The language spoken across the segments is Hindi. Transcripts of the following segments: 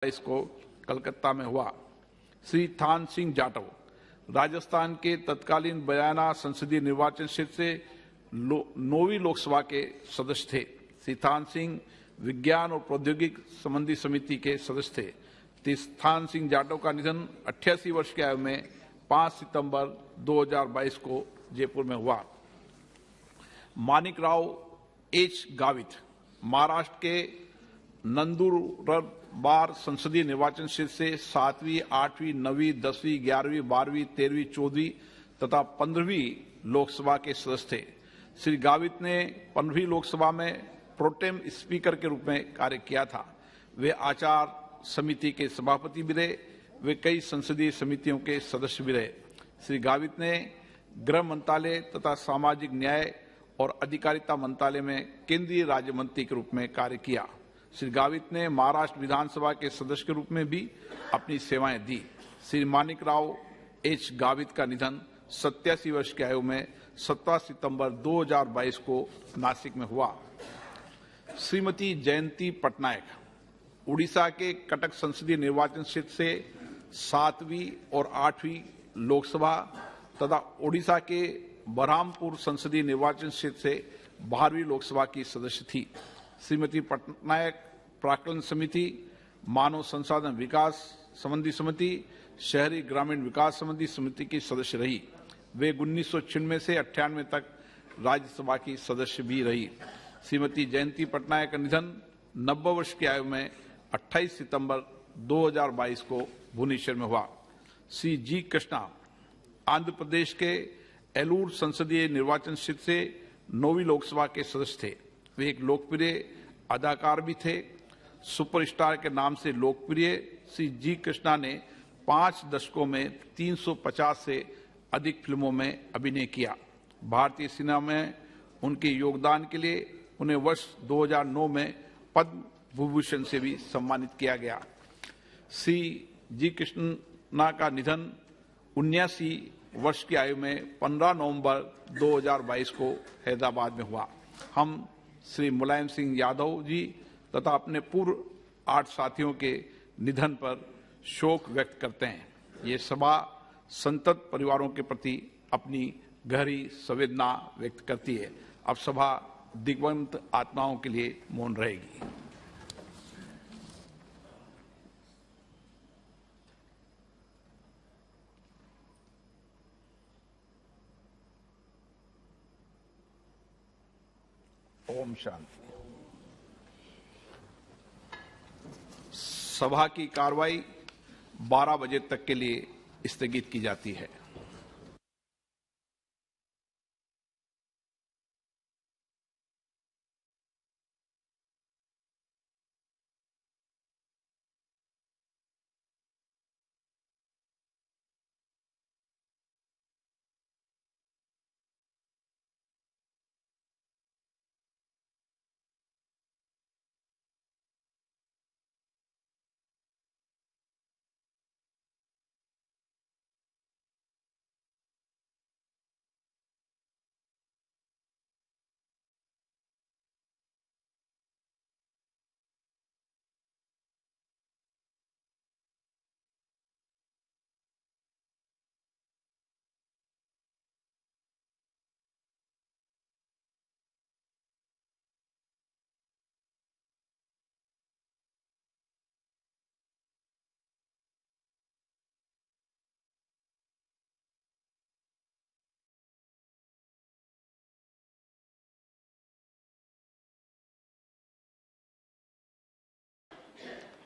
इसको कलकत्ता में हुआ। श्री थान सिंह जाटव राजस्थान के तत्कालीन बयाना संसदीय निर्वाचन क्षेत्र से 9वीं लोकसभा के सदस्य थे। श्री थान सिंह विज्ञान और प्रौद्योगिकी संबंधी समिति के सदस्य थे। थान सिंह जाटव का निधन 88 वर्ष की आयु में 5 सितंबर 2022 को जयपुर में हुआ। मानिकराव एच गावित महाराष्ट्र के नंदुरबार संसदीय निर्वाचन क्षेत्र से 7वीं, 8वीं, 9वीं, 10वीं, 11वीं, 12वीं, 13वीं, 14वीं तथा 15वीं लोकसभा के सदस्य थे। श्री गावित ने 15वीं लोकसभा में प्रोटेम स्पीकर के रूप में कार्य किया था। वे आचार समिति के सभापति भी रहे। वे कई संसदीय समितियों के सदस्य भी रहे। श्री गावित ने गृह मंत्रालय तथा सामाजिक न्याय और अधिकारिता मंत्रालय में केंद्रीय राज्य मंत्री के रूप में कार्य किया। श्री गावित ने महाराष्ट्र विधानसभा के सदस्य के रूप में भी अपनी सेवाएं दी। श्री मानिकराव एच गावित का निधन 87 वर्ष की आयु में 17 सितंबर 2022 को नासिक में हुआ। श्रीमती जयंती पटनायक उड़ीसा के कटक संसदीय निर्वाचन क्षेत्र से 7वीं और 8वीं लोकसभा तथा ओडिशा के बरहामपुर संसदीय निर्वाचन क्षेत्र से 12वीं लोकसभा की सदस्य थी। श्रीमती पटनायक प्राक्कलन समिति, मानव संसाधन विकास संबंधी समिति, शहरी ग्रामीण विकास संबंधी समिति की सदस्य रही। वे 1996 से 98 तक राज्यसभा की सदस्य भी रही। श्रीमती जयंती पटनायक का निधन 90 वर्ष की आयु में 28 सितंबर 2022 को भुवनेश्वर में हुआ। श्री जी कृष्णा आंध्र प्रदेश के एलूर संसदीय निर्वाचन क्षेत्र से 9वीं लोकसभा के सदस्य थे। वे एक लोकप्रिय अदाकार भी थे। सुपरस्टार के नाम से लोकप्रिय श्री जी कृष्णा ने 5 दशकों में 350 से अधिक फिल्मों में अभिनय किया। भारतीय सिनेमा में उनके योगदान के लिए उन्हें वर्ष 2009 में पद्म विभूषण से भी सम्मानित किया गया। श्री जी कृष्णा का निधन 79 वर्ष की आयु में 15 नवंबर 2022 को हैदराबाद में हुआ। हम श्री मुलायम सिंह यादव जी तथा अपने पूर्व 8 साथियों के निधन पर शोक व्यक्त करते हैं। ये सभा संतप्त परिवारों के प्रति अपनी गहरी संवेदना व्यक्त करती है। अब सभा दिवंगत आत्माओं के लिए मौन रहेगी। ओम शांति। सभा की कार्रवाई 12 बजे तक के लिए स्थगित की जाती है।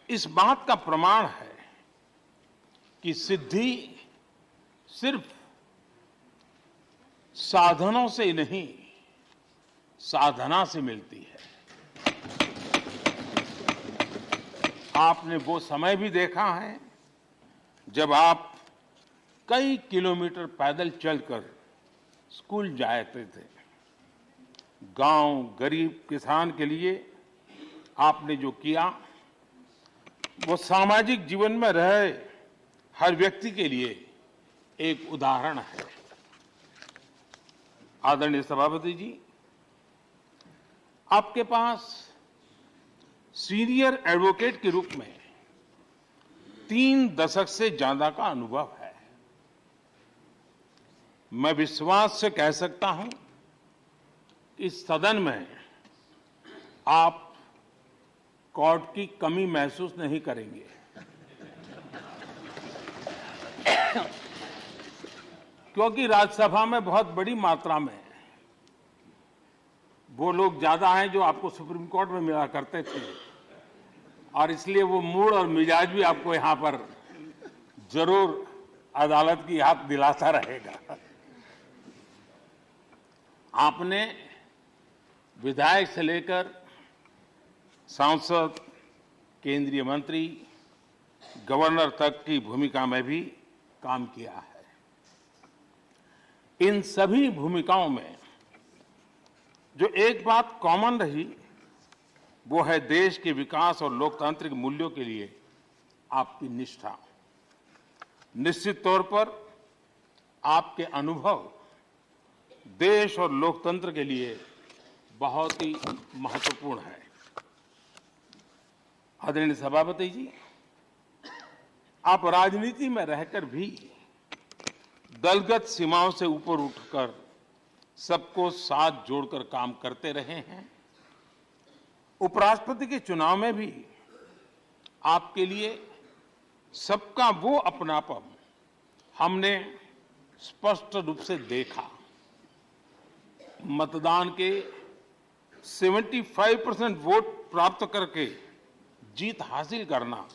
इस बात का प्रमाण है कि सिद्धि सिर्फ साधनों से नहीं, साधना से मिलती है। आपने वो समय भी देखा है जब आप कई किलोमीटर पैदल चलकर स्कूल जाते थे। गांव, गरीब किसान के लिए आपने जो किया वो सामाजिक जीवन में रहे हर व्यक्ति के लिए एक उदाहरण है। आदरणीय सभापति जी, आपके पास सीनियर एडवोकेट के रूप में 3 दशक से ज्यादा का अनुभव है। मैं विश्वास से कह सकता हूं कि इस सदन में आप कॉर्ड की कमी महसूस नहीं करेंगे। क्योंकि राज्यसभा में बहुत बड़ी मात्रा में वो लोग ज्यादा हैं जो आपको सुप्रीम कोर्ट में मिला करते थे, और इसलिए वो मूड और मिजाज भी आपको यहां पर जरूर अदालत की याद दिलाता रहेगा। आपने विधायक से लेकर सांसद, केंद्रीय मंत्री, गवर्नर तक की भूमिका में भी काम किया है। इन सभी भूमिकाओं में जो एक बात कॉमन रही वो है देश के विकास और लोकतांत्रिक मूल्यों के लिए आपकी निष्ठा। निश्चित तौर पर आपके अनुभव देश और लोकतंत्र के लिए बहुत ही महत्वपूर्ण है। आदरणीय सभापति जी, आप राजनीति में रहकर भी दलगत सीमाओं से ऊपर उठकर सबको साथ जोड़कर काम करते रहे हैं। उपराष्ट्रपति के चुनाव में भी आपके लिए सबका वो अपनापन हमने स्पष्ट रूप से देखा। मतदान के 75% वोट प्राप्त करके जीत हासिल करना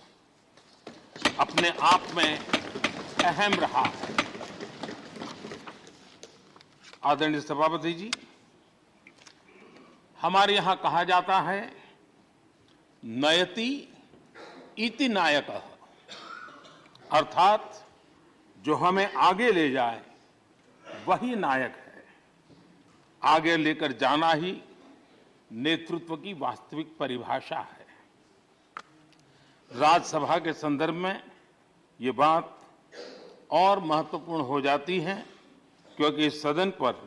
अपने आप में अहम रहा है। आदरणीय सभापति जी, हमारे यहां कहा जाता है नयति इति नायकः, अर्थात जो हमें आगे ले जाए वही नायक है। आगे लेकर जाना ही नेतृत्व की वास्तविक परिभाषा है। राज्यसभा के संदर्भ में ये बात और महत्वपूर्ण हो जाती है क्योंकि इस सदन पर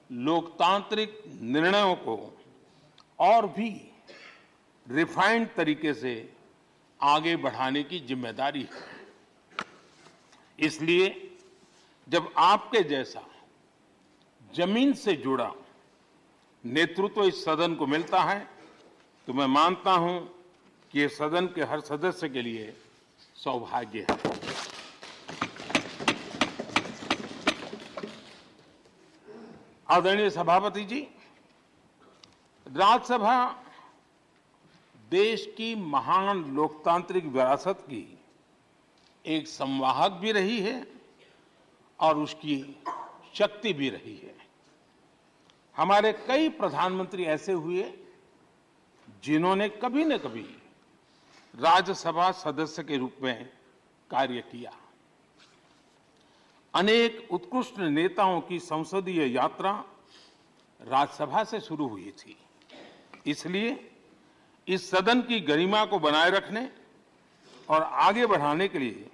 लोकतांत्रिक निर्णयों को और भी रिफाइंड तरीके से आगे बढ़ाने की जिम्मेदारी है। इसलिए जब आपके जैसा जमीन से जुड़ा नेतृत्व इस सदन को मिलता है तो मैं मानता हूं कि ये सदन के हर सदस्य के लिए सौभाग्य है। आदरणीय सभापति जी, राज्यसभा देश की महान लोकतांत्रिक विरासत की एक संवाहक भी रही है और उसकी शक्ति भी रही है। हमारे कई प्रधानमंत्री ऐसे हुए जिन्होंने कभी न कभी राज्यसभा सदस्य के रूप में कार्य किया। अनेक उत्कृष्ट नेताओं की संसदीय यात्रा राज्यसभा से शुरू हुई थी। इसलिए इस सदन की गरिमा को बनाए रखने और आगे बढ़ाने के लिए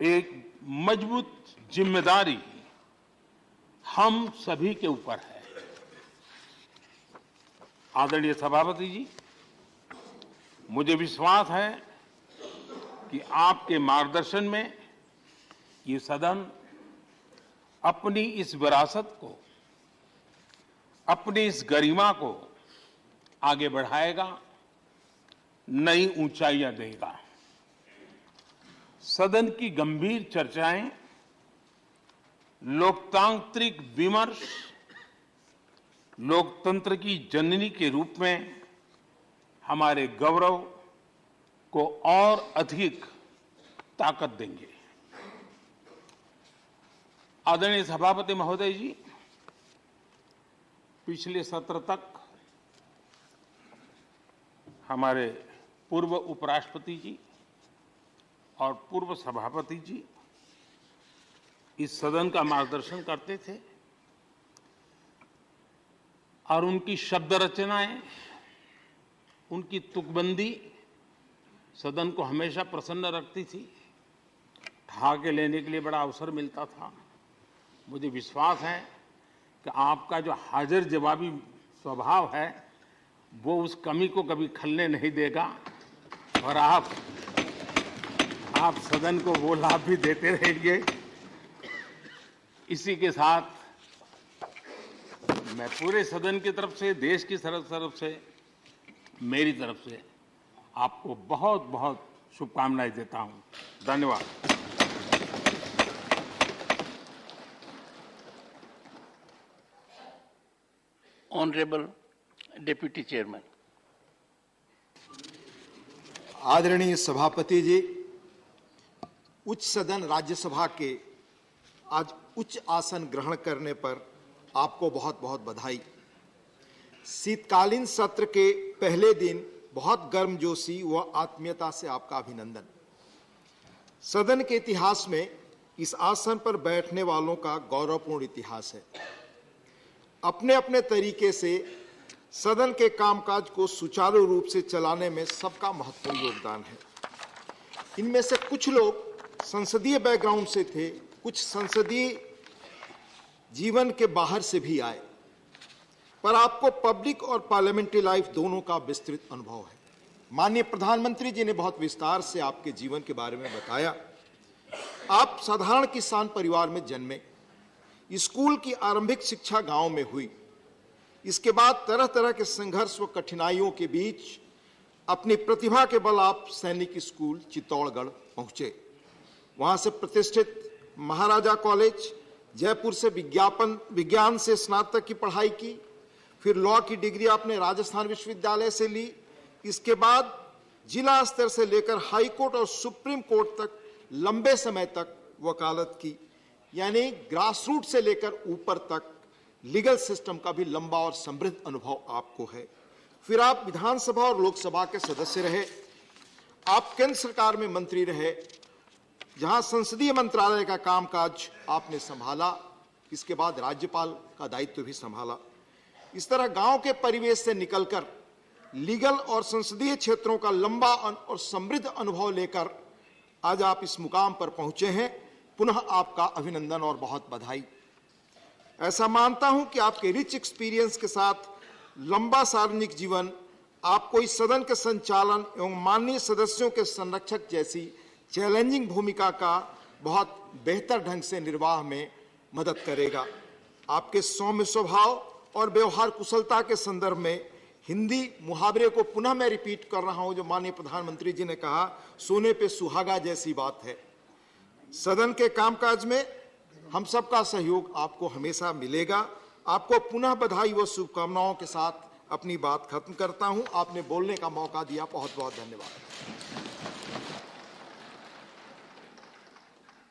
एक मजबूत जिम्मेदारी हम सभी के ऊपर है। आदरणीय सभापति जी, मुझे विश्वास है कि आपके मार्गदर्शन में ये सदन अपनी इस विरासत को, अपनी इस गरिमा को आगे बढ़ाएगा, नई ऊंचाइयां देगा। सदन की गंभीर चर्चाएं, लोकतांत्रिक विमर्श लोकतंत्र की जननी के रूप में हमारे गौरव को और अधिक ताकत देंगे। आदरणीय सभापति महोदय जी, पिछले सत्र तक हमारे पूर्व उपराष्ट्रपति जी और पूर्व सभापति जी इस सदन का मार्गदर्शन करते थे और उनकी शब्द रचनाएं, उनकी तुकबंदी सदन को हमेशा प्रसन्न रखती थी। ठहाके लेने के लिए बड़ा अवसर मिलता था। मुझे विश्वास है कि आपका जो हाजिर जवाबी स्वभाव है वो उस कमी को कभी खलने नहीं देगा और आप आप सदन को वो लाभ भी देते रहेंगे। इसी के साथ मैं पूरे सदन की तरफ से, देश की तरफ से, मेरी तरफ से आपको बहुत बहुत शुभकामनाएं देता हूं। धन्यवाद। Honorable Deputy Chairman. आदरणीय सभापति जी, उच्च सदन राज्यसभा के आज उच्च आसन ग्रहण करने पर आपको बहुत बहुत बधाई। शीतकालीन सत्र के पहले दिन बहुत गर्मजोशी व आत्मीयता से आपका अभिनंदन। सदन के इतिहास में इस आसन पर बैठने वालों का गौरवपूर्ण इतिहास है। अपने अपने तरीके से सदन के कामकाज को सुचारू रूप से चलाने में सबका महत्वपूर्ण योगदान है। इनमें से कुछ लोग संसदीय बैकग्राउंड से थे, कुछ संसदीय जीवन के बाहर से भी आए, पर आपको पब्लिक और पार्लियामेंट्री लाइफ दोनों का विस्तृत अनुभव है। माननीय प्रधानमंत्री जी ने बहुत विस्तार से आपके जीवन के बारे में बताया। आप साधारण किसान परिवार में जन्मे, स्कूल की आरंभिक शिक्षा गांव में हुई। इसके बाद तरह तरह के संघर्ष व कठिनाइयों के बीच अपनी प्रतिभा के बल आप सैनिक स्कूल चित्तौड़गढ़ पहुंचे। वहां से प्रतिष्ठित महाराजा कॉलेज जयपुर से विज्ञान से स्नातक की पढ़ाई की। फिर लॉ की डिग्री आपने राजस्थान विश्वविद्यालय से ली। इसके बाद जिला स्तर से लेकर हाई कोर्ट और सुप्रीम कोर्ट तक लंबे समय तक वकालत की, यानी ग्रास रूट से लेकर ऊपर तक लीगल सिस्टम का भी लंबा और समृद्ध अनुभव आपको है। फिर आप विधानसभा और लोकसभा के सदस्य रहे। आप केंद्र सरकार में मंत्री रहे, जहां संसदीय मंत्रालय का कामकाज आपने संभाला। इसके बाद राज्यपाल का दायित्व भी संभाला। इस तरह गांव के परिवेश से निकलकर लीगल और संसदीय क्षेत्रों का लंबा और समृद्ध अनुभव लेकर आज आप इस मुकाम पर पहुंचे हैं। पुनः आपका अभिनंदन और बहुत बधाई। ऐसा मानता हूं कि आपके रिच एक्सपीरियंस के साथ लंबा सार्वजनिक जीवन आपको इस सदन के संचालन एवं माननीय सदस्यों के संरक्षक जैसी चैलेंजिंग भूमिका का बहुत बेहतर ढंग से निर्वाह में मदद करेगा। आपके सौम्य स्वभाव और व्यवहार कुशलता के संदर्भ में हिंदी मुहावरे को पुनः मैं रिपीट कर रहा हूं, जो माननीय प्रधानमंत्री जी ने कहा, सोने पे सुहागा जैसी बात है। सदन के कामकाज में हम सबका सहयोग आपको हमेशा मिलेगा। आपको पुनः बधाई व शुभकामनाओं के साथ अपनी बात खत्म करता हूं। आपने बोलने का मौका दिया, बहुत बहुत धन्यवाद।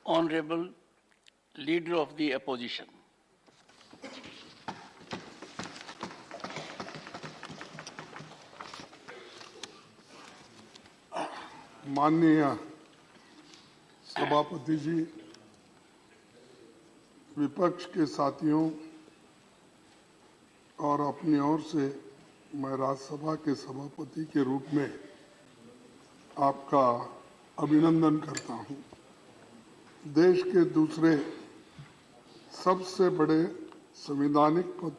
Honorable Leader of the Opposition. माननीय सभापति जी, विपक्ष के साथियों और अपनी ओर से मैं राज्यसभा के सभापति के रूप में आपका अभिनंदन करता हूं। देश के दूसरे सबसे बड़े संवैधानिक पद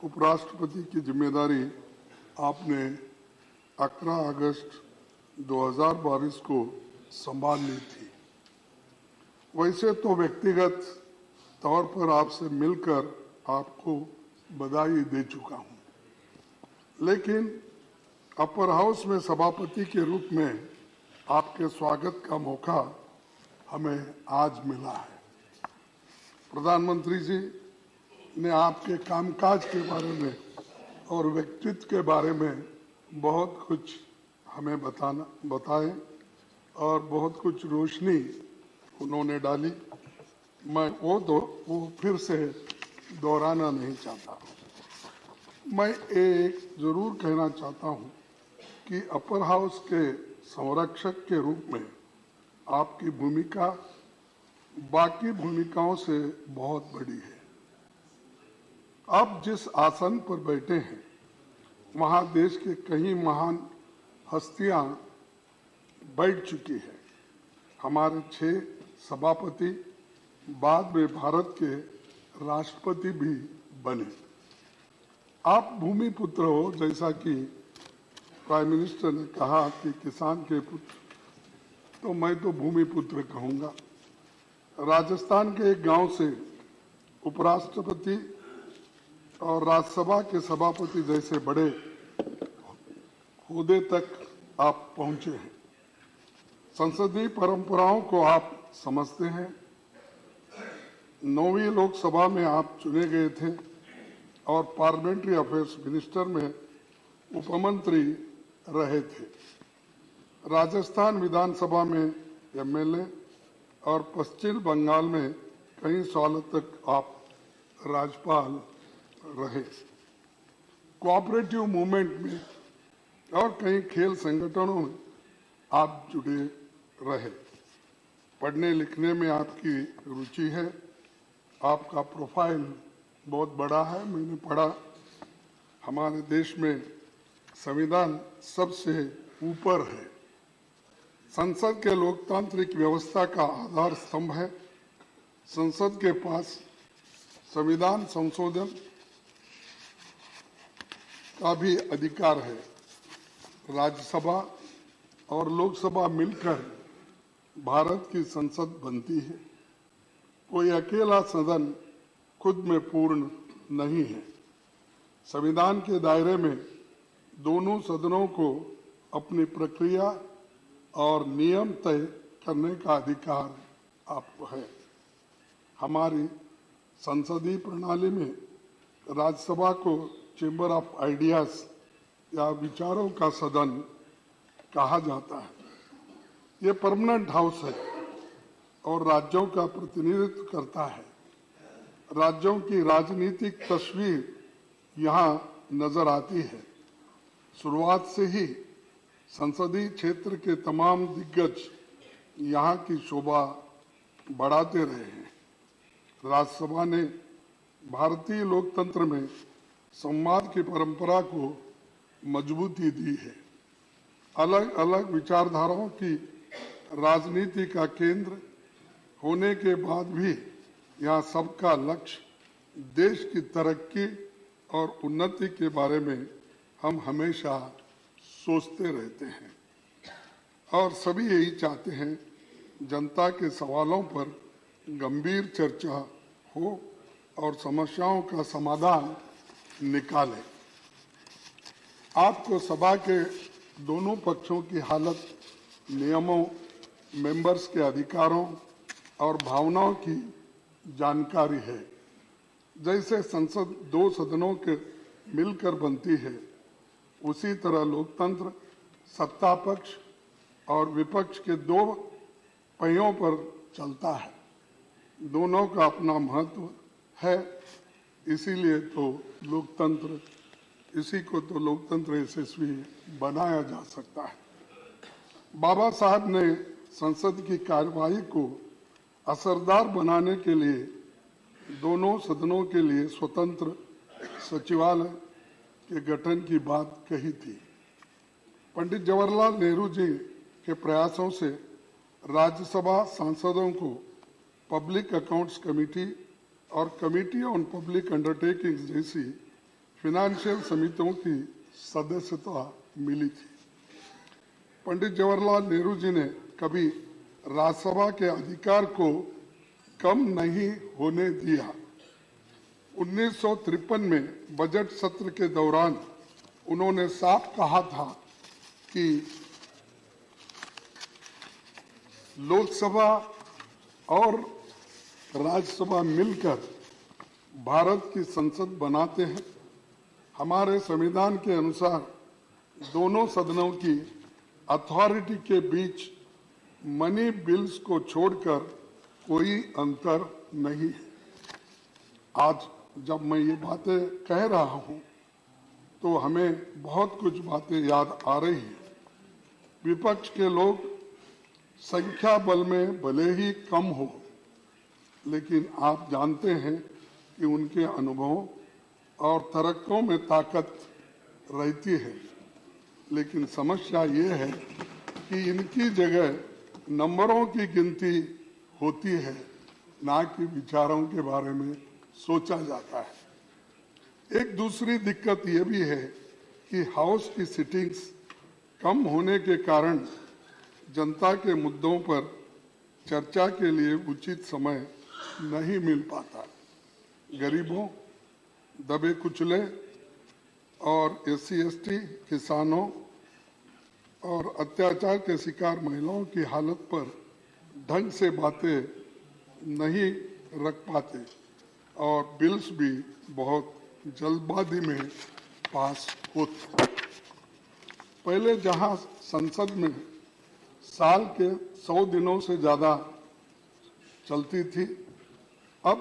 उपराष्ट्रपति की जिम्मेदारी आपने 11 अगस्त 2022 को संभाल ली थी। वैसे तो व्यक्तिगत तौर पर आपसे मिलकर आपको बधाई दे चुका हूं, लेकिन अपर हाउस में सभापति के रूप में आपके स्वागत का मौका हमें आज मिला है। प्रधानमंत्री जी ने आपके कामकाज के बारे में और व्यक्तित्व के बारे में बहुत कुछ हमें बताए और बहुत कुछ रोशनी उन्होंने डाली। मैं वो फिर से दोहराना नहीं चाहता। मैं एक जरूर कहना चाहता हूं कि अपर हाउस के संरक्षक के रूप में आपकी भूमिका बाकी भूमिकाओं से बहुत बड़ी है। आप जिस आसन पर बैठे हैं, वहां देश के कई महान हस्तियां बैठ चुकी है। हमारे 6 सभापति बाद में भारत के राष्ट्रपति भी बने। आप भूमि पुत्र हो, जैसा कि प्राइम मिनिस्टर ने कहा कि किसान के पुत्र तो मैं तो भूमिपुत्र कहूंगा। राजस्थान के एक गांव से उपराष्ट्रपति और राज्यसभा के सभापति जैसे बड़े ओहदे तक आप पहुंचे हैं। संसदीय परंपराओं को आप समझते हैं। 9वीं लोकसभा में आप चुने गए थे और पार्लियामेंट्री अफेयर्स मिनिस्टर में उपमंत्री रहे थे। राजस्थान विधानसभा में एमएलए और पश्चिम बंगाल में कई सालों तक आप राज्यपाल रहे। कोऑपरेटिव मूवमेंट में और कई खेल संगठनों में आप जुड़े रहे। पढ़ने लिखने में आपकी रुचि है। आपका प्रोफाइल बहुत बड़ा है। मैंने पढ़ा, हमारे देश में संविधान सबसे ऊपर है। संसद के लोकतांत्रिक व्यवस्था का आधार स्तंभ है। संसद के पास संविधान संशोधन का भी अधिकार है। राज्यसभा और लोकसभा मिलकर भारत की संसद बनती है। कोई अकेला सदन खुद में पूर्ण नहीं है। संविधान के दायरे में दोनों सदनों को अपनी प्रक्रिया और नियम तय करने का अधिकार आपको है। हमारी संसदीय प्रणाली में राज्यसभा को चेंबर ऑफ आइडियाज या विचारों का सदन कहा जाता है। ये परमानेंट हाउस है और राज्यों का प्रतिनिधित्व करता है। राज्यों की राजनीतिक तस्वीर यहाँ नजर आती है। शुरुआत से ही संसदीय क्षेत्र के तमाम दिग्गज यहाँ की शोभा बढ़ाते रहे हैं। राज्यसभा ने भारतीय लोकतंत्र में संवाद की परंपरा को मजबूती दी है। अलग अलग विचारधाराओं की राजनीति का केंद्र होने के बाद भी यहाँ सबका लक्ष्य देश की तरक्की और उन्नति के बारे में हम हमेशा सोचते रहते हैं और सभी यही चाहते हैं जनता के सवालों पर गंभीर चर्चा हो और समस्याओं का समाधान निकालें। आपको सभा के दोनों पक्षों की हालत, नियमों, मेंबर्स के अधिकारों और भावनाओं की जानकारी है। जैसे संसद दो सदनों के मिलकर बनती है, उसी तरह लोकतंत्र सत्ता पक्ष और विपक्ष के दो पहियों पर चलता है। दोनों का अपना महत्व है। इसीलिए तो लोकतंत्र, इसी को तो लोकतंत्र यशस्वी बनाया जा सकता है। बाबा साहब ने संसद की कार्यवाही को असरदार बनाने के लिए दोनों सदनों के लिए स्वतंत्र सचिवालय के गठन की बात कही थी। पंडित जवाहरलाल नेहरू जी के प्रयासों से राज्यसभा सांसदों को पब्लिक अकाउंट्स कमेटी और कमेटी ऑन पब्लिक अंडरटेकिंग्स जैसी फिनेंशियल समितियों की सदस्यता मिली थी। पंडित जवाहरलाल नेहरू जी ने कभी राज्यसभा के अधिकार को कम नहीं होने दिया। 1953 में बजट सत्र के दौरान उन्होंने साफ कहा था कि लोकसभा और राज्यसभा मिलकर भारत की संसद बनाते हैं। हमारे संविधान के अनुसार दोनों सदनों की अथॉरिटी के बीच मनी बिल्स को छोड़कर कोई अंतर नहीं है। आज जब मैं ये बातें कह रहा हूं तो हमें बहुत कुछ बातें याद आ रही हैं। विपक्ष के लोग संख्या बल में भले ही कम हो, लेकिन आप जानते हैं कि उनके अनुभवों और तर्कों में ताकत रहती है। लेकिन समस्या ये है कि इनकी जगह नंबरों की गिनती होती है, ना कि विचारों के बारे में सोचा जाता है। एक दूसरी दिक्कत ये भी है कि हाउस की सिटिंग्स कम होने के कारण जनता के मुद्दों पर चर्चा के लिए उचित समय नहीं मिल पाता। गरीबों, दबे कुचले और SC/ST, किसानों और अत्याचार के शिकार महिलाओं की हालत पर ढंग से बातें नहीं रख पाते और बिल्स भी बहुत जल्दबाजी में पास होते। पहले जहां संसद में साल के 100 दिनों से ज्यादा चलती थी, अब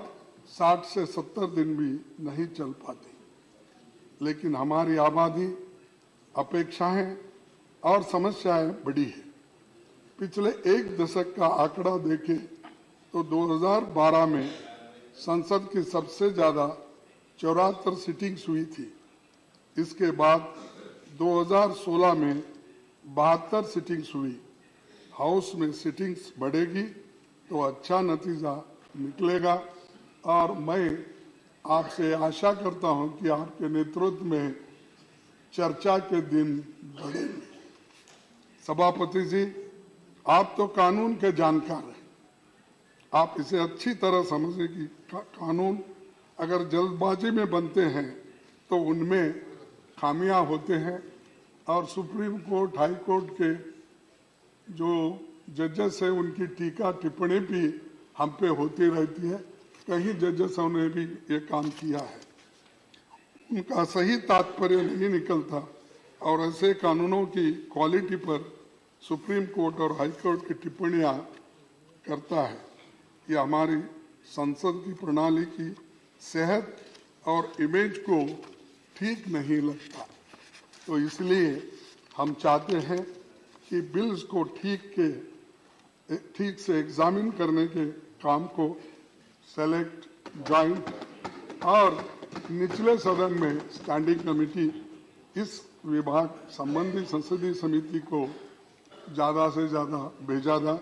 60 से 70 दिन भी नहीं चल पाती। लेकिन हमारी आबादी, अपेक्षाएं और समस्याएं बड़ी है। पिछले एक दशक का आंकड़ा देखें तो 2012 में संसद की सबसे ज्यादा 74 सिटिंग्स हुई थी। इसके बाद 2016 में 72 सिटिंग्स हुई। हाउस में सिटिंग्स बढ़ेगी तो अच्छा नतीजा निकलेगा और मैं आपसे आशा करता हूं कि आपके नेतृत्व में चर्चा के दिन बढ़ेंगे। सभापति जी, आप तो कानून के जानकार हैं। आप इसे अच्छी तरह समझे कि कानून अगर जल्दबाजी में बनते हैं तो उनमें खामियां होते हैं और सुप्रीम कोर्ट, हाई कोर्ट के जो जजेस है उनकी टीका टिप्पणी भी हम पे होती रहती है। कई जजेस ने भी ये काम किया है, उनका सही तात्पर्य नहीं निकलता और ऐसे कानूनों की क्वालिटी पर सुप्रीम कोर्ट और हाई कोर्ट की टिप्पणियां करता है। ये हमारी संसद की प्रणाली की सेहत और इमेज को ठीक नहीं लगता। तो इसलिए हम चाहते हैं कि बिल्स को ठीक से एग्जामिन करने के काम को सेलेक्ट, जॉइंट और निचले सदन में स्टैंडिंग कमेटी इस विभाग संबंधी संसदीय समिति को ज्यादा से ज्यादा भेजा जाए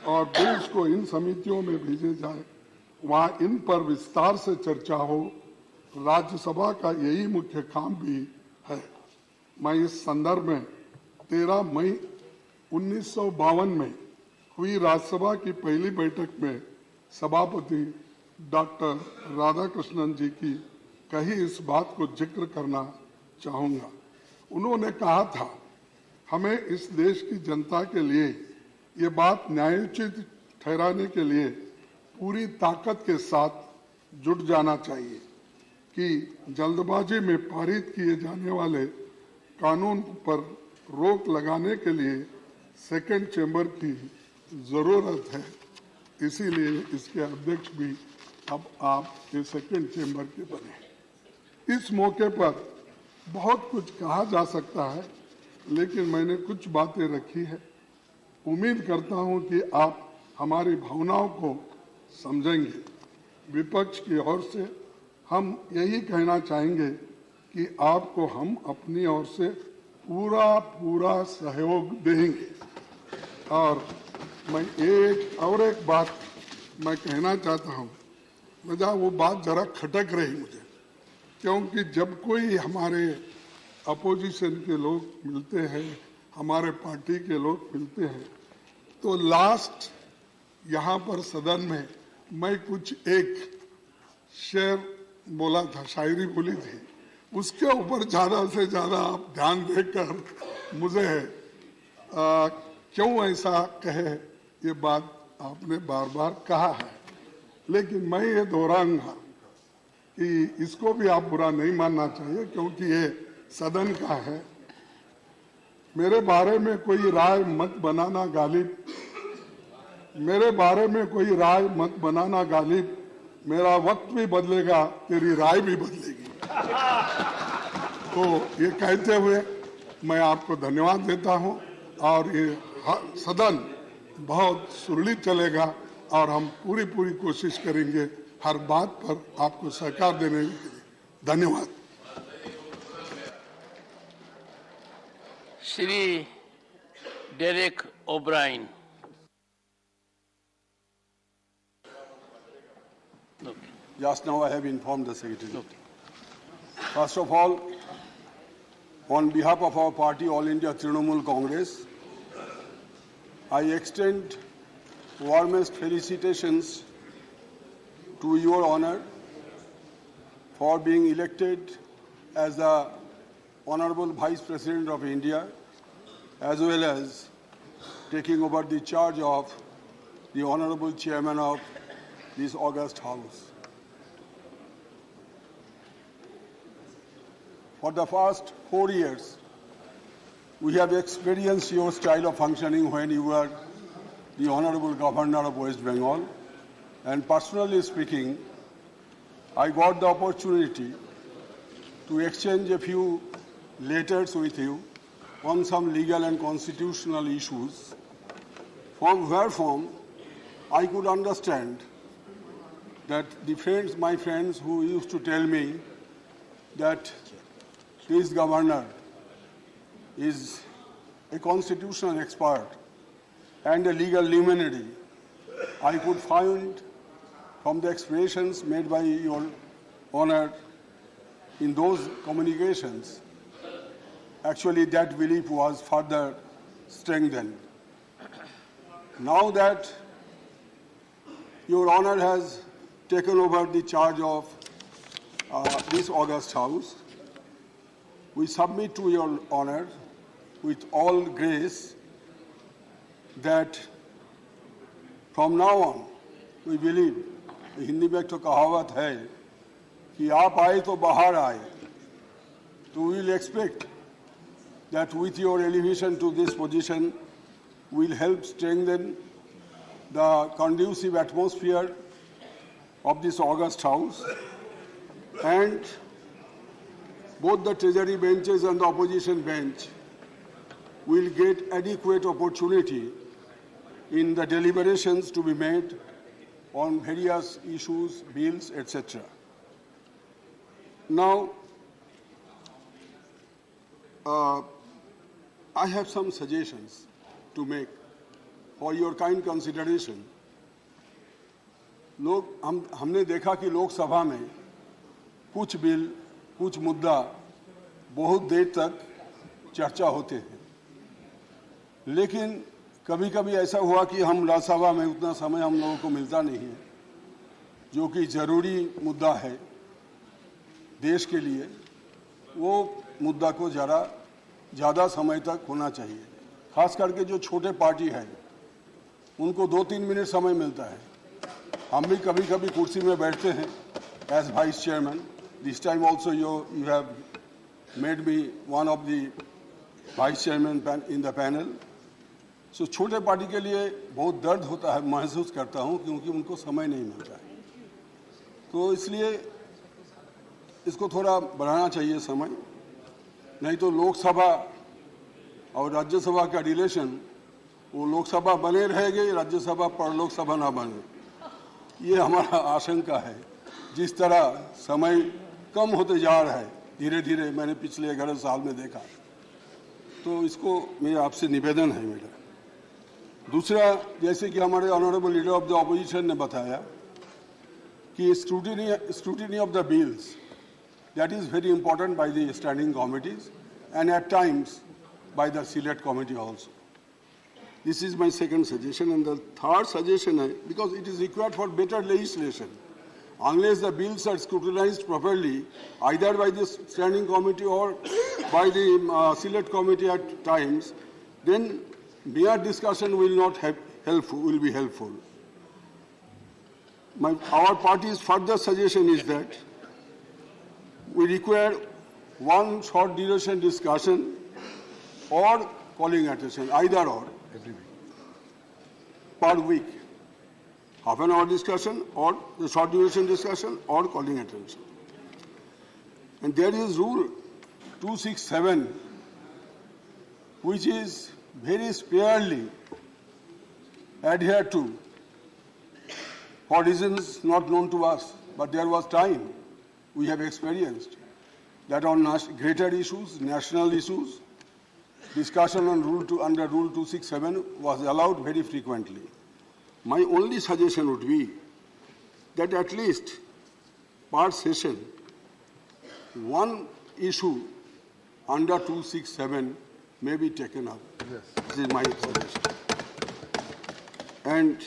और बिल्स को इन समितियों में भेजे जाए, वहां इन पर विस्तार से चर्चा हो। राज्यसभा का यही मुख्य काम भी है। मैं इस संदर्भ में 13 मई 1952 में हुई राज्यसभा की पहली बैठक में सभापति डॉक्टर राधाकृष्णन जी की कही इस बात को जिक्र करना चाहूंगा। उन्होंने कहा था, हमें इस देश की जनता के लिए ये बात न्यायोचित ठहराने के लिए पूरी ताकत के साथ जुट जाना चाहिए कि जल्दबाजी में पारित किए जाने वाले कानून पर रोक लगाने के लिए सेकंड चेंबर की जरूरत है। इसीलिए इसके अध्यक्ष भी अब आप ये सेकंड चेंबर के बने। इस मौके पर बहुत कुछ कहा जा सकता है, लेकिन मैंने कुछ बातें रखी है। उम्मीद करता हूं कि आप हमारी भावनाओं को समझेंगे। विपक्ष की ओर से हम यही कहना चाहेंगे कि आपको हम अपनी ओर से पूरा सहयोग देंगे। और मैं एक बात मैं कहना चाहता हूं, वो बात जरा खटक रही मुझे, क्योंकि जब कोई हमारे अपोजिशन के लोग मिलते हैं, हमारे पार्टी के लोग मिलते हैं, तो लास्ट यहाँ पर सदन में मैं कुछ एक शेर बोला था, शायरी बोली थी, उसके ऊपर ज्यादा से ज्यादा आप ध्यान देकर मुझे क्यों ऐसा कहे ये बात आपने बार बार कहा है, लेकिन मैं ये दोहराऊंगा कि इसको भी आप बुरा नहीं मानना चाहिए, क्योंकि ये सदन का है। मेरे बारे में कोई राय मत बनाना गालिब, मेरे बारे में कोई राय मत बनाना गालिब, मेरा वक्त भी बदलेगा, तेरी राय भी बदलेगी। तो ये कहते हुए मैं आपको धन्यवाद देता हूं और ये सदन बहुत सुरक्षित चलेगा और हम पूरी कोशिश करेंगे हर बात पर आपको सहकार देने के लिए। धन्यवाद। Shri Derek O'Brien. Just now I have informed the Secretary. First of all, on behalf of our party, All India Trinamool Congress, I extend warmest felicitations to Your Honor for being elected as the Honorable Vice President of India, as well as taking over the charge of the Honorable Chairman of this august House. For the past 4 years, we have experienced your style of functioning when you were the Honorable Governor of West Bengal. And personally speaking, I got the opportunity to exchange a few letters with you on some legal and constitutional issues, wherefrom I could understand that my friends who used to tell me that this governor is a constitutional expert and a legal luminary, I could find from the expressions made by Your Honor in those communications, actually that belief was further strengthened. Now that Your Honor has taken over the charge of this august House, we submit to Your Honor with all grace that from now on, we believe, Hindi में एक तो कहावत है कि आप आए तो बाहर आए, तो we will expect that with your elevation to this position will help strengthen the conducive atmosphere of this august House, and both the Treasury benches and the opposition bench will get adequate opportunity in the deliberations to be made on various issues, bills, etc. Now, I have some suggestions to make for your kind consideration. हमने देखा कि लोकसभा में कुछ बिल, कुछ मुद्दा बहुत देर तक चर्चा होते हैं, लेकिन कभी-कभी ऐसा हुआ कि हम राज्यसभा में उतना समय हम लोगों को मिलता नहीं है, जो कि जरूरी मुद्दा है देश के लिए, वो मुद्दा को जरा ज़्यादा समय तक होना चाहिए। खास करके जो छोटे पार्टी है, उनको 2-3 मिनट समय मिलता है। हम भी कभी-कभी कुर्सी में बैठते हैं as Vice Chairman. This time also you have made me one of the Vice Chairman in the panel. So छोटे पार्टी के लिए बहुत दर्द होता है, महसूस करता हूँ, क्योंकि उनको समय नहीं मिलता है। तो इसलिए इसको थोड़ा बढ़ाना चाहिए समय, नहीं तो लोकसभा और राज्यसभा का रिलेशन, वो लोकसभा बने रहेगी, राज्यसभा पर लोकसभा ना बने, ये हमारा आशंका है। जिस तरह समय कम होते जा रहा है धीरे धीरे, मैंने पिछले 11 साल में देखा, तो इसको मेरा आपसे निवेदन है मेरा। दूसरा, जैसे कि हमारे honourable leader of the opposition ने बताया कि scrutiny of the bills, that is very important by the standing committees and at times by the select committee also. This is my second suggestion. And the third suggestion is, because it is required for better legislation, unless the bills are scrutinized properly, either by the standing committee or by the select committee at times, then mere discussion will not be helpful. Our party's further suggestion is that we require one short duration discussion or calling attention, either or, per week. Half an hour discussion or the short duration discussion or calling attention. And there is rule 267, which is very sparely adhered to for reasons not known to us. But there was time we have experienced that on greater issues, national issues, discussion on under Rule 267 was allowed very frequently. My only suggestion would be that at least per session, one issue under 267 may be taken up. Yes. This is my suggestion. And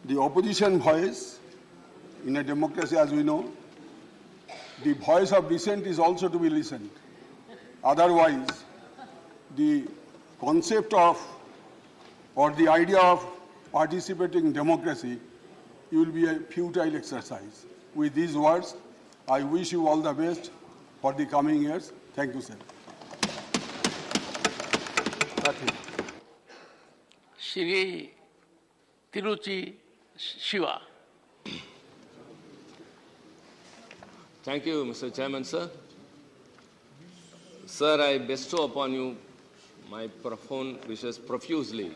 the opposition voice, in a democracy as we know, the voice of dissent is also to be listened. Otherwise, the concept of or the idea of participating in democracy will be a futile exercise. With these words, I wish you all the best for the coming years. Thank you, sir. Shri Tiruchi Shiva. Thank you, Mr. Chairman, sir. Sir, I bestow upon you my profound wishes profusely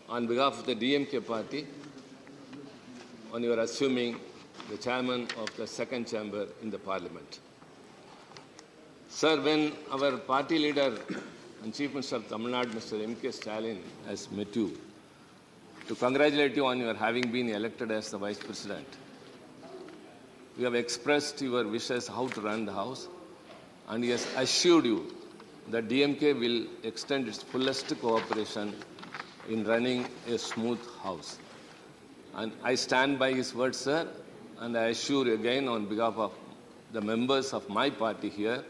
on behalf of the DMK party on your assuming the chairman of the second chamber in the parliament. Sir, when our party leader and Chief Minister of Tamil Nadu, Mr. M.K. Stalin, has met you to congratulate you on your having been elected as the Vice President, you have expressed your wishes how to run the House, and he has assured you that DMK will extend its fullest cooperation in running a smooth House. And I stand by his words, sir, and I assure you again on behalf of the members of my party here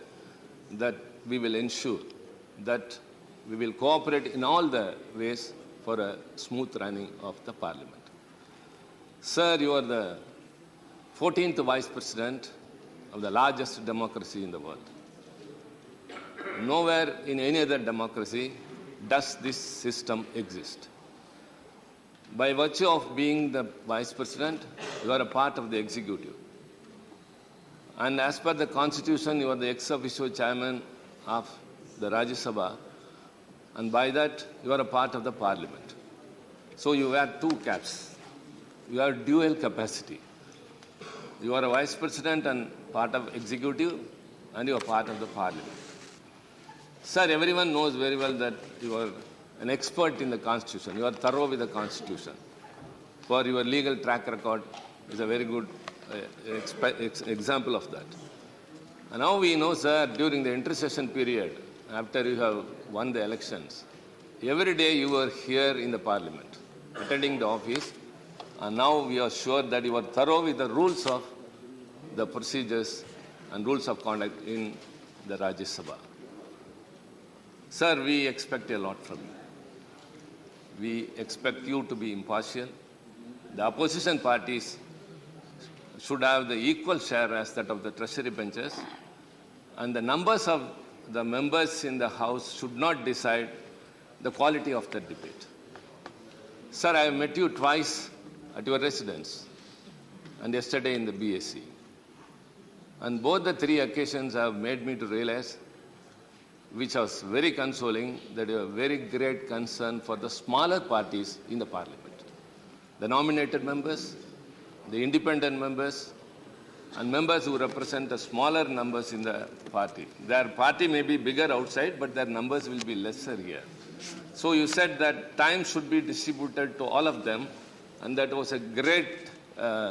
that we will ensure that we will cooperate in all the ways for a smooth running of the Parliament. Sir, you are the 14th Vice President of the largest democracy in the world. Nowhere in any other democracy does this system exist. By virtue of being the Vice President, you are a part of the executive. And as per the Constitution, you are the ex officio chairman of the Rajya Sabha, and by that, you are a part of the Parliament. So you wear two caps. You have dual capacity. You are a Vice President and part of executive, and you are part of the Parliament. Sir, everyone knows very well that you are an expert in the Constitution. You are thorough with the Constitution. For your legal track record is a very good example of that. And now we know, sir, during the intercession period, after you have won the elections, every day you were here in the Parliament, attending the office, and now we are sure that you are thorough with the rules of the procedures and rules of conduct in the Rajya Sabha. Sir, we expect a lot from you. We expect you to be impartial. The opposition parties should have the equal share as that of the treasury benches, and the numbers of the members in the House should not decide the quality of the debate. Sir, I have met you twice at your residence and yesterday in the BSc. And both the three occasions have made me to realize, which was very consoling, that you have very great concern for the smaller parties in the Parliament. The nominated members, the independent members, and members who represent the smaller numbers in the party. Their party may be bigger outside, but their numbers will be lesser here. So you said that time should be distributed to all of them, and that was a great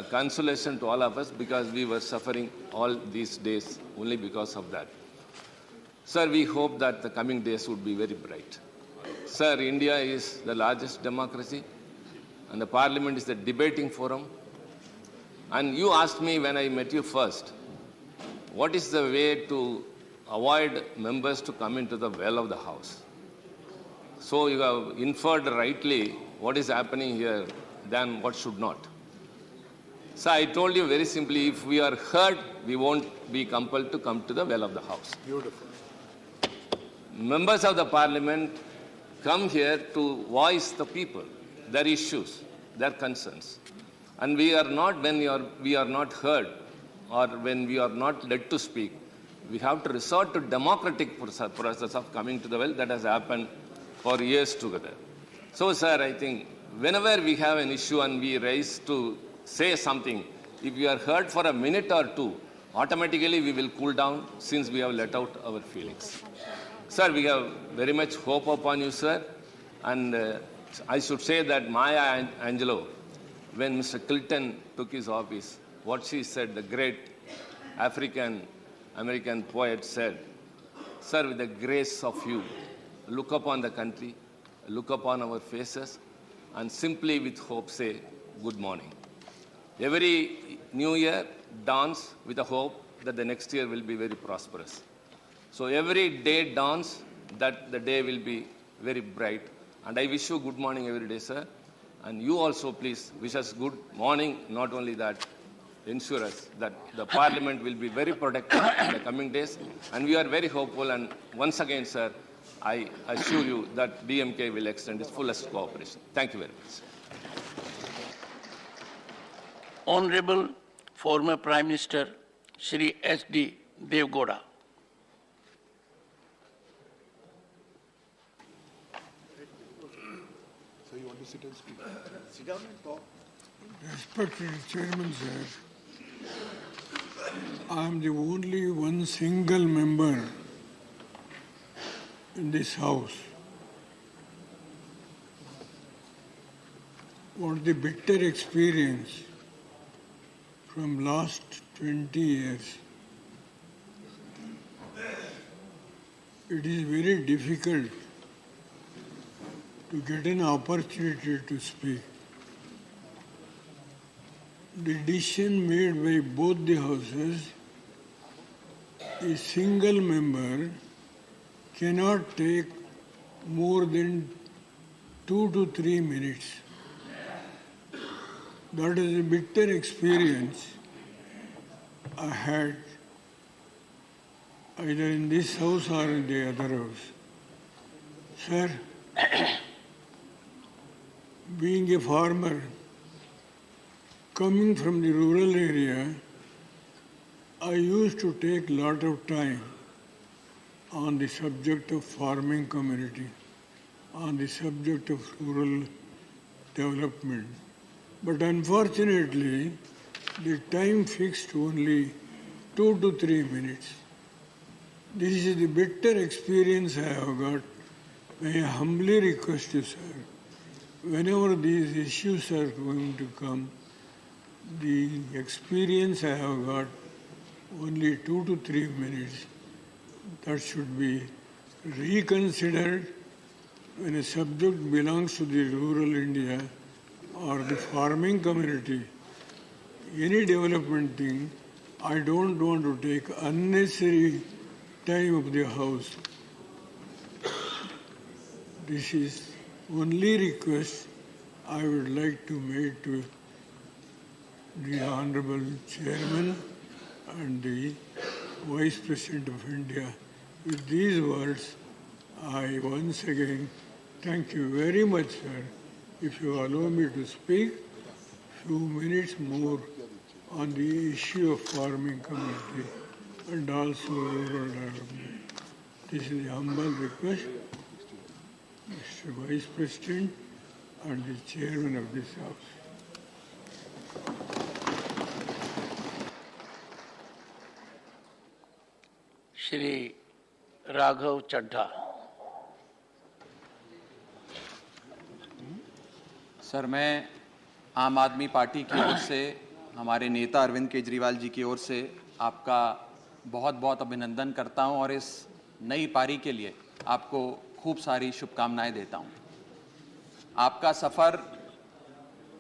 consolation to all of us because we were suffering all these days only because of that. Sir, we hope that the coming days would be very bright. Sir, India is the largest democracy, and the Parliament is the debating forum. And you asked me when I met you first, what is the way to avoid members to come into the well of the House? So you have inferred rightly what is happening here than what should not. So I told you very simply, if we are heard, we won't be compelled to come to the well of the House. Beautiful. Members of the Parliament come here to voice the people, their issues, their concerns. And we are not, when we are not heard or when we are not led to speak, we have to resort to democratic process of coming to the well that has happened for years together. So, sir, I think whenever we have an issue and we raise to say something, if we are heard for a minute or two, automatically we will cool down since we have let out our feelings. Sir, we have very much hope upon you, sir. And I should say that Maya Angelou, when Mr. Clinton took his office, what she said, the great African-American poet said, sir, with the grace of you, look upon the country look upon our faces and simply with hope say good morning. Every new year dawns with a hope that the next year will be very prosperous. So every day dawns that the day will be very bright. And I wish you good morning every day, sir. And you also please wish us good morning, not only that, ensure us that the Parliament will be very productive in the coming days. And we are very hopeful. And once again, sir, I assure you that DMK will extend its fullest cooperation. Thank you very much. Honorable former Prime Minister Shri S.D. Devgowda. Respected Chairman, sir, I am the only one single member in this House. What the bitter experience from last 20 years, it is very difficult to get an opportunity to speak. The decision made by both the houses, a single member cannot take more than 2 to 3 minutes. That is a bitter experience I had either in this house or in the other house. Sir, being a farmer, coming from the rural area, I used to take a lot of time on the subject of farming community, on the subject of rural development. But unfortunately, the time fixed only 2 to 3 minutes. This is the bitter experience I have got. May I humbly request you, sir, whenever these issues are going to come, the experience I have got, only 2 to 3 minutes, that should be reconsidered when a subject belongs to the rural India or the farming community. Any development thing, I don't want to take unnecessary time of the House. This is only request I would like to make to the Honorable Chairman and the Vice President of India. With these words, I once again thank you very much, sir. If you allow me to speak few minutes more on the issue of farming community and also rural development. This is a humble request, Mr. Vice President and the Chairman of this House. Shri Raghav Chadha. Sir, मैं आम आदमी पार्टी की ओर से, हमारे नेता अरविंद केजरीवाल जी की ओर से आपका बहुत बहुत अभिनंदन करता हूं और इस नई पारी के लिए आपको खूब सारी शुभकामनाएं देता हूं। आपका सफ़र,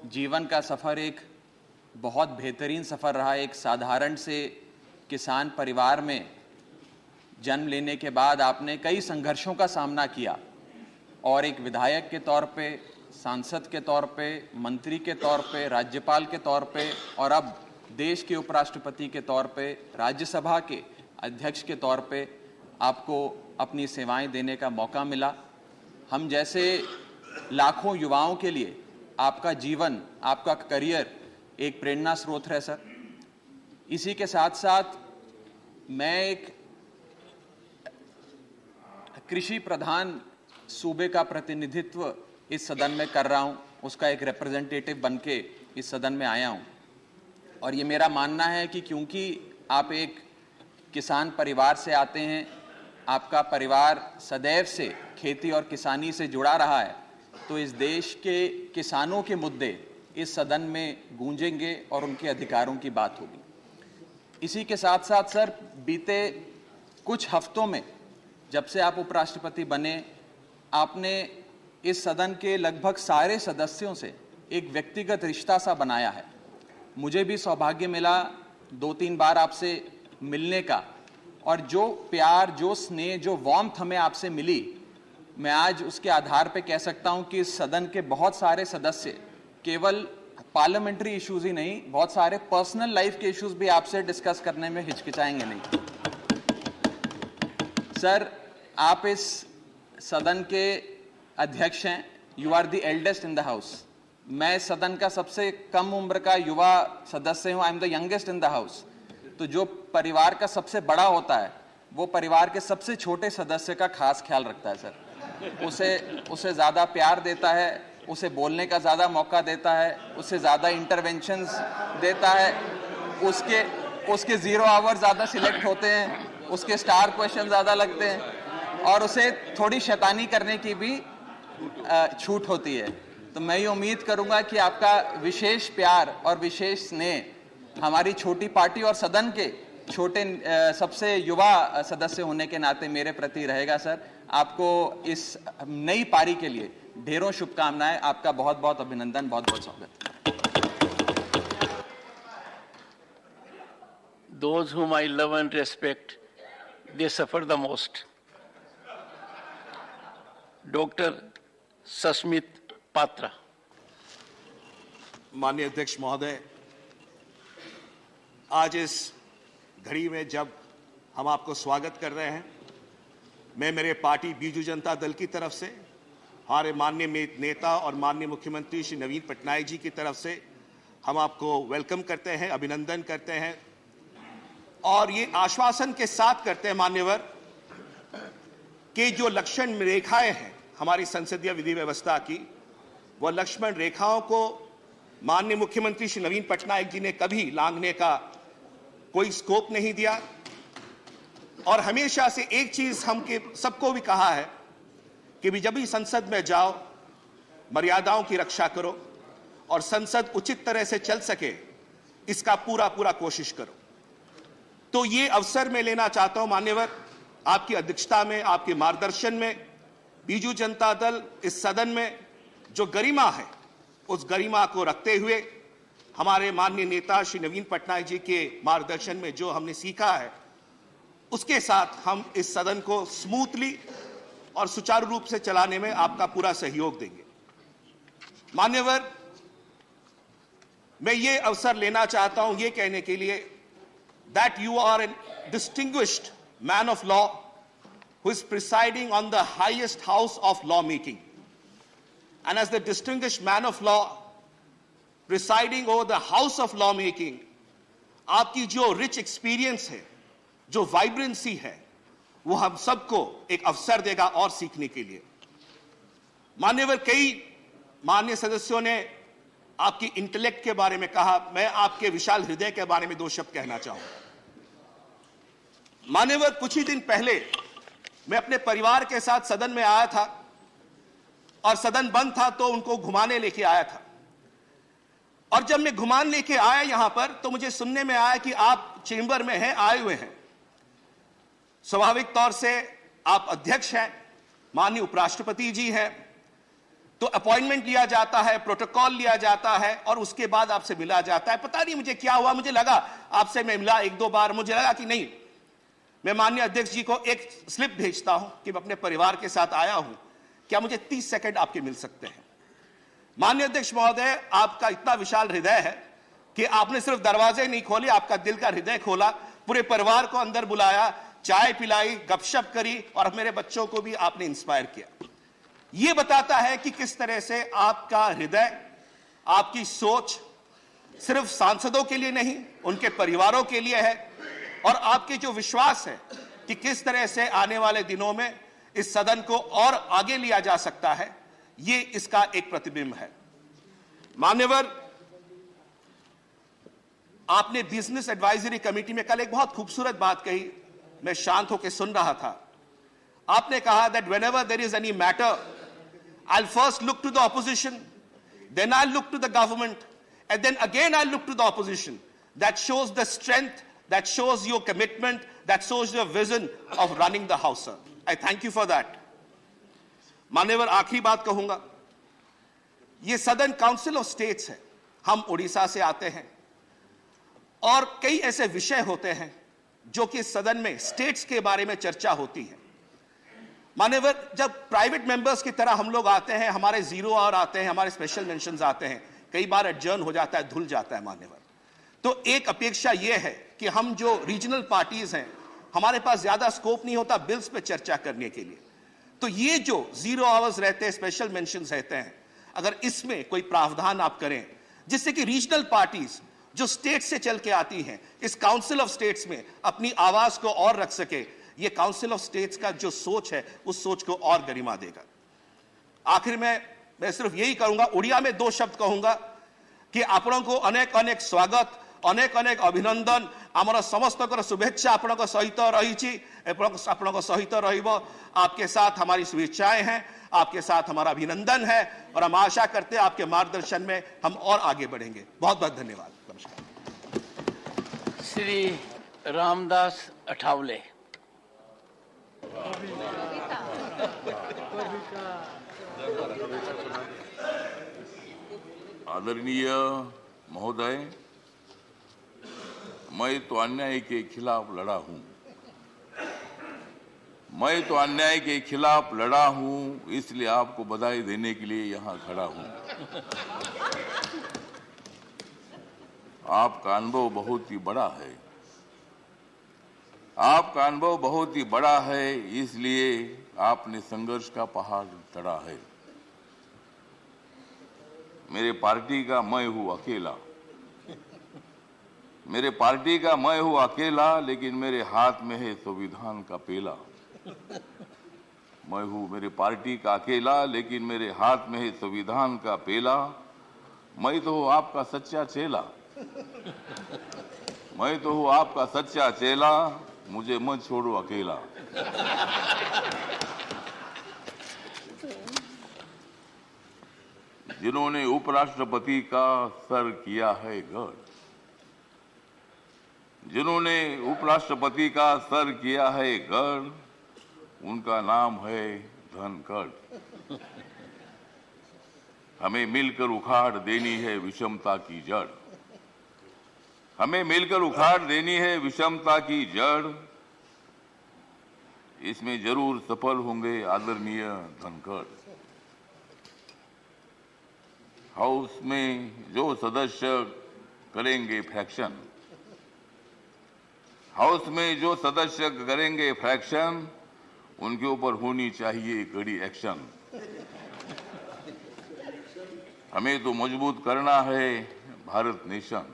जीवन का सफ़र एक बहुत बेहतरीन सफ़र रहा। एक साधारण से किसान परिवार में जन्म लेने के बाद आपने कई संघर्षों का सामना किया और एक विधायक के तौर पे, सांसद के तौर पे, मंत्री के तौर पे, राज्यपाल के तौर पे और अब देश के उपराष्ट्रपति के तौर पे, राज्यसभा के अध्यक्ष के तौर पे आपको अपनी सेवाएं देने का मौका मिला। हम जैसे लाखों युवाओं के लिए आपका जीवन, आपका करियर एक प्रेरणा स्रोत है सर। इसी के साथ साथ मैं एक कृषि प्रधान सूबे का प्रतिनिधित्व इस सदन में कर रहा हूं, उसका एक रिप्रेजेंटेटिव बनके इस सदन में आया हूं और ये मेरा मानना है कि क्योंकि आप एक किसान परिवार से आते हैं, आपका परिवार सदैव से खेती और किसानी से जुड़ा रहा है, तो इस देश के किसानों के मुद्दे इस सदन में गूंजेंगे और उनके अधिकारों की बात होगी। इसी के साथ साथ सर, बीते कुछ हफ्तों में जब से आप उपराष्ट्रपति बने, आपने इस सदन के लगभग सारे सदस्यों से एक व्यक्तिगत रिश्ता सा बनाया है। मुझे भी सौभाग्य मिला 2-3 बार आपसे मिलने का, और जो प्यार, जो स्नेह, जो वार्मथ हमें आपसे मिली, मैं आज उसके आधार पे कह सकता हूं कि इस सदन के बहुत सारे सदस्य केवल पार्लियामेंट्री इश्यूज ही नहीं, बहुत सारे पर्सनल लाइफ के इश्यूज भी आपसे डिस्कस करने में हिचकिचाएंगे नहीं। सर, आप इस सदन के अध्यक्ष हैं, you are the eldest in the house. मैं सदन का सबसे कम उम्र का युवा सदस्य हूं, I am the youngest in the house. तो जो परिवार का सबसे बड़ा होता है वो परिवार के सबसे छोटे सदस्य का खास ख्याल रखता है सर। उसे ज्यादा प्यार देता है, उसे बोलने का ज्यादा मौका देता है, उसे ज्यादा इंटरवेंशंस देता है, उसके 0 आवर ज्यादा सिलेक्ट होते हैं, उसके स्टार क्वेश्चन ज्यादा लगते हैं, और उसे थोड़ी शैतानी करने की भी छूट होती है। तो मैं ये उम्मीद करूंगा कि आपका विशेष प्यार और विशेष स्नेह हमारी छोटी पार्टी और सदन के छोटे सबसे युवा सदस्य होने के नाते मेरे प्रति रहेगा। सर, आपको इस नई पारी के लिए ढेरों शुभकामनाएं, आपका बहुत बहुत अभिनंदन, बहुत बहुत स्वागत। Those whom I love and respect, they suffer the most. Dr. Sasmit Patra. माननीय अध्यक्ष महोदय, आज इस घड़ी में जब हम आपको स्वागत कर रहे हैं, मैं मेरे पार्टी बीजू जनता दल की तरफ से, हमारे माननीय नेता और माननीय मुख्यमंत्री श्री नवीन पटनायक जी की तरफ से हम आपको वेलकम करते हैं, अभिनंदन करते हैं, और ये आश्वासन के साथ करते हैं मान्यवर कि जो लक्ष्मण रेखाएं हैं हमारी संसदीय विधि व्यवस्था की, वह लक्ष्मण रेखाओं को माननीय मुख्यमंत्री श्री नवीन पटनायक जी ने कभी लांघने का कोई स्कोप नहीं दिया। और हमेशा से एक चीज हम सबको भी कहा है कि भी जब भी संसद में जाओ, मर्यादाओं की रक्षा करो और संसद उचित तरह से चल सके, इसका पूरा कोशिश करो। तो ये अवसर मैं लेना चाहता हूं मान्यवर, आपकी अध्यक्षता में, आपके मार्गदर्शन में, बीजू जनता दल इस सदन में जो गरिमा है, उस गरिमा को रखते हुए हमारे माननीय नेता श्री नवीन पटनायक जी के मार्गदर्शन में जो हमने सीखा है, उसके साथ हम इस सदन को स्मूथली और सुचारू रूप से चलाने में आपका पूरा सहयोग देंगे। मान्यवर, मैं ये अवसर लेना चाहता हूं ये कहने के लिए that you are a distinguished man of law who is presiding on the highest house of lawmaking. And as the distinguished man of law presiding over the house of lawmaking, आपकी जो rich experience है, जो vibrancy है, वो हम सबको एक अवसर देगा और सीखने के लिए। मान्यवर, कई माननीय सदस्यों ने आपकी इंटेलेक्ट के बारे में कहा, मैं आपके विशाल हृदय के बारे में 2 शब्द कहना चाहूंगा। मान्यवर, कुछ ही दिन पहले मैं अपने परिवार के साथ सदन में आया था और सदन बंद था तो उनको घुमाने लेके आया था, और जब मैं घुमान लेके आया यहां पर तो मुझे सुनने में आया कि आप चेंबर में हैं, आए हुए हैं। स्वाभाविक तौर से आप अध्यक्ष हैं, माननीय उपराष्ट्रपति जी हैं, तो अपॉइंटमेंट लिया जाता है, प्रोटोकॉल लिया जाता है और उसके बाद आपसे मिला जाता है। पता नहीं मुझे क्या हुआ, मुझे लगा आपसे मैं मिला 1-2 बार, मुझे लगा कि नहीं, मैं माननीय अध्यक्ष जी को एक स्लिप भेजता हूं कि मैं अपने परिवार के साथ आया हूं, क्या मुझे 30 सेकंड आपके मिल सकते हैं। माननीय अध्यक्ष महोदय, आपका इतना विशाल हृदय है कि आपने सिर्फ दरवाजे नहीं खोले, आपका दिल का हृदय खोला, पूरे परिवार को अंदर बुलाया, चाय पिलाई, गपशप करी और मेरे बच्चों को भी आपने इंस्पायर किया। यह बताता है कि किस तरह से आपका हृदय, आपकी सोच सिर्फ सांसदों के लिए नहीं, उनके परिवारों के लिए है, और आपके जो विश्वास है कि किस तरह से आने वाले दिनों में इस सदन को और आगे लिया जा सकता है, ये इसका एक प्रतिबिंब है। मान्यवर, आपने बिजनेस एडवाइजरी कमेटी में कल एक बहुत खूबसूरत बात कही, मैं शांत होकर सुन रहा था। आपने कहा that whenever there is any matter, I'll first look to the opposition, then I'll look to the government, and then again I'll look to the opposition. That shows the strength, that shows your commitment, that shows your vision of running the house, sir. I thank you for that. मान्यवर, आखिरी बात कहूंगा, ये सदन काउंसिल ऑफ स्टेट्स है। हम उड़ीसा से आते हैं और कई ऐसे विषय होते हैं जो कि सदन में स्टेट्स के बारे में चर्चा होती है। मान्यवर, जब प्राइवेट मेंबर्स की तरह हम लोग आते हैं, हमारे जीरो आवर आते हैं, हमारे स्पेशल मेंशंस आते हैं, कई बार एडजर्न हो जाता है, धुल जाता है मान्यवर। तो एक अपेक्षा यह है कि हम जो रीजनल पार्टीज हैं, हमारे पास ज्यादा स्कोप नहीं होता बिल्स पे चर्चा करने के लिए। तो ये जो जीरो आवर्स रहते हैं, स्पेशल मेंशंस रहते हैं, अगर इसमें कोई प्रावधान आप करें जिससे कि रीजनल पार्टीज जो स्टेट से चल के आती हैं, इस काउंसिल ऑफ स्टेट्स में अपनी आवाज को और रख सके, ये काउंसिल ऑफ स्टेट्स का जो सोच है, उस सोच को और गरिमा देगा। आखिर में मैं सिर्फ यही कहूंगा, उड़िया में 2 शब्द कहूंगा कि आपन को अनेक अनेक स्वागत, अनेक अनेक अभिनंदन, आमर समस्त शुभेच्छा आपण सहित रही, आपण सहित रहिबो। आपके साथ हमारी शुभेच्छाएं हैं, आपके साथ हमारा अभिनंदन है और हम आशा करते हैं आपके मार्गदर्शन में हम और आगे बढ़ेंगे। बहुत बहुत धन्यवाद। नमस्कार। श्री रामदास अठावले। आदरणीय महोदय, मैं तो अन्याय के खिलाफ लड़ा हूं, मैं तो अन्याय के खिलाफ लड़ा हूं, इसलिए आपको बधाई देने के लिए यहां खड़ा हूं। आपका अनुभव बहुत ही बड़ा है, आपका अनुभव बहुत ही बड़ा है, इसलिए आपने संघर्ष का पहाड़ चढ़ा है। मेरे पार्टी का मैं हूं अकेला, मेरे पार्टी का मैं हूं अकेला, लेकिन मेरे हाथ में है संविधान का पेला। मैं हूं मेरे पार्टी का अकेला, लेकिन मेरे हाथ में है संविधान का पेला। मैं तो हूं आपका सच्चा चेला, मैं तो हूं आपका सच्चा चेला, मुझे मत छोड़ो अकेला। जिन्होंने उपराष्ट्रपति का सर किया है गढ़, जिन्होंने उपराष्ट्रपति का सर किया है गढ़, उनका नाम है धनखड़। हमें मिलकर उखाड़ देनी है विषमता की जड़, हमें मिलकर उखाड़ देनी है विषमता की जड़। इसमें जरूर सफल होंगे आदरणीय धनखड़। हाउस में जो सदस्य करेंगे फ्रैक्शन, हाउस में जो सदस्य करेंगे फ्रैक्शन, उनके ऊपर होनी चाहिए कड़ी एक्शन। हमें तो मजबूत करना है भारत नेशन,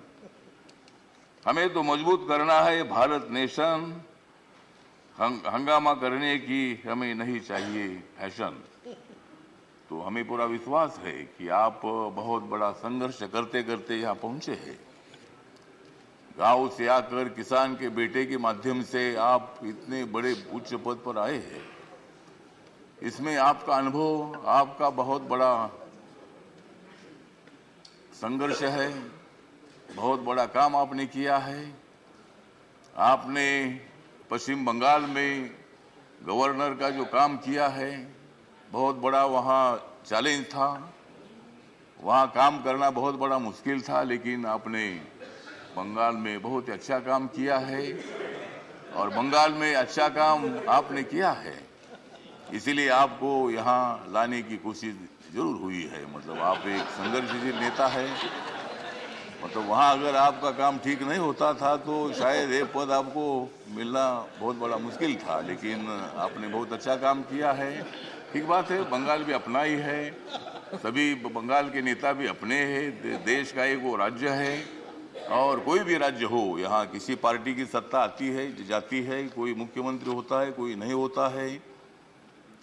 हमें तो मजबूत करना है भारत नेशन। हंगामा करने की हमें नहीं चाहिए फैशन। तो हमें पूरा विश्वास है कि आप बहुत बड़ा संघर्ष करते करते यहाँ पहुंचे हैं। गांव से आकर किसान के बेटे के माध्यम से आप इतने बड़े उच्च पद पर आए हैं। इसमें आपका अनुभव, आपका बहुत बड़ा संघर्ष है, बहुत बड़ा काम आपने किया है। आपने पश्चिम बंगाल में गवर्नर का जो काम किया है, बहुत बड़ा वहाँ चैलेंज था, वहाँ काम करना बहुत बड़ा मुश्किल था, लेकिन आपने बंगाल में बहुत अच्छा काम किया है और बंगाल में अच्छा काम आपने किया है, इसीलिए आपको यहाँ लाने की कोशिश जरूर हुई है। मतलब आप एक संघर्षशील नेता है। मतलब वहाँ अगर आपका काम ठीक नहीं होता था तो शायद ये पद आपको मिलना बहुत बड़ा मुश्किल था, लेकिन आपने बहुत अच्छा काम किया है। ठीक बात है, बंगाल भी अपना ही है, सभी बंगाल के नेता भी अपने हैं। देश का एक वो राज्य है और कोई भी राज्य हो, यहाँ किसी पार्टी की सत्ता आती है जाती है, कोई मुख्यमंत्री होता है, कोई नहीं होता है।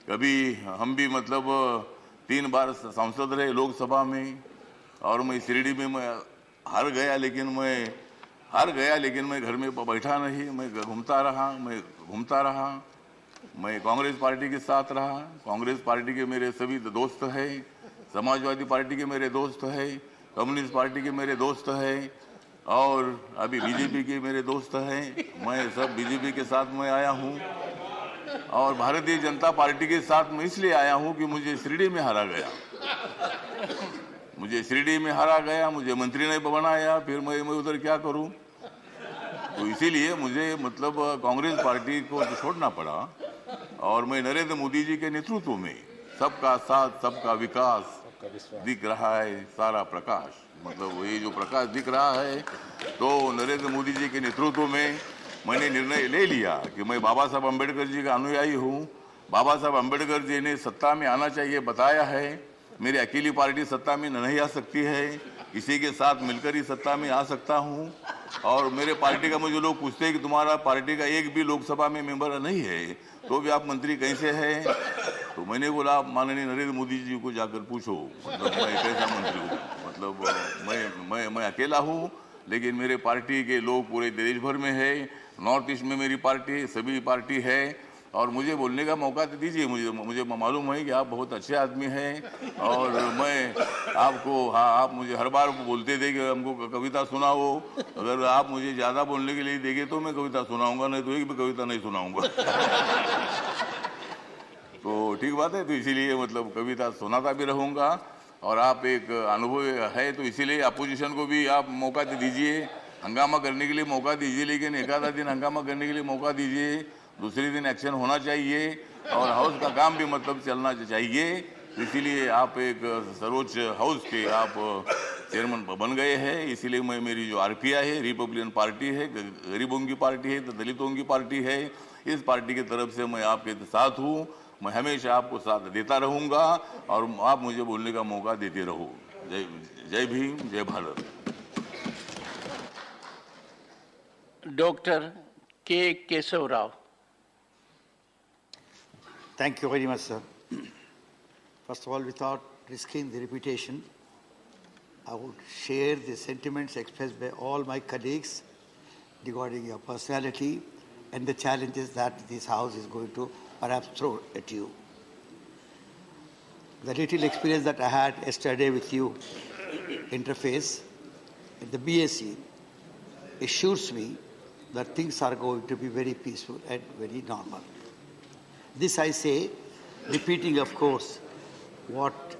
कभी हम भी मतलब 3 बार सांसद रहे लोकसभा में और मैं शिरडी में मैं हार गया, लेकिन मैं घर में बैठा नहीं, मैं घूमता रहा। मैं कांग्रेस पार्टी के साथ रहा। कांग्रेस पार्टी के मेरे सभी दोस्त हैं, समाजवादी पार्टी के मेरे दोस्त हैं, कम्युनिस्ट पार्टी के मेरे दोस्त हैं और अभी बीजेपी के मेरे दोस्त हैं। मैं सब बीजेपी के साथ में आया हूँ और भारतीय जनता पार्टी के साथ मैं इसलिए आया हूं कि मुझे शिरडी में हारा गया। मुझे मंत्री ने बनाया, फिर मैं उधर क्या करूं? तो इसीलिए मुझे मतलब कांग्रेस पार्टी को छोड़ना पड़ा और मैं नरेंद्र मोदी जी के नेतृत्व में सबका साथ सबका विकास दिख रहा है, सारा प्रकाश, मतलब ये जो प्रकाश दिख रहा है, तो नरेंद्र मोदी जी के नेतृत्व में मैंने निर्णय ले लिया कि मैं बाबा साहब अम्बेडकर जी का अनुयायी हूँ। बाबा साहब अम्बेडकर जी ने सत्ता में आना चाहिए बताया है। मेरी अकेली पार्टी सत्ता में नहीं आ सकती है, किसी के साथ मिलकर ही सत्ता में आ सकता हूँ। और मेरे पार्टी का मुझे लोग पूछते हैं कि तुम्हारा पार्टी का एक भी लोकसभा में मेंबर नहीं है, तो भी आप मंत्री कैसे हैं? तो मैंने बोला आप माननीय नरेंद्र मोदी जी को जाकर पूछो, मतलब मैं कैसा मंत्री हूँ, मतलब मैं अकेला हूँ, लेकिन मेरे पार्टी के लोग पूरे देश भर में है, नॉर्थ ईस्ट में मेरी पार्टी सभी पार्टी है। और मुझे बोलने का मौका दीजिए, मुझे मालूम है कि आप बहुत अच्छे आदमी हैं और मैं आपको, हाँ, आप मुझे हर बार बोलते थे कि हमको कविता सुनाओ, अगर आप मुझे ज़्यादा बोलने के लिए देंगे तो मैं कविता सुनाऊंगा, नहीं तो एक भी कविता नहीं सुनाऊंगा। तो ठीक बात है, तो इसीलिए मतलब कविता सुनाता भी रहूँगा। और आप एक अनुभव है तो इसीलिए अपोजिशन को भी आप मौका दीजिए, हंगामा करने के लिए मौका दीजिए, लेकिन एक आधा दिन हंगामा करने के लिए मौका दीजिए, दूसरे दिन एक्शन होना चाहिए और हाउस का काम भी मतलब चलना चाहिए। इसीलिए आप एक सर्वोच्च हाउस के आप चेयरमैन बन गए हैं। इसीलिए मैं, मेरी जो आरपीआई है, रिपब्लिकन पार्टी है, गरीबों की पार्टी है, दलितों की पार्टी है, इस पार्टी की तरफ से मैं आपके साथ हूँ। मैं हमेशा आपको साथ देता रहूँगा और आप मुझे बोलने का मौका देते रहो। जय भीम, जय Bharat. Dr. K. Keshav Rao. Thank you very much, sir. First of all, without risking the reputation, I would share the sentiments expressed by all my colleagues regarding your personality and the challenges that this House is going to perhaps throw at you. The little experience that I had yesterday with you, interface, at the BSc, assures me that things are going to be very peaceful and very normal. This I say, repeating, of course, what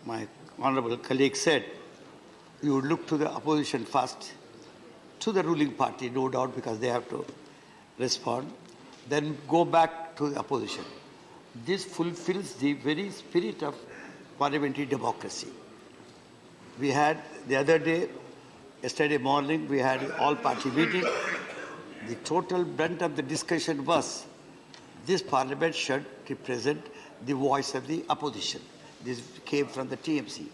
my honorable colleague said. You would look to the opposition first, to the ruling party, no doubt, because they have to respond, then go back to the opposition. This fulfills the very spirit of parliamentary democracy. We had the other day, yesterday morning, we had an all-party meeting. The total brunt of the discussion was this parliament should represent the voice of the opposition. This came from the TMC.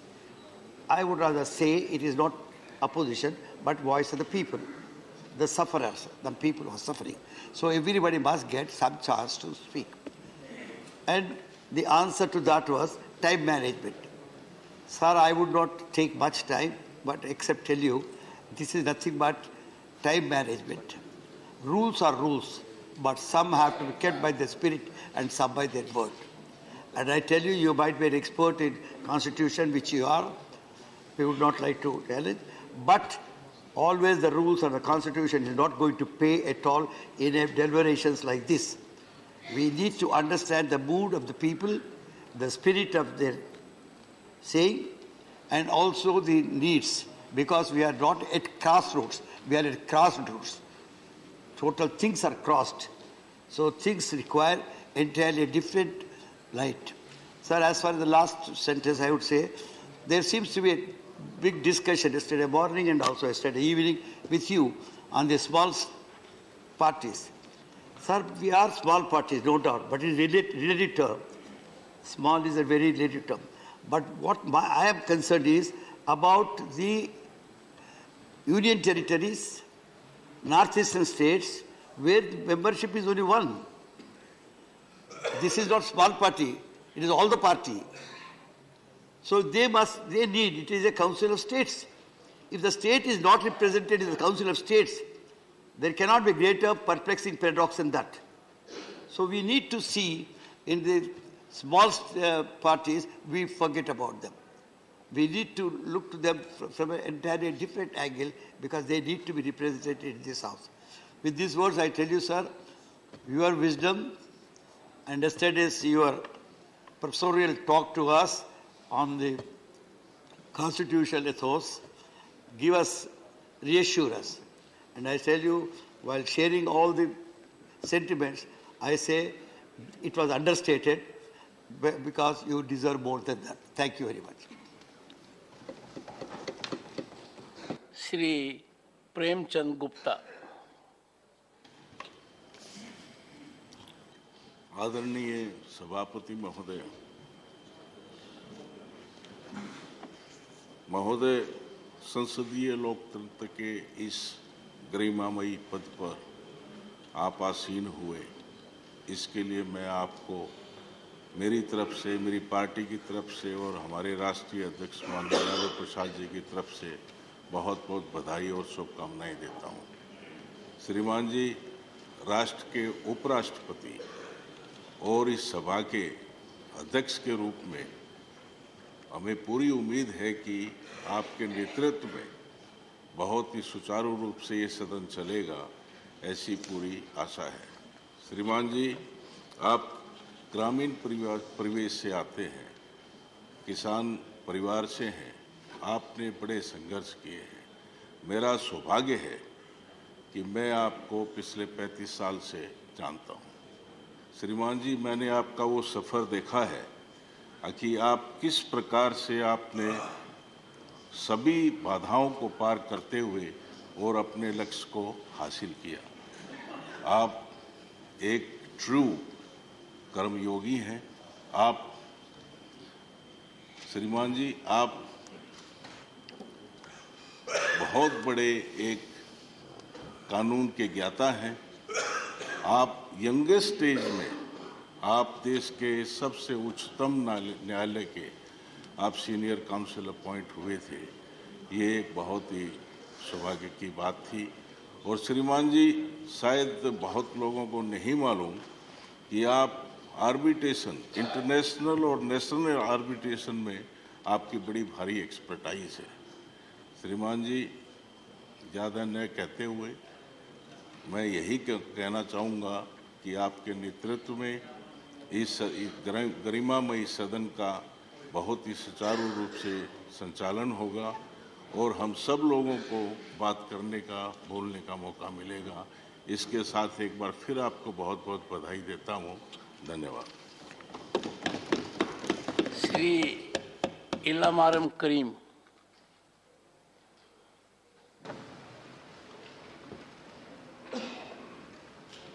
I would rather say it is not opposition, but voice of the people, the sufferers, the people who are suffering. So everybody must get some chance to speak. And the answer to that was time management. Sir, I would not take much time, but except tell you, this is nothing but time management. Rules are rules, but some have to be kept by the spirit and some by their word. And I tell you, you might be an expert in constitution, which you are. We would not like to tell it, but always the rules of the constitution is not going to pay at all in deliberations like this. We need to understand the mood of the people, the spirit of their saying, and also the needs, because we are not at crossroads, we are at crossroads. Total things are crossed. So things require entirely different light. Sir, as far as the last sentence, I would say, there seems to be a big discussion yesterday morning and also yesterday evening with you on the small parties. Sir, we are small parties, no doubt, but in relative term. Small is a very relative term. But what I am concerned is about the union territories, northeastern states, where the membership is only one. This is not small party, it is all the party. So they need, it is a council of states. If the state is not represented in the council of states, there cannot be greater perplexing paradox than that. So we need to see in the small parties, we forget about them. We need to look to them from an entirely different angle because they need to be represented in this house. With these words, I tell you, sir, your wisdom and yesterday's your professorial talk to us on the constitutional ethos give us, reassure us. And I tell you, while sharing all the sentiments, I say it was understated because you deserve more than that. Thank you very much. Shri Premchand Gupta. आदरणीय सभापति महोदय, संसदीय लोकतंत्र के इस गरिमामयी पद पर आप आसीन हुए, इसके लिए मैं आपको मेरी तरफ से, मेरी पार्टी की तरफ से और हमारे राष्ट्रीय अध्यक्ष माननीय लालू प्रसाद जी की तरफ से बहुत बहुत बधाई और शुभकामनाएं देता हूं। श्रीमान जी, राष्ट्र के उपराष्ट्रपति और इस सभा के अध्यक्ष के रूप में हमें पूरी उम्मीद है कि आपके नेतृत्व में बहुत ही सुचारू रूप से ये सदन चलेगा, ऐसी पूरी आशा है। श्रीमान जी, आप ग्रामीण परिवेश से आते हैं, किसान परिवार से हैं, आपने बड़े संघर्ष किए हैं। मेरा सौभाग्य है कि मैं आपको पिछले 35 साल से जानता हूं। श्रीमान जी, मैंने आपका वो सफ़र देखा है कि आप किस प्रकार से आपने सभी बाधाओं को पार करते हुए और अपने लक्ष्य को हासिल किया। आप एक ट्रू कर्मयोगी हैं। आप श्रीमान जी, आप बहुत बड़े एक कानून के ज्ञाता हैं। आप यंगेस्ट स्टेज में आप देश के सबसे उच्चतम न्यायालय के आप सीनियर काउंसिल अपॉइंट हुए थे। ये एक बहुत ही सौभाग्य की बात थी। और श्रीमान जी, शायद बहुत लोगों को नहीं मालूम कि आप आर्बिट्रेशन, इंटरनेशनल और नेशनल आर्बिट्रेशन में आपकी बड़ी भारी एक्सपर्टाइज है। श्रीमान जी, ज़्यादा न कहते हुए मैं यही कहना चाहूँगा कि आपके नेतृत्व में इस गरिमामयी सदन का बहुत ही सुचारू रूप से संचालन होगा और हम सब लोगों को बात करने का, बोलने का मौका मिलेगा। इसके साथ एक बार फिर आपको बहुत बहुत बधाई देता हूँ। धन्यवाद। श्री इलामारम करीम।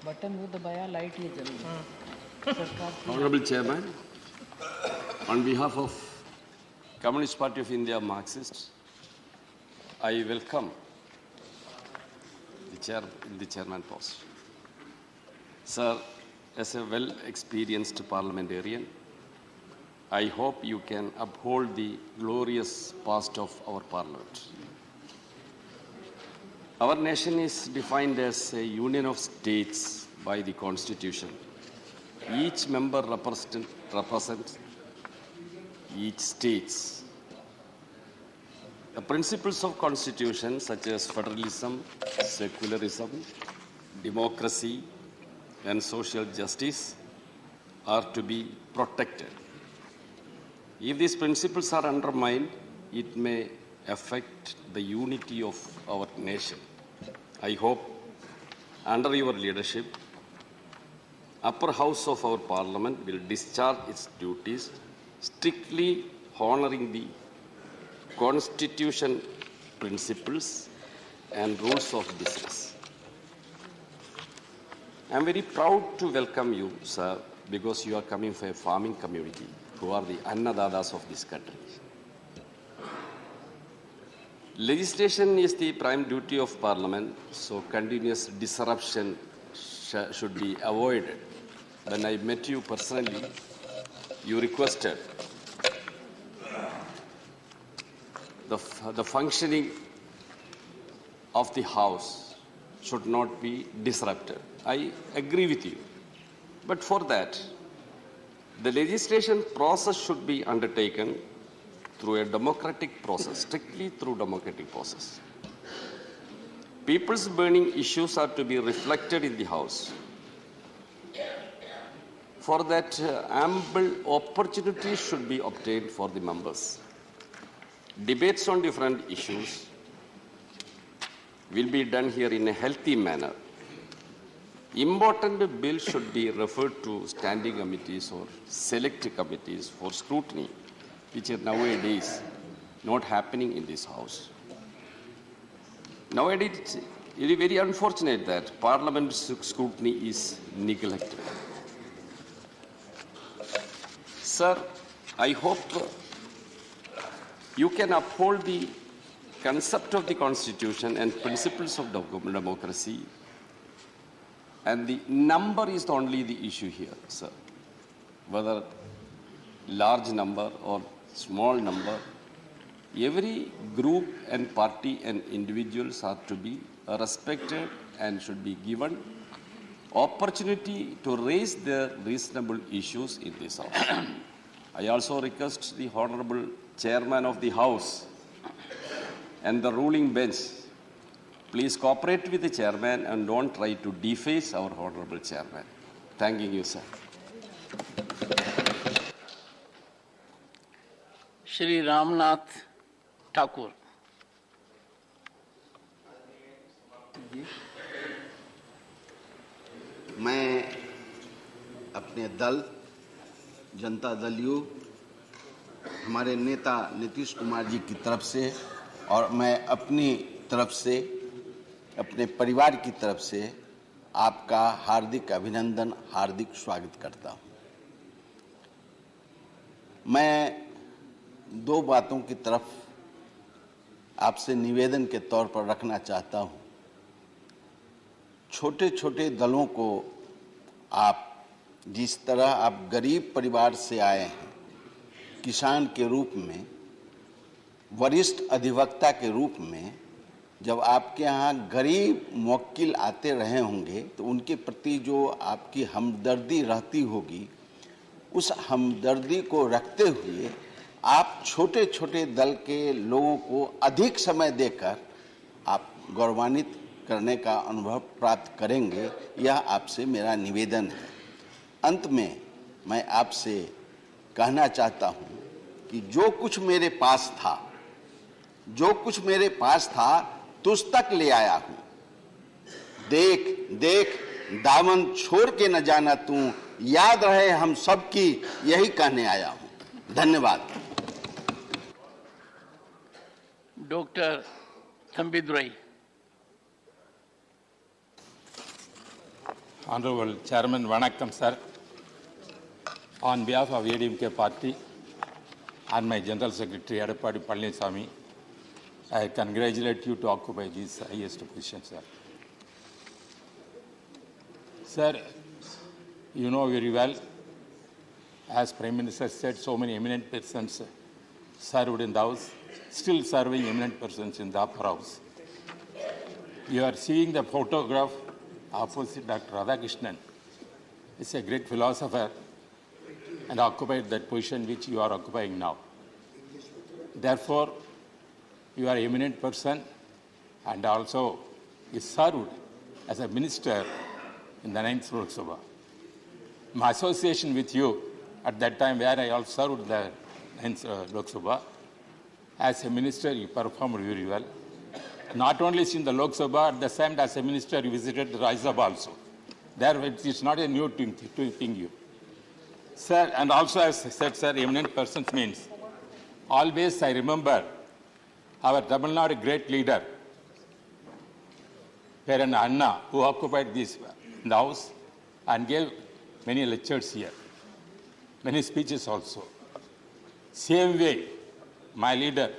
बटन वो दबाया, लाइट ये जल रही। Honorable Chairman, on behalf of Communist Party of India Marxists, I welcome the chairman post. Sir, as a well-experienced parliamentarian, I hope you can uphold the glorious past of our parliament. Our nation is defined as a union of states by the Constitution. Each member represents each state. The principles of Constitution such as federalism, secularism, democracy, and social justice are to be protected. If these principles are undermined, it may affect the unity of our nation. I hope, under your leadership, upper house of our parliament will discharge its duties, strictly honoring the Constitution principles and rules of business. I am very proud to welcome you, sir, because you are coming from a farming community who are the Annadadas of this country. Legislation is the prime duty of Parliament, so continuous disruption should be avoided. When I met you personally, you requested the functioning of the House should not be disrupted. I agree with you. But for that, the legislation process should be undertaken through a democratic process, strictly through democratic process. People's burning issues are to be reflected in the House. For that, ample opportunity should be obtained for the members. Debates on different issues will be done here in a healthy manner. Important bills should be referred to standing committees or select committees for scrutiny, which are nowadays not happening in this House. Nowadays, it is very unfortunate that Parliament scrutiny is neglected. Sir, I hope you can uphold the concept of the Constitution and principles of democracy, and the number is only the issue here, sir. Whether large number or small number, every group and party and individuals are to be respected and should be given opportunity to raise their reasonable issues in this House. I also request the Honorable Chairman of the House and the ruling bench, please cooperate with the Chairman and don't try to deface our Honorable Chairman. Thanking you, sir. Shri Ramnath Thakur. मैं अपने दल जनता दल यू हमारे नेता नीतीश कुमार जी की तरफ से और मैं अपनी तरफ से अपने परिवार की तरफ से आपका हार्दिक अभिनंदन, हार्दिक स्वागत करता हूं। मैं दो बातों की तरफ आपसे निवेदन के तौर पर रखना चाहता हूं। छोटे छोटे दलों को आप जिस तरह आप गरीब परिवार से आए हैं, किसान के रूप में, वरिष्ठ अधिवक्ता के रूप में, जब आपके यहाँ गरीब मुवक्किल आते रहे होंगे तो उनके प्रति जो आपकी हमदर्दी रहती होगी, उस हमदर्दी को रखते हुए आप छोटे छोटे दल के लोगों को अधिक समय देकर आप गौरवान्वित करने का अनुभव प्राप्त करेंगे, यह आपसे मेरा निवेदन है। अंत में मैं आपसे कहना चाहता हूं कि जो कुछ मेरे पास था तुझ तक ले आया हूं। देख देख दामन छोड़ के न जाना तू, याद रहे हम सबकी, यही कहने आया हूं। धन्यवाद। Dr. Thambidurai. Honorable Chairman, Vanakkam, sir. On behalf of ADMK Party and my General Secretary, Edapadi Palaniswamy, I congratulate you to occupy this highest position, sir. Sir, you know very well, as Prime Minister said, so many eminent persons served in the House, still serving eminent persons in the upper house. You are seeing the photograph opposite Dr. Radhakrishnan. He's a great philosopher and occupied that position which you are occupying now. Therefore, you are an eminent person and also you served as a minister in the 9th Lok Sabha. My association with you at that time where I also served the 9th Lok Sabha, as a minister you performed very well. Not only in the Lok Sabha, at the same time as a minister you visited the Rajya Sabha also. There it is not a new thing you. Sir, and also as I said, sir, eminent persons means, always I remember our Tamil Nadu great leader, Parent Anna, who occupied this in the house and gave many lectures here, many speeches also. Same way, my leader,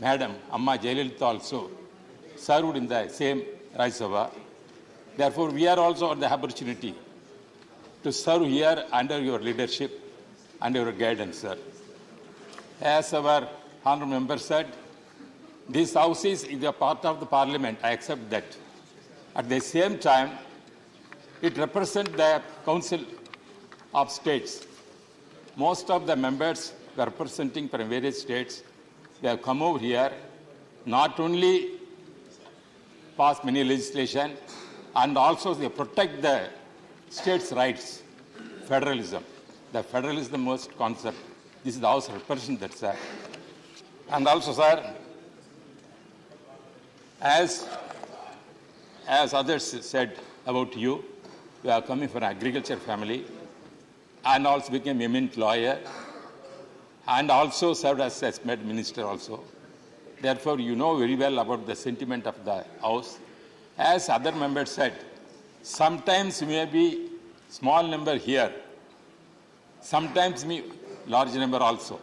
Madam Amma Jayalalitha also served in the same Rajya Sabha. Therefore, we are also on the opportunity to serve here under your leadership and your guidance, sir. As our honourable member said, this house is a part of the parliament, I accept that. At the same time, it represents the council of states. Most of the members representing from various states, they have come over here, not only pass many legislation, and also they protect the states' rights. federalism. The federalism is the most concept. This is the House represents that, sir. And also, sir, as others said about you, you are coming from an agriculture family and also became eminent lawyer and also served as med minister also. Therefore, you know very well about the sentiment of the House. As other members said, sometimes may be small number here, sometimes may large number also.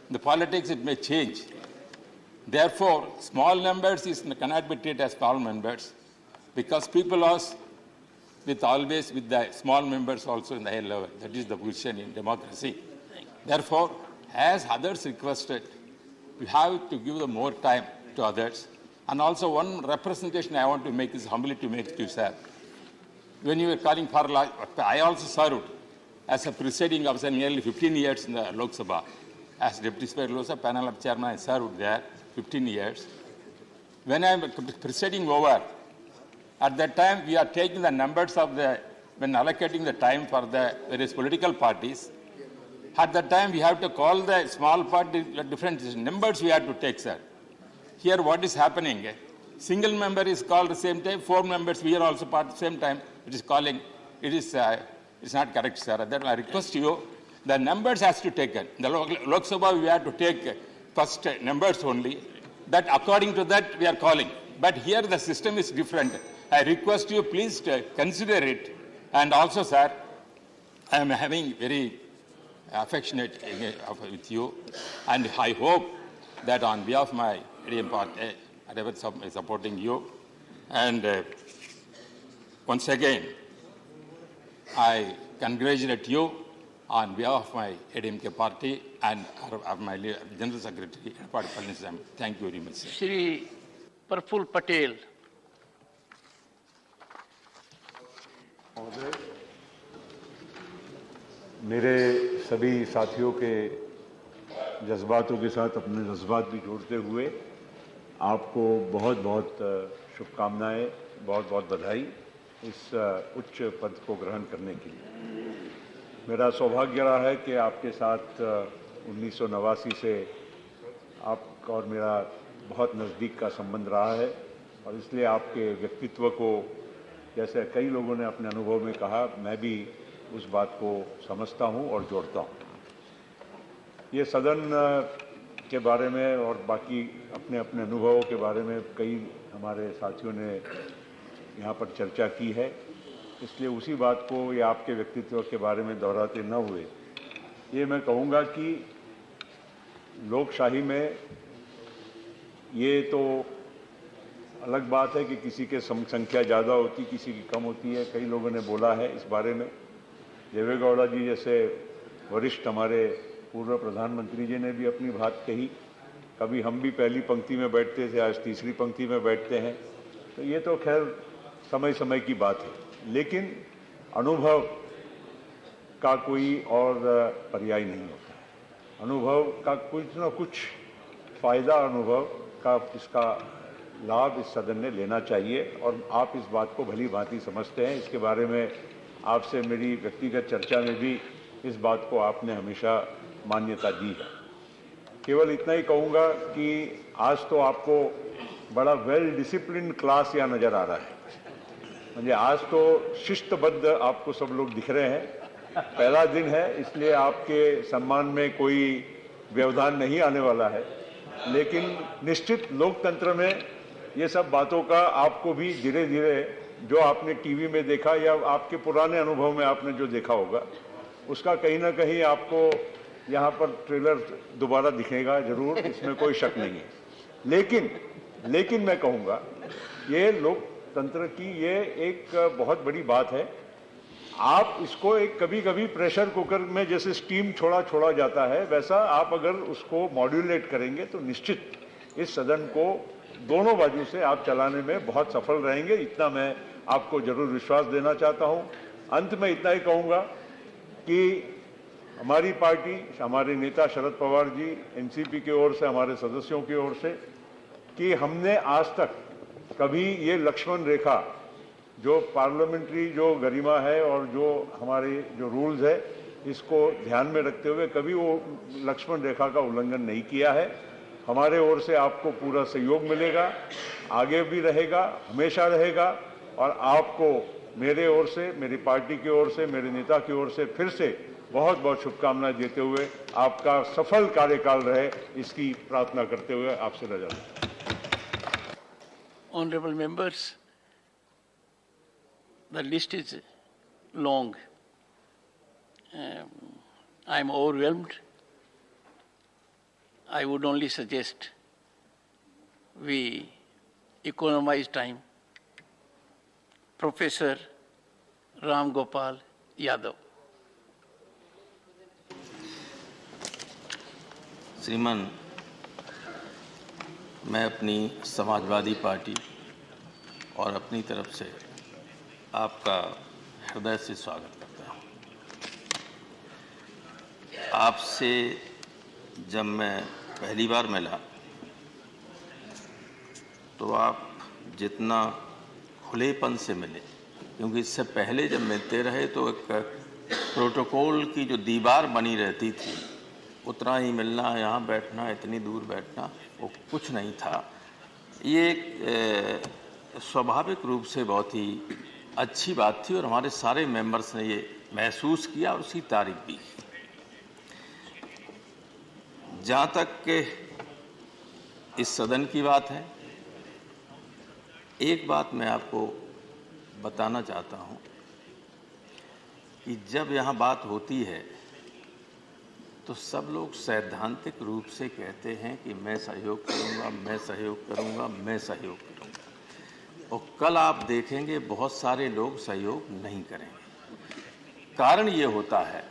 In the politics, it may change. Therefore, small numbers cannot be treated as small members because people are always with the small members also in the high level. That is the position in democracy. Therefore, as others requested, we have to give the more time to others. And also one representation I want to make is humbly to make to you, sir. When you were calling for, I also served as a presiding officer nearly 15 years in the Lok Sabha. As Deputy Speaker Lok Sabha panel of chairman, I served there 15 years. When I am presiding over, at that time we are taking the numbers of when allocating the time for the various political parties. At that time, we have to call the small party different numbers we have to take, sir. Here, what is happening? Single member is called at the same time. 4 members, we are also part at the same time. It is calling. It's not correct, sir. Then I request you, the numbers has to take it. The Lok Sabha, we have to take first numbers only. That according to that, we are calling. But here, the system is different. I request you, please consider it. And also, sir, I am having very affectionate with you, and I hope that on behalf of my party, I will be supporting you. And once again, I congratulate you on behalf of my ADMK party and of my General Secretary, Thank you very much, sir. Shri Praful Patel. मेरे सभी साथियों के जज्बातों के साथ अपने जज्बात भी जोड़ते हुए आपको बहुत बहुत शुभकामनाएं, बहुत बहुत बधाई इस उच्च पद को ग्रहण करने के लिए। मेरा सौभाग्य रहा है कि आपके साथ 1989 से आपका और मेरा बहुत नज़दीक का संबंध रहा है और इसलिए आपके व्यक्तित्व को, जैसे कई लोगों ने अपने अनुभव में कहा, मैं भी उस बात को समझता हूं और जोड़ता हूं। ये सदन के बारे में और बाकी अपने अपने अनुभवों के बारे में कई हमारे साथियों ने यहाँ पर चर्चा की है, इसलिए उसी बात को या आपके व्यक्तित्व के बारे में दोहराते न हुए ये मैं कहूँगा कि लोकशाही में ये तो अलग बात है कि किसी के संख्या ज़्यादा होती, किसी की कम होती है। कई लोगों ने बोला है इस बारे में। देवेगौड़ा जी जैसे वरिष्ठ हमारे पूर्व प्रधानमंत्री जी ने भी अपनी बात कही। कभी हम भी पहली पंक्ति में बैठते थे, आज तीसरी पंक्ति में बैठते हैं। तो ये तो खैर समय समय की बात है, लेकिन अनुभव का कोई और पर्याय नहीं होता है। अनुभव का कुछ न कुछ फायदा अनुभव का इसका लाभ इस सदन ने लेना चाहिए और आप इस बात को भली भांति समझते हैं। इसके बारे में आपसे मेरी व्यक्तिगत चर्चा में भी इस बात को आपने हमेशा मान्यता दी है। केवल इतना ही कहूँगा कि आज तो आपको बड़ा वेल डिसिप्लिन क्लास यहाँ नज़र आ रहा है। मुझे आज तो शिस्तबद्ध आपको सब लोग दिख रहे हैं। पहला दिन है, इसलिए आपके सम्मान में कोई व्यवधान नहीं आने वाला है, लेकिन निश्चित लोकतंत्र में ये सब बातों का आपको भी धीरे धीरे, जो आपने टीवी में देखा या आपके पुराने अनुभव में आपने जो देखा होगा, उसका कहीं ना कहीं आपको यहाँ पर ट्रेलर दोबारा दिखेगा जरूर, इसमें कोई शक नहीं है। लेकिन मैं कहूँगा ये लोकतंत्र की ये एक बहुत बड़ी बात है। आप इसको एक कभी कभी प्रेशर कुकर में जैसे स्टीम छोड़ा जाता है, वैसा आप अगर उसको मॉड्यूलेट करेंगे तो निश्चित इस सदन को दोनों बाजू से आप चलाने में बहुत सफल रहेंगे। इतना मैं आपको जरूर विश्वास देना चाहता हूं। अंत में इतना ही कहूंगा कि हमारी पार्टी, हमारे नेता शरद पवार जी, एनसीपी की ओर से, हमारे सदस्यों की ओर से, कि हमने आज तक कभी ये लक्ष्मण रेखा जो पार्लियामेंट्री जो गरिमा है और जो हमारे जो रूल्स है, इसको ध्यान में रखते हुए कभी वो लक्ष्मण रेखा का उल्लंघन नहीं किया है। हमारे ओर से आपको पूरा सहयोग मिलेगा, आगे भी रहेगा, हमेशा रहेगा। और आपको मेरे ओर से, मेरी पार्टी की ओर से, मेरे नेता की ओर से फिर से बहुत बहुत शुभकामनाएं देते हुए आपका सफल कार्यकाल रहे, इसकी प्रार्थना करते हुए आपसे रजा लेता हूं। Honorable members, the list is long. I am overwhelmed. I would only suggest we economize time. Professor Ram Gopal Yadav. श्रीमान, मैं अपनी समाजवादी पार्टी और अपनी तरफ से आपका हृदय से स्वागत करता हूँ। आपसे जब मैं पहली बार मिला तो आप जितना खुलेपन से मिले, क्योंकि इससे पहले जब मिलते रहे तो एक प्रोटोकॉल की जो दीवार बनी रहती थी, उतना ही मिलना, यहाँ बैठना, इतनी दूर बैठना, वो कुछ नहीं था। ये स्वाभाविक रूप से बहुत ही अच्छी बात थी और हमारे सारे मेंबर्स ने ये महसूस किया और उसकी तारीफ भी। जहाँ तक के इस सदन की बात है, एक बात मैं आपको बताना चाहता हूँ कि जब यहाँ बात होती है तो सब लोग सैद्धांतिक रूप से कहते हैं कि मैं सहयोग करूँगा, मैं सहयोग करूँगा, मैं सहयोग करूँगा, और कल आप देखेंगे बहुत सारे लोग सहयोग नहीं करेंगे। कारण ये होता है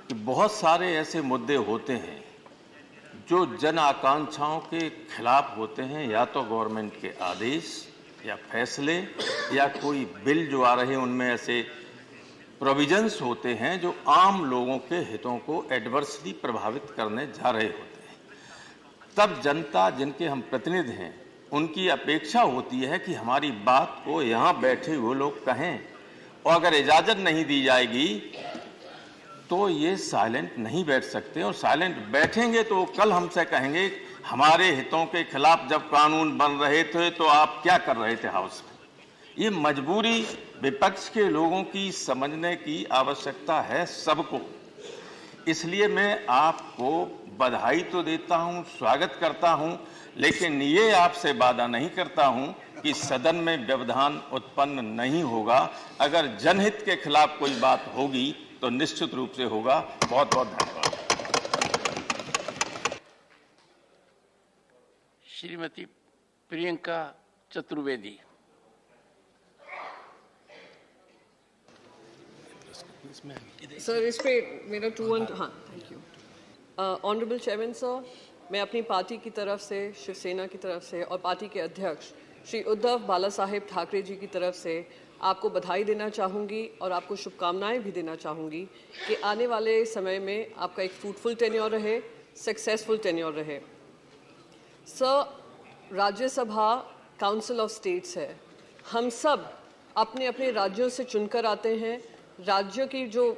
कि बहुत सारे ऐसे मुद्दे होते हैं जो जन आकांक्षाओं के खिलाफ होते हैं, या तो गवर्नमेंट के आदेश या फैसले या कोई बिल जो आ रहे हैं उनमें ऐसे प्रोविजंस होते हैं जो आम लोगों के हितों को एडवर्सली प्रभावित करने जा रहे होते हैं। तब जनता, जिनके हम प्रतिनिधि हैं, उनकी अपेक्षा होती है कि हमारी बात को यहाँ बैठे हुए लोग कहें, और अगर इजाजत नहीं दी जाएगी तो ये साइलेंट नहीं बैठ सकते, और साइलेंट बैठेंगे तो कल हमसे कहेंगे हमारे हितों के खिलाफ जब कानून बन रहे थे तो आप क्या कर रहे थे हाउस में। ये मजबूरी विपक्ष के लोगों की समझने की आवश्यकता है सबको। इसलिए मैं आपको बधाई तो देता हूं, स्वागत करता हूं, लेकिन ये आपसे वादा नहीं करता हूं कि सदन में व्यवधान उत्पन्न नहीं होगा। अगर जनहित के खिलाफ कोई बात होगी तो निश्चित रूप से होगा। बहुत बहुत धन्यवाद। श्रीमती प्रियंका चतुर्वेदी। सर, इस पे मेरा 2-1, हाँ, thank you. Honourable chairman sir, मैं अपनी पार्टी की तरफ से, शिवसेना की तरफ से और पार्टी के अध्यक्ष श्री उद्धव बाला साहेब ठाकरे जी की तरफ से आपको बधाई देना चाहूँगी और आपको शुभकामनाएं भी देना चाहूँगी कि आने वाले समय में आपका एक फ्रूटफुल टेन्योर रहे, सक्सेसफुल टेन्योर रहे। Sir, Rajya Sabha council of states है। हम सब अपने अपने राज्यों से चुनकर आते हैं। राज्यों की जो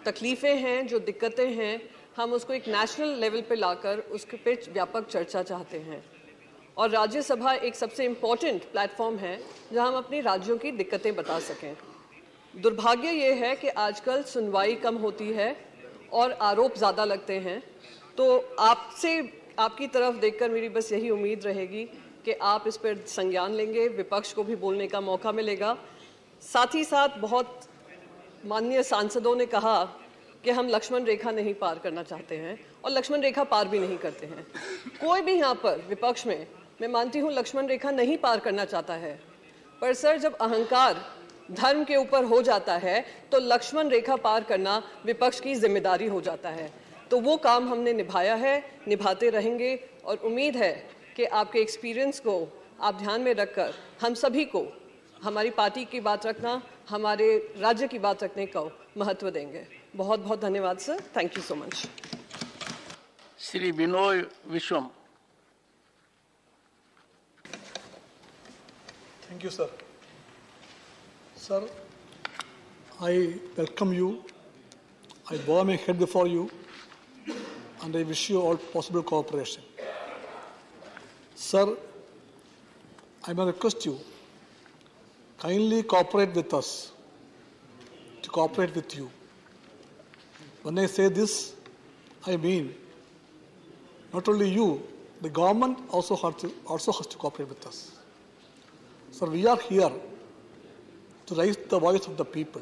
तकलीफ़ें हैं, जो दिक्कतें हैं, हम उसको एक नेशनल लेवल पे लाकर उसके पे व्यापक चर्चा चाहते हैं। और राज्यसभा एक सबसे इम्पॉर्टेंट प्लेटफॉर्म है जहां हम अपने राज्यों की दिक्कतें बता सकें। दुर्भाग्य ये है कि आजकल सुनवाई कम होती है और आरोप ज़्यादा लगते हैं। तो आपसे, आपकी तरफ देखकर मेरी बस यही उम्मीद रहेगी कि आप इस पर संज्ञान लेंगे, विपक्ष को भी बोलने का मौका मिलेगा। साथ ही साथ बहुत माननीय सांसदों ने कहा कि हम लक्ष्मण रेखा नहीं पार करना चाहते हैं और लक्ष्मण रेखा पार भी नहीं करते हैं। कोई भी यहाँ पर विपक्ष में, मैं मानती हूँ, लक्ष्मण रेखा नहीं पार करना चाहता है, पर सर जब अहंकार धर्म के ऊपर हो जाता है तो लक्ष्मण रेखा पार करना विपक्ष की जिम्मेदारी हो जाता है। तो वो काम हमने निभाया है, निभाते रहेंगे और उम्मीद है कि आपके एक्सपीरियंस को आप ध्यान में रखकर हम सभी को हमारी पार्टी की बात रखना, हमारे राज्य की बात रखने का महत्व देंगे। बहुत बहुत धन्यवाद sir, thank you so much. Shri Vinoy Viswam. Thank you sir. Sir, I welcome you. I bow my head before you, and I wish you all possible cooperation. Sir, I may request you, kindly cooperate with us, to cooperate with you. When I say this, I mean not only you, the government also has to cooperate with us. Sir, we are here to raise the voice of the people,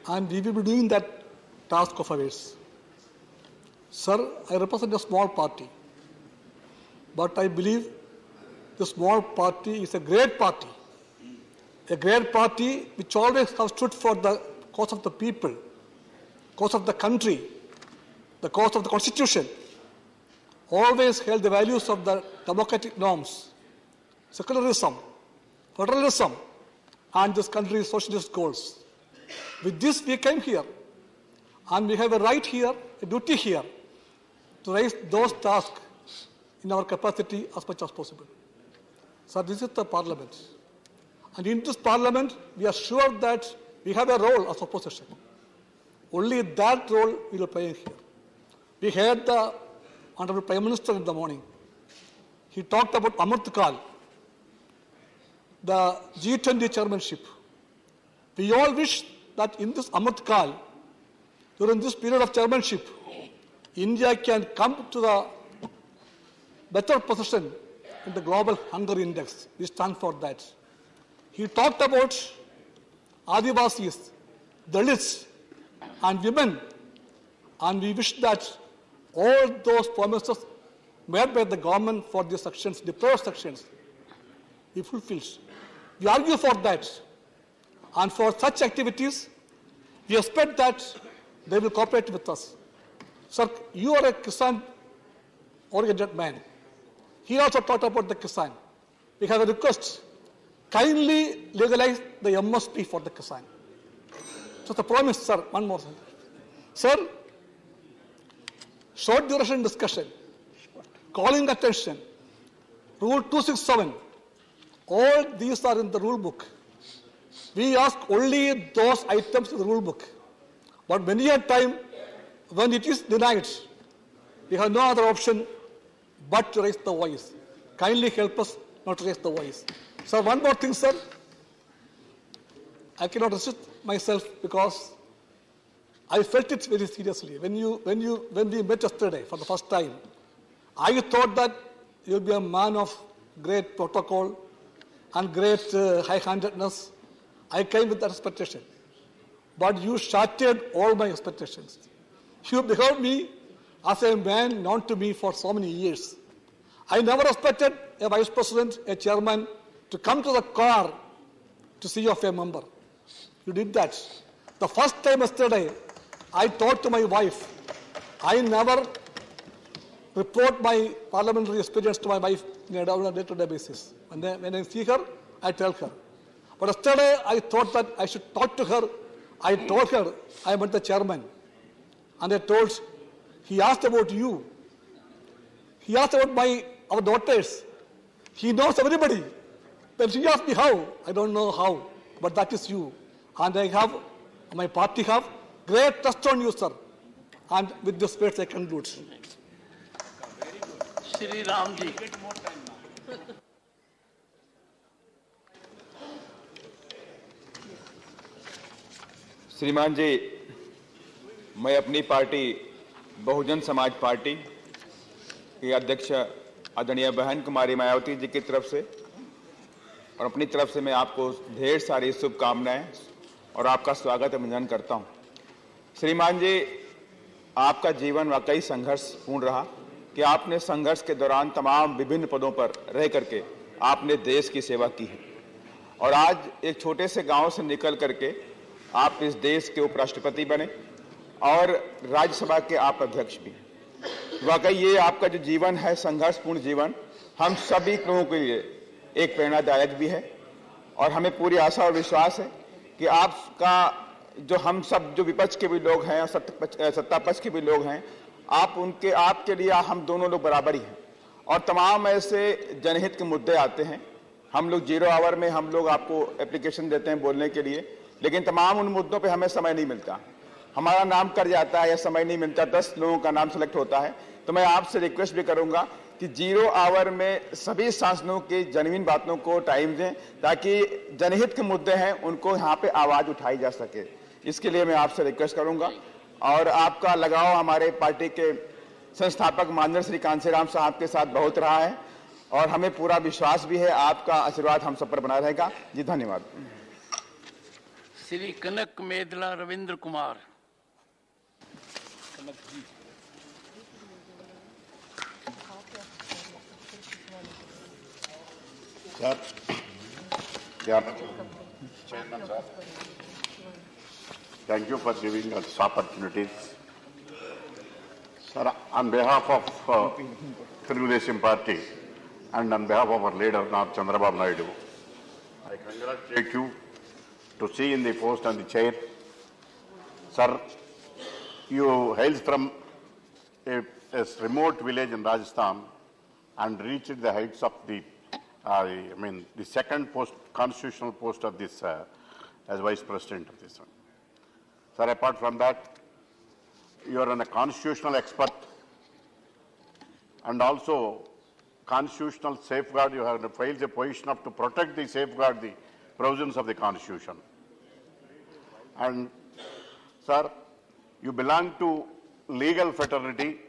and we will be doing that task of ours. Sir, I represent a small party, but I believe the small party is a great party which always has stood for the cause of the people, cause of the country, the cause of the Constitution, always held the values of the democratic norms, secularism, federalism, and this country's socialist goals. With this, we came here, and we have a right here, a duty here, to raise those tasks in our capacity as much as possible. So this is the parliament. And in this parliament, we are sure that we have a role as opposition. Only that role we will play here. We heard the Honorable Prime Minister in the morning. He talked about Amrit Kal, the G20 chairmanship. We all wish that in this Amrit Kal, during this period of chairmanship, India can come to the better position in the global hunger index. We stand for that. He talked about Adivasis, Dalits, and women, and we wish that all those promises made by the government for these sections, deprived sections, he fulfills. We argue for that, and for such activities, we expect that they will cooperate with us. Sir, you are a Kisan-oriented man. He also talked about the Kisan. We have a request. Kindly legalize the MSP for the Kisan. So the promise, sir, one more thing. Sir, short duration discussion, calling attention, Rule 267, all these are in the rule book. We ask only those items in the rule book. But many a time, when it is denied, we have no other option but to raise the voice. Kindly help us not to raise the voice. Sir, one more thing, sir. I cannot resist myself because I felt it very seriously. When we met yesterday for the first time, I thought that you'll be a man of great protocol and great high-handedness. I came with that expectation. But you shattered all my expectations. You beheld me as a man known to me for so many years. I never expected a vice president, a chairman, to come to the car to see of a member. You did that. The first time yesterday, I talked to my wife. I never report my parliamentary experience to my wife on a day-to-day basis. When I see her, I tell her. But yesterday, I thought that I should talk to her. I told her I met the chairman. And I told, he asked about you. He asked about our daughters. He knows everybody. Then she asked me how. I don't know how, but that is you. And my party have great trust on you, sir. And with this words I conclude. Shri Ramji. श्रीमान जी, मैं अपनी पार्टी बहुजन समाज पार्टी की अध्यक्ष आदरणीय बहन कुमारी मायावती जी की तरफ से और अपनी तरफ से मैं आपको ढेर सारी शुभकामनाएं और आपका स्वागत अभिनंदन करता हूं। श्रीमान जी, आपका जीवन वाकई संघर्षपूर्ण रहा कि आपने संघर्ष के दौरान तमाम विभिन्न पदों पर रह करके आपने देश की सेवा की है और आज एक छोटे से गांव से निकल करके आप इस देश के उपराष्ट्रपति बने और राज्यसभा के आप अध्यक्ष भी हैं। वाकई ये आपका जो जीवन है, संघर्षपूर्ण जीवन, हम सभी लोगों के लिए एक प्रेरणादायक भी है और हमें पूरी आशा और विश्वास है कि आपका जो हम सब जो विपक्ष के भी लोग हैं और सत्ता पक्ष के भी लोग हैं, आपके लिए हम दोनों लोग बराबर ही हैं और तमाम ऐसे जनहित के मुद्दे आते हैं हम लोग 0 आवर में हम लोग आपको एप्लीकेशन देते हैं बोलने के लिए, लेकिन तमाम उन मुद्दों पे हमें समय नहीं मिलता, हमारा नाम कर जाता है या समय नहीं मिलता, 10 लोगों का नाम सेलेक्ट होता है। तो मैं आपसे रिक्वेस्ट भी करूंगा कि 0 आवर में सभी सांसदों की जेन्युइन बातों को टाइम दें, ताकि जनहित के मुद्दे हैं उनको यहाँ पे आवाज उठाई जा सके। इसके लिए मैं आपसे रिक्वेस्ट करूंगा। और आपका लगाव हमारे पार्टी के संस्थापक माननीय श्री कांसीराम साहब के साथ बहुत रहा है और हमें पूरा विश्वास भी है, आपका आशीर्वाद हम सब पर बना रहेगा। जी धन्यवाद। श्री कनक मेदला Ravindra Kumar. Sir, Chairman, sir. Thank you for giving us opportunities. Sir, on behalf of Telugu Party and on behalf of our leader, Chandrababu Naidu, I congratulate you to see in the post and the chair. Sir, you hail from a remote village in Rajasthan and reached the heights of the the second constitutional post of this as Vice President of this one. Sir, apart from that, you are a constitutional expert and also constitutional safeguard. You have filed a position to protect the safeguard the provisions of the Constitution. And sir, you belong to legal fraternity.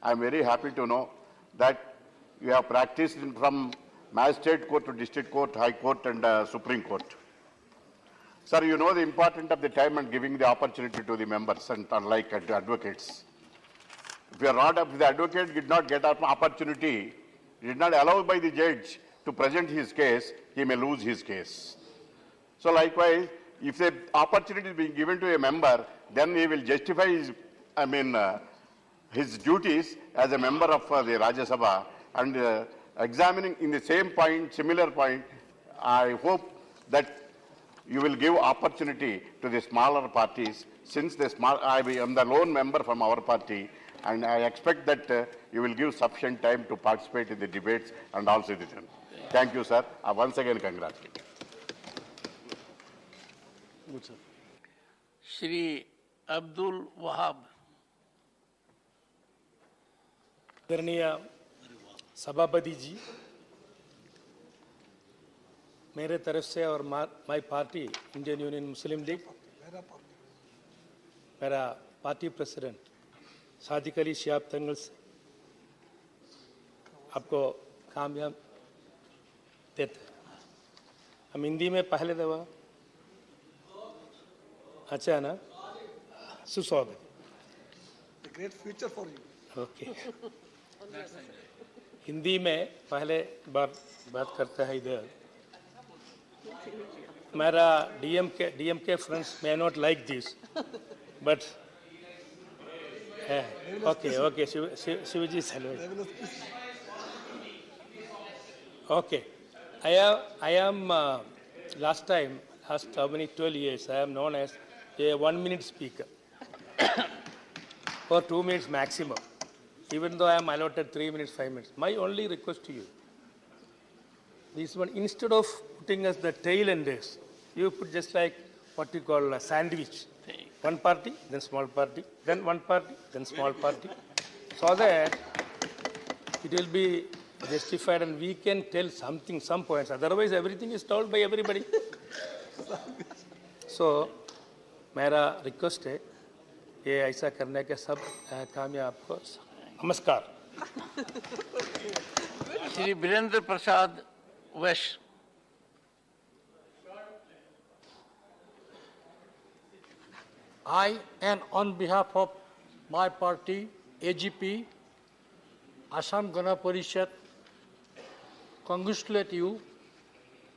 I am very happy to know that you have practiced from Magistrate Court to District Court, High Court and Supreme Court. Sir, you know the importance of the time and giving the opportunity to the members and unlike advocates. If the advocate did not get an opportunity, did not allow by the judge to present his case, he may lose his case. So likewise, if the opportunity is being given to a member, then he will justify his duties as a member of the Rajya Sabha and examining in the same point, similar point. I hope that you will give opportunity to the smaller parties, since I am the lone member from our party, and I expect that you will give sufficient time to participate in the debates and also the debate. Thank you, sir. Once again, congratulations. Shri Abdul Wahab. आदरणीय सभापति जी, मेरे तरफ से और my party Indian union Muslim league, मेरा पार्टी प्रेसिडेंट सादिक अली शिहाब तंगल से आपको कामयाब देते हैं। हम हिंदी में पहले दफा, अच्छा ना, सुस्वागत। Great future for you. Okay, Hindi में पहले बार बात करता है इधर। मेरा DMK friends may not like this, but okay, Shivaji Salwai. Okay, I am last how many 12 years I am known as a 1-minute speaker for 2 minutes maximum, even though I am allotted 3 minutes, 5 minutes. My only request to you, this one, instead of putting us the tail enders, you put just like what you call a sandwich. One party, then small party, then one party, then small party, so that it will be justified and we can tell something, some points. Otherwise, everything is told by everybody. So, मेरा रिक्वेस्ट है ये ऐसा करने के सब कामयाब आपको नमस्कार। श्री वीरेंद्र प्रसाद वैश्य। I, and on behalf of my party, AGP, Assam Gana Parishad, congratulate you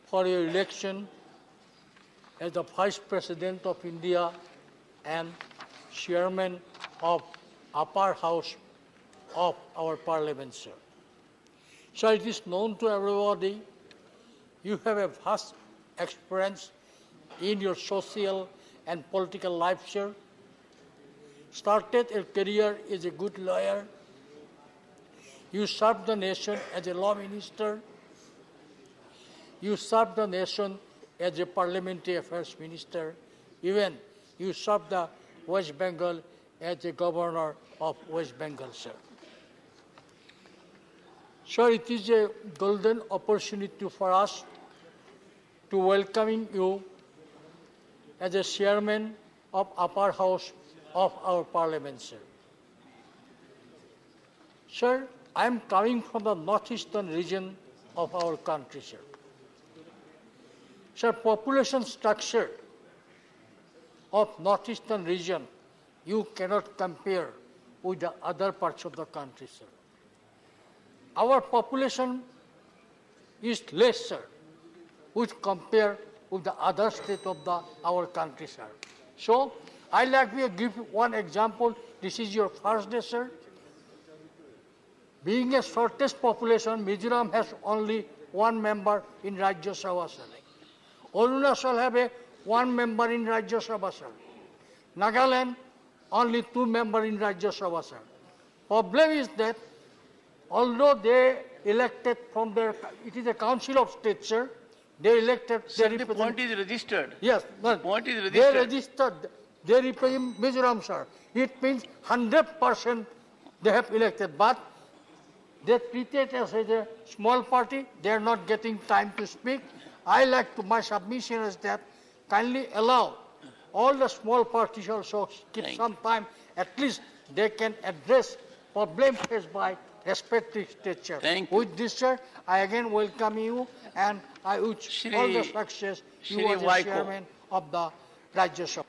for your election as the Vice President of India and Chairman of Upper House of our Parliament, sir. So it is known to everybody, you have a vast experience in your social and political life, sir. Started a career as a good lawyer. You served the nation as a law minister. You served the nation as a parliamentary affairs minister. Even you served the West Bengal as a governor of West Bengal, sir. Sir, it is a golden opportunity for us to welcoming you as a chairman of upper house of our parliament, sir. Sir, I am coming from the northeastern region of our country, sir. Sir, population structure of northeastern region, you cannot compare with the other parts of the country, sir. Our population is less, sir, which compare with the other state of our country, sir. So, I'd like to give one example. This is your first day, sir. Being a shortest population, Mizoram has only one member in Rajya Sabha, sir. Arunachal have one member in Rajya Sabha, sir. Nagaland, only 2 members in Rajya Sabha, sir. Problem is that although they elected from their, it is a council of state, sir, they elected. Sir, the point is registered. Yes, but point is they registered. registered. They represent Mizoram, sir. It means 100% they have elected, but they treat it as a small party. They are not getting time to speak. My submission is that kindly allow all the small parties also keep some time. At least they can address problems faced by respective states. With this, sir, I again welcome you and I wish all the success you as the chairman of the Rajya Sabha.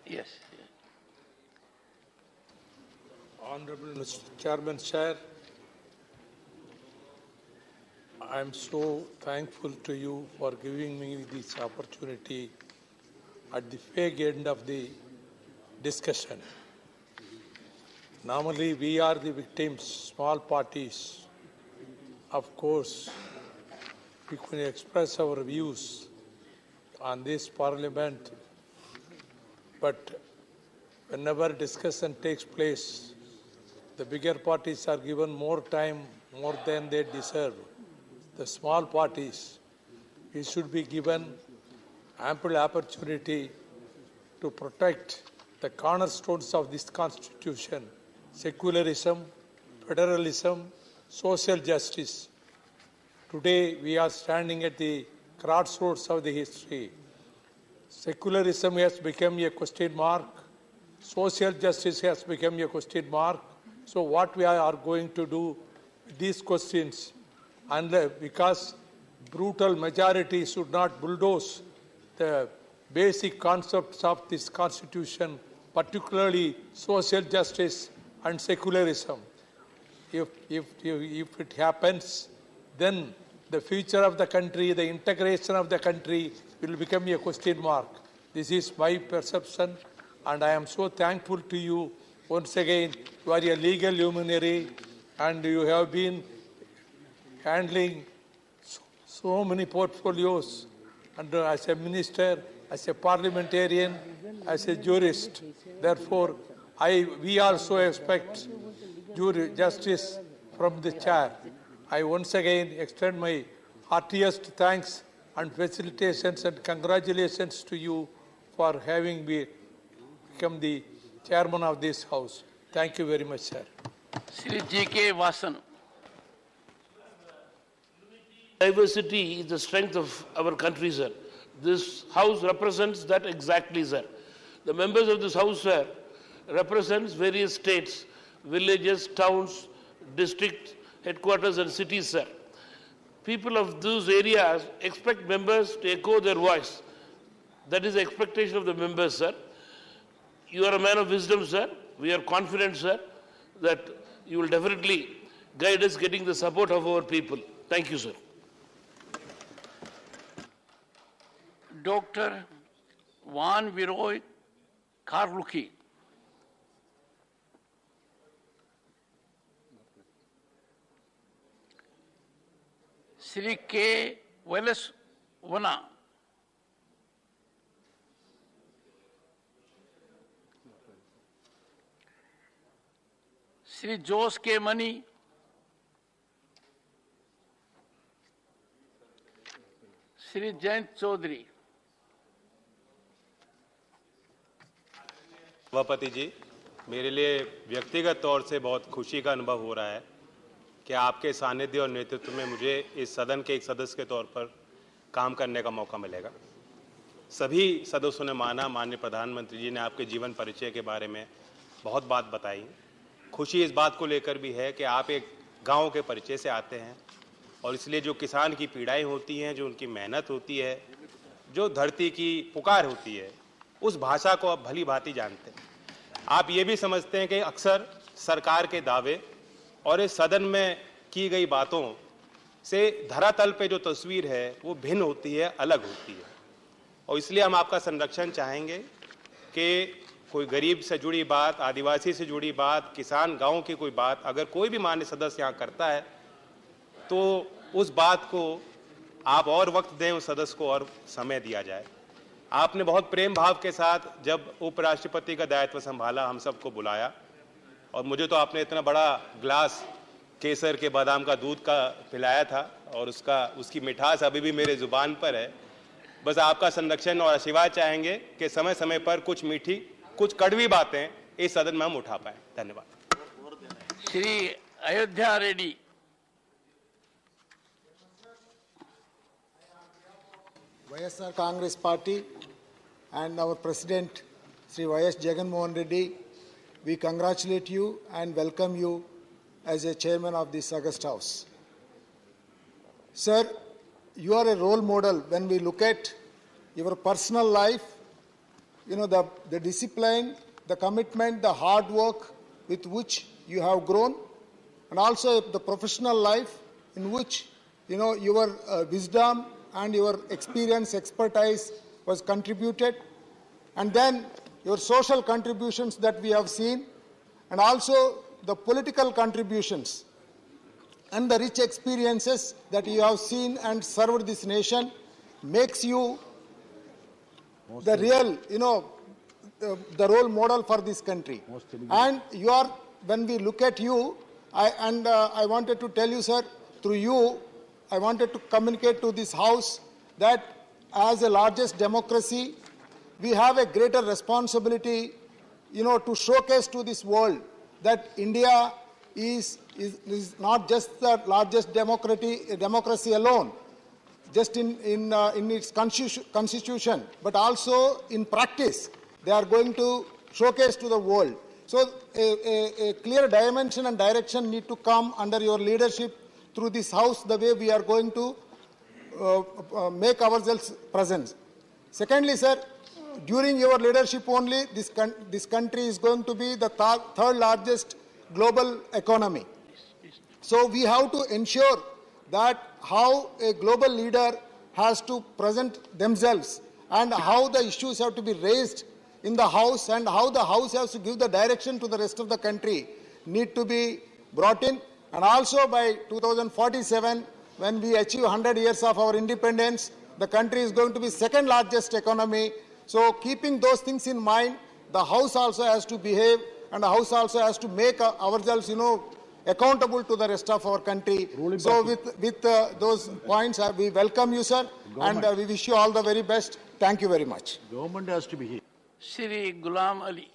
Yes. Honorable Mr. Chairman, Sir, I am so thankful to you for giving me this opportunity at the fag end of the discussion. Normally, we are the victims, small parties. Of course, we can express our views on this parliament, but whenever discussion takes place, the bigger parties are given more time, more than they deserve. The small parties, we should be given ample opportunity to protect the cornerstones of this constitution: secularism, federalism, social justice. Today, we are standing at the crossroads of the history. Secularism has become a question mark. Social justice has become a question mark. So what we are going to do with these questions, and because brutal majority should not bulldoze the basic concepts of this constitution, particularly social justice and secularism. If it happens, then the future of the country, the integration of the country will become a question mark. This is my perception, and I am so thankful to you. Once again, you are a legal luminary, and you have been handling so many portfolios, and as a minister, as a parliamentarian, as a jurist. Therefore, we also expect justice from the chair. I once again extend my heartiest thanks and felicitations and congratulations to you for having become the chairman of this house. Thank you very much, sir. Sri J.K. Vasan. Diversity is the strength of our country, sir. This house represents that exactly, sir. The members of this house, sir, represents various states, villages, towns, district headquarters and cities, sir. People of those areas expect members to echo their voice. That is the expectation of the members, sir. You are a man of wisdom, sir. We are confident, sir, that you will definitely guide us getting the support of our people. Thank you, sir. Dr. Van Viroy Karluki. Sri K. Wallace Wana. Sri Jose K. Mani. Shri Jayant Chaudhary. सभापति जी, मेरे लिए व्यक्तिगत तौर से बहुत खुशी का अनुभव हो रहा है कि आपके सानिध्य और नेतृत्व में मुझे इस सदन के एक सदस्य के तौर पर काम करने का मौका मिलेगा। सभी सदस्यों ने माना, माननीय प्रधानमंत्री जी ने आपके जीवन परिचय के बारे में बहुत बात बताई। खुशी इस बात को लेकर भी है कि आप एक गांव के परिचय से आते हैं और इसलिए जो किसान की पीड़ाएं होती हैं, जो उनकी मेहनत होती है, जो धरती की पुकार होती है, उस भाषा को आप भली भांति जानते हैं। आप ये भी समझते हैं कि अक्सर सरकार के दावे और इस सदन में की गई बातों से धरातल पे जो तस्वीर है वो भिन्न होती है, अलग होती है, और इसलिए हम आपका संरक्षण चाहेंगे कि कोई गरीब से जुड़ी बात, आदिवासी से जुड़ी बात, किसान गांव की कोई बात अगर कोई भी मान्य सदस्य यहाँ करता है तो उस बात को आप और वक्त दें, उस सदस्य को और समय दिया जाए। आपने बहुत प्रेम भाव के साथ जब उपराष्ट्रपति का दायित्व संभाला हम सबको बुलाया और मुझे तो आपने इतना बड़ा ग्लास केसर के बादाम का दूध का पिलाया था और उसकी मिठास अभी भी मेरे जुबान पर है। बस आपका संरक्षण और आशीर्वाद चाहेंगे कि समय समय पर कुछ मीठी, कुछ कड़वी बातें इस सदन में हम उठा पाएं। धन्यवाद। Shri Ayodhya Reddy. YSR Congress Party and our President Sri Y.S. Jagan Mohan Reddy, we congratulate you and welcome you as a chairman of this August House. Sir, you are a role model when we look at your personal life, you know, the discipline, the commitment, the hard work with which you have grown, and also the professional life in which, you know, your wisdom and your experience, expertise was contributed, and then your social contributions that we have seen, and also the political contributions and the rich experiences that you have seen and served this nation makes you the real, you know, the role model for this country. And you are, when we look at you, I wanted to tell you, sir, through you, I wanted to communicate to this House that as the largest democracy, we have a greater responsibility, you know, to showcase to this world that India is not just the largest democracy alone, just in its constitution, but also in practice. They are going to showcase to the world. So a clear dimension and direction need to come under your leadership through this House, the way we are going to make ourselves present. Secondly, sir, during your leadership only, this country is going to be the third largest global economy. So we have to ensure that how a global leader has to present themselves and how the issues have to be raised in the House and how the House has to give the direction to the rest of the country need to be brought in. And also by 2047, when we achieve 100 years of our independence, the country is going to be second largest economy. So keeping those things in mind, the House also has to behave and the House also has to make ourselves, you know, accountable to the rest of our country. So with those points, we welcome you, sir, and we wish you all the very best. Thank you very much. Government has to be here. Shri Ghulam Ali.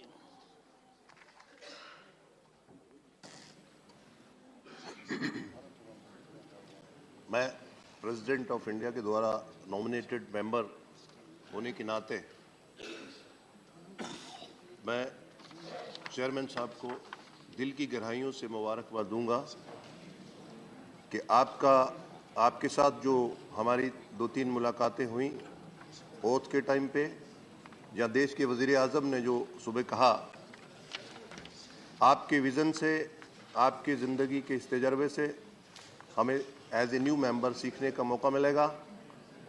मैं प्रेसिडेंट ऑफ इंडिया के द्वारा नॉमिनेटेड मेंबर होने के नाते मैं चेयरमैन साहब को दिल की गहराइयों से मुबारकबाद दूंगा कि आपके साथ जो हमारी 2-3 मुलाकातें हुई ओथ के टाइम पे, या देश के वज़ीर आज़म ने जो सुबह कहा, आपके विज़न से, आपकी ज़िंदगी के इस तजर्बे से हमें एज ए न्यू मेंबर सीखने का मौका मिलेगा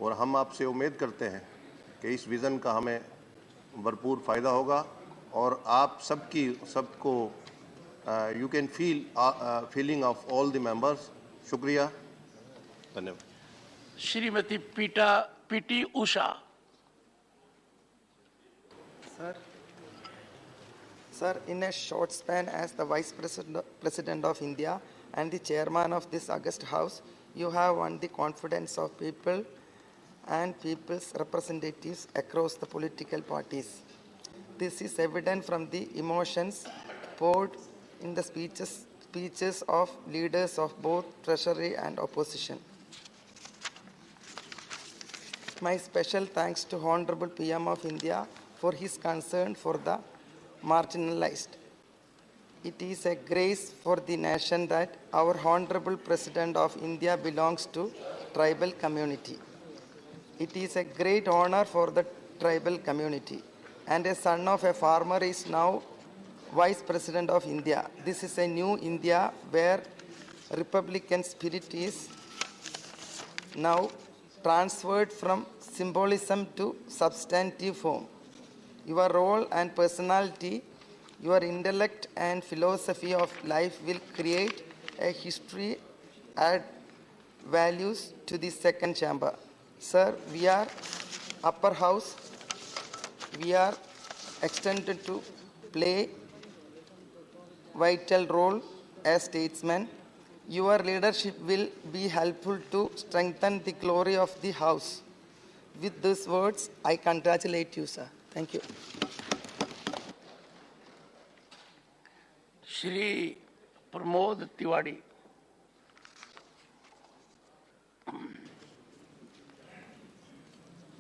और हम आपसे उम्मीद करते हैं कि इस विज़न का हमें भरपूर फ़ायदा होगा और आप सबको you can feeling of all the members. शुक्रिया, धन्यवाद। Shrimati PT Usha. Sir, in a short span as the Vice President of India and the Chairman of this August House, you have won the confidence of people and people's representatives across the political parties. This is evident from the emotions poured in the speeches of leaders of both treasury and opposition. My special thanks to Honorable PM of India for his concern for the marginalized. It is a grace for the nation that our Honorable President of India belongs to tribal community. It is a great honor for the tribal community, and a son of a farmer is now Vice President of India. This is a new India where Republican spirit is now transferred from symbolism to substantive form. Your role and personality, your intellect and philosophy of life will create a history, add values to the second chamber. Sir, we are upper house. We are extended to play vital role as statesmen. Your leadership will be helpful to strengthen the glory of the house. With these words, I congratulate you, sir. Thank you. Shri Pramod Tiwari.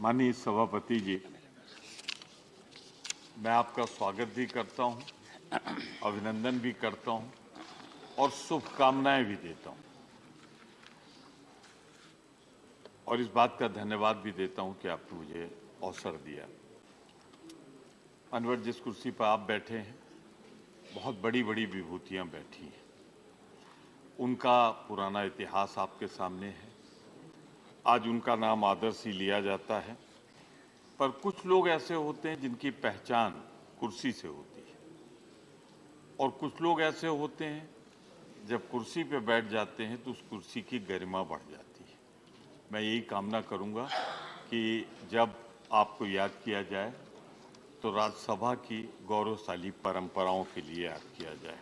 माननीय सभापति जी, मैं आपका स्वागत भी करता हूं, अभिनंदन भी करता हूं और शुभकामनाएं भी देता हूं और इस बात का धन्यवाद भी देता हूं कि आपने मुझे अवसर दिया। अनवर, जिस कुर्सी पर आप बैठे हैं, बहुत बड़ी बड़ी विभूतियां बैठी हैं। उनका पुराना इतिहास आपके सामने है। आज उनका नाम आदर से लिया जाता है, पर कुछ लोग ऐसे होते हैं जिनकी पहचान कुर्सी से होती है और कुछ लोग ऐसे होते हैं जब कुर्सी पे बैठ जाते हैं तो उस कुर्सी की गरिमा बढ़ जाती है। मैं यही कामना करूंगा कि जब आपको याद किया जाए तो राज्यसभा की गौरवशाली परंपराओं के लिए याद किया जाए।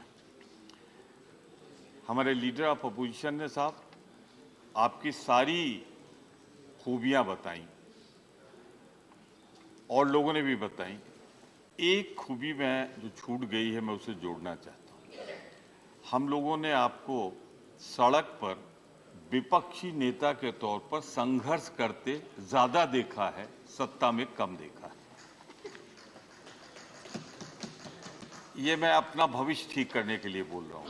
हमारे लीडर ऑफ अपोजिशन ने साहब आपकी सारी खूबियां बताई और लोगों ने भी बताई। एक खूबी में जो छूट गई है, मैं उसे जोड़ना चाहता हूं। हम लोगों ने आपको सड़क पर विपक्षी नेता के तौर पर संघर्ष करते ज्यादा देखा है, सत्ता में कम देखा है। ये मैं अपना भविष्य ठीक करने के लिए बोल रहा हूं,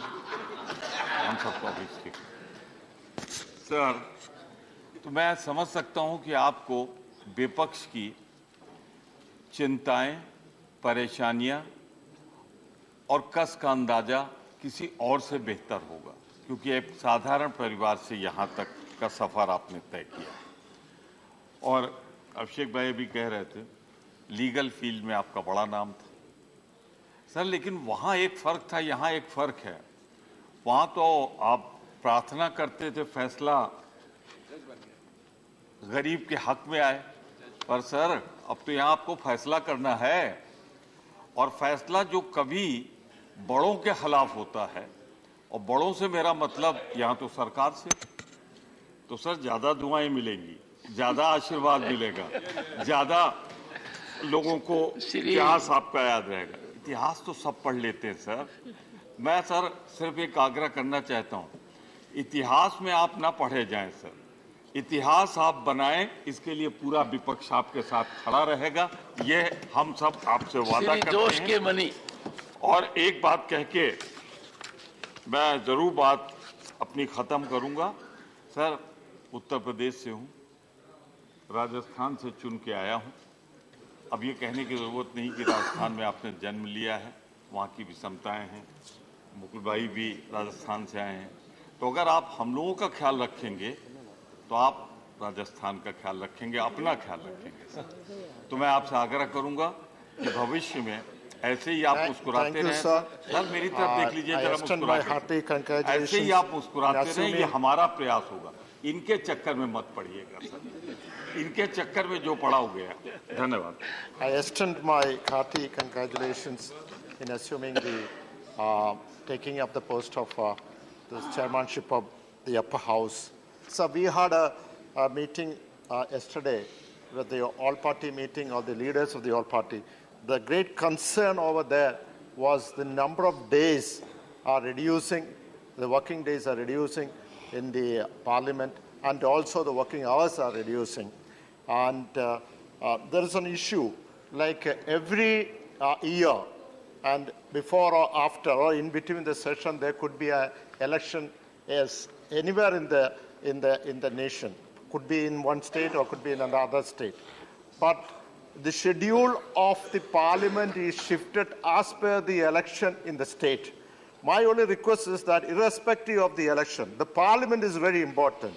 हम सबका भविष्य ठीक। सर, तो मैं समझ सकता हूं कि आपको विपक्ष की चिंताएं, परेशानियां और कष्ट का अंदाजा किसी और से बेहतर होगा, क्योंकि एक साधारण परिवार से यहां तक का सफर आपने तय किया। और अभिषेक भाई भी कह रहे थे, लीगल फील्ड में आपका बड़ा नाम था सर, लेकिन वहां एक फर्क था, यहां एक फर्क है। वहां तो आप प्रार्थना करते थे फैसला गरीब के हक में आए, पर सर अब तो यहां आपको फैसला करना है, और फैसला जो कभी बड़ों के खिलाफ होता है, और बड़ों से मेरा मतलब यहां तो सरकार से, तो सर ज्यादा दुआएं मिलेंगी, ज्यादा आशीर्वाद मिलेगा, ज्यादा लोगों को इतिहास आपका याद रहेगा। इतिहास तो सब पढ़ लेते हैं सर। मैं सर सिर्फ एक आग्रह करना चाहता हूं, इतिहास में आप ना पढ़े जाएं सर, इतिहास आप बनाएं। इसके लिए पूरा विपक्ष आपके साथ खड़ा रहेगा, ये हम सब आपसे वादा करते जोश हैं। के मनी। और एक बात कह के मैं जरूर बात अपनी खत्म करूंगा। सर, उत्तर प्रदेश से हूं, राजस्थान से चुन के आया हूं। अब ये कहने की जरूरत नहीं कि राजस्थान में आपने जन्म लिया है, वहाँ की विषमताएं हैं। मुकुल भाई भी राजस्थान से आए हैं, तो अगर आप हम लोगों का ख्याल रखेंगे तो आप राजस्थान का ख्याल रखेंगे, अपना ख्याल रखेंगे। तो मैं आपसे आग्रह करूंगा कि भविष्य में ऐसे ही आप मुस्कुराते रहें। सर मेरी तरफ देख लीजिए जरा, मुस्कुराते, ऐसे ही आप मुस्कुराते रहें, ये हमारा प्रयास होगा। इनके चक्कर में मत पड़िएगा सर, इनके चक्कर में जो पड़ा हो गया। धन्यवाद। I extend my hearty congratulations in assuming the taking up the post of the chairmanship of the upper house. So we had a meeting yesterday with the all-party meeting of the leaders of the all-party. The great concern over there was the number of days are reducing, the working days are reducing in the parliament, and also the working hours are reducing. And there is an issue, like every year, and before or after or in between the session, there could be an election as anywhere in the nation. Could be in one state or could be in another state. But the schedule of the parliament is shifted as per the election in the state. My only request is that irrespective of the election, the parliament is very important.